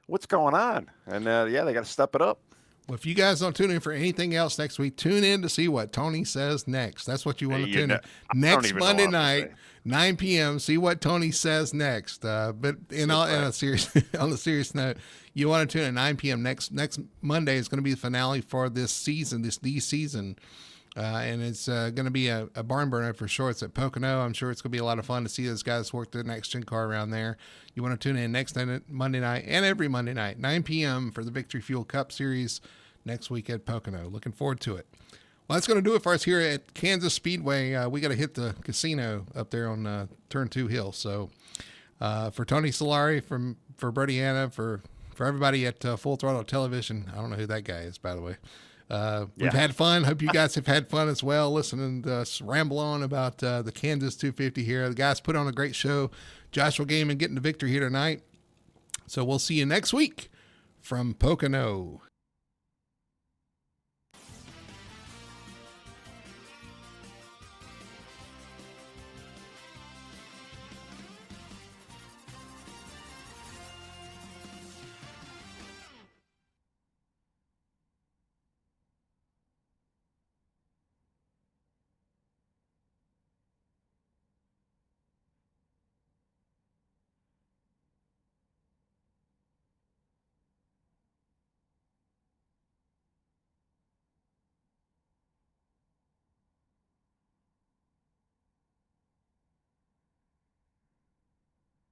what's going on? And they got to step it up. Well, if you guys don't tune in for anything else next week, tune in to see what Tony says next. That's what you want to tune in. Next Monday night, 9 p.m., see what Tony says next. But on a serious note, you want to tune in at 9 p.m. Next Monday is going to be the finale for this season, this D season. And it's going to be a barn burner for sure. It's at Pocono. I'm sure it's going to be a lot of fun to see those guys work the next gen car around there. You want to tune in next Monday night and every Monday night, 9 p.m. for the Victory Fuel Cup Series next week at Pocono. Looking forward to it. Well, that's going to do it for us here at Kansas Speedway. We got to hit the casino up there on Turn 2 Hill. So for Tony Solari, for Brody Anna, for everybody at Full Throttle Television, I don't know who that guy is, by the way. We've had fun. Hope you guys have had fun as well, listening to us ramble on about the Kansas 250 here. The guys put on a great show. Joshua Gaiman getting the victory here tonight. So we'll see you next week from Pocono.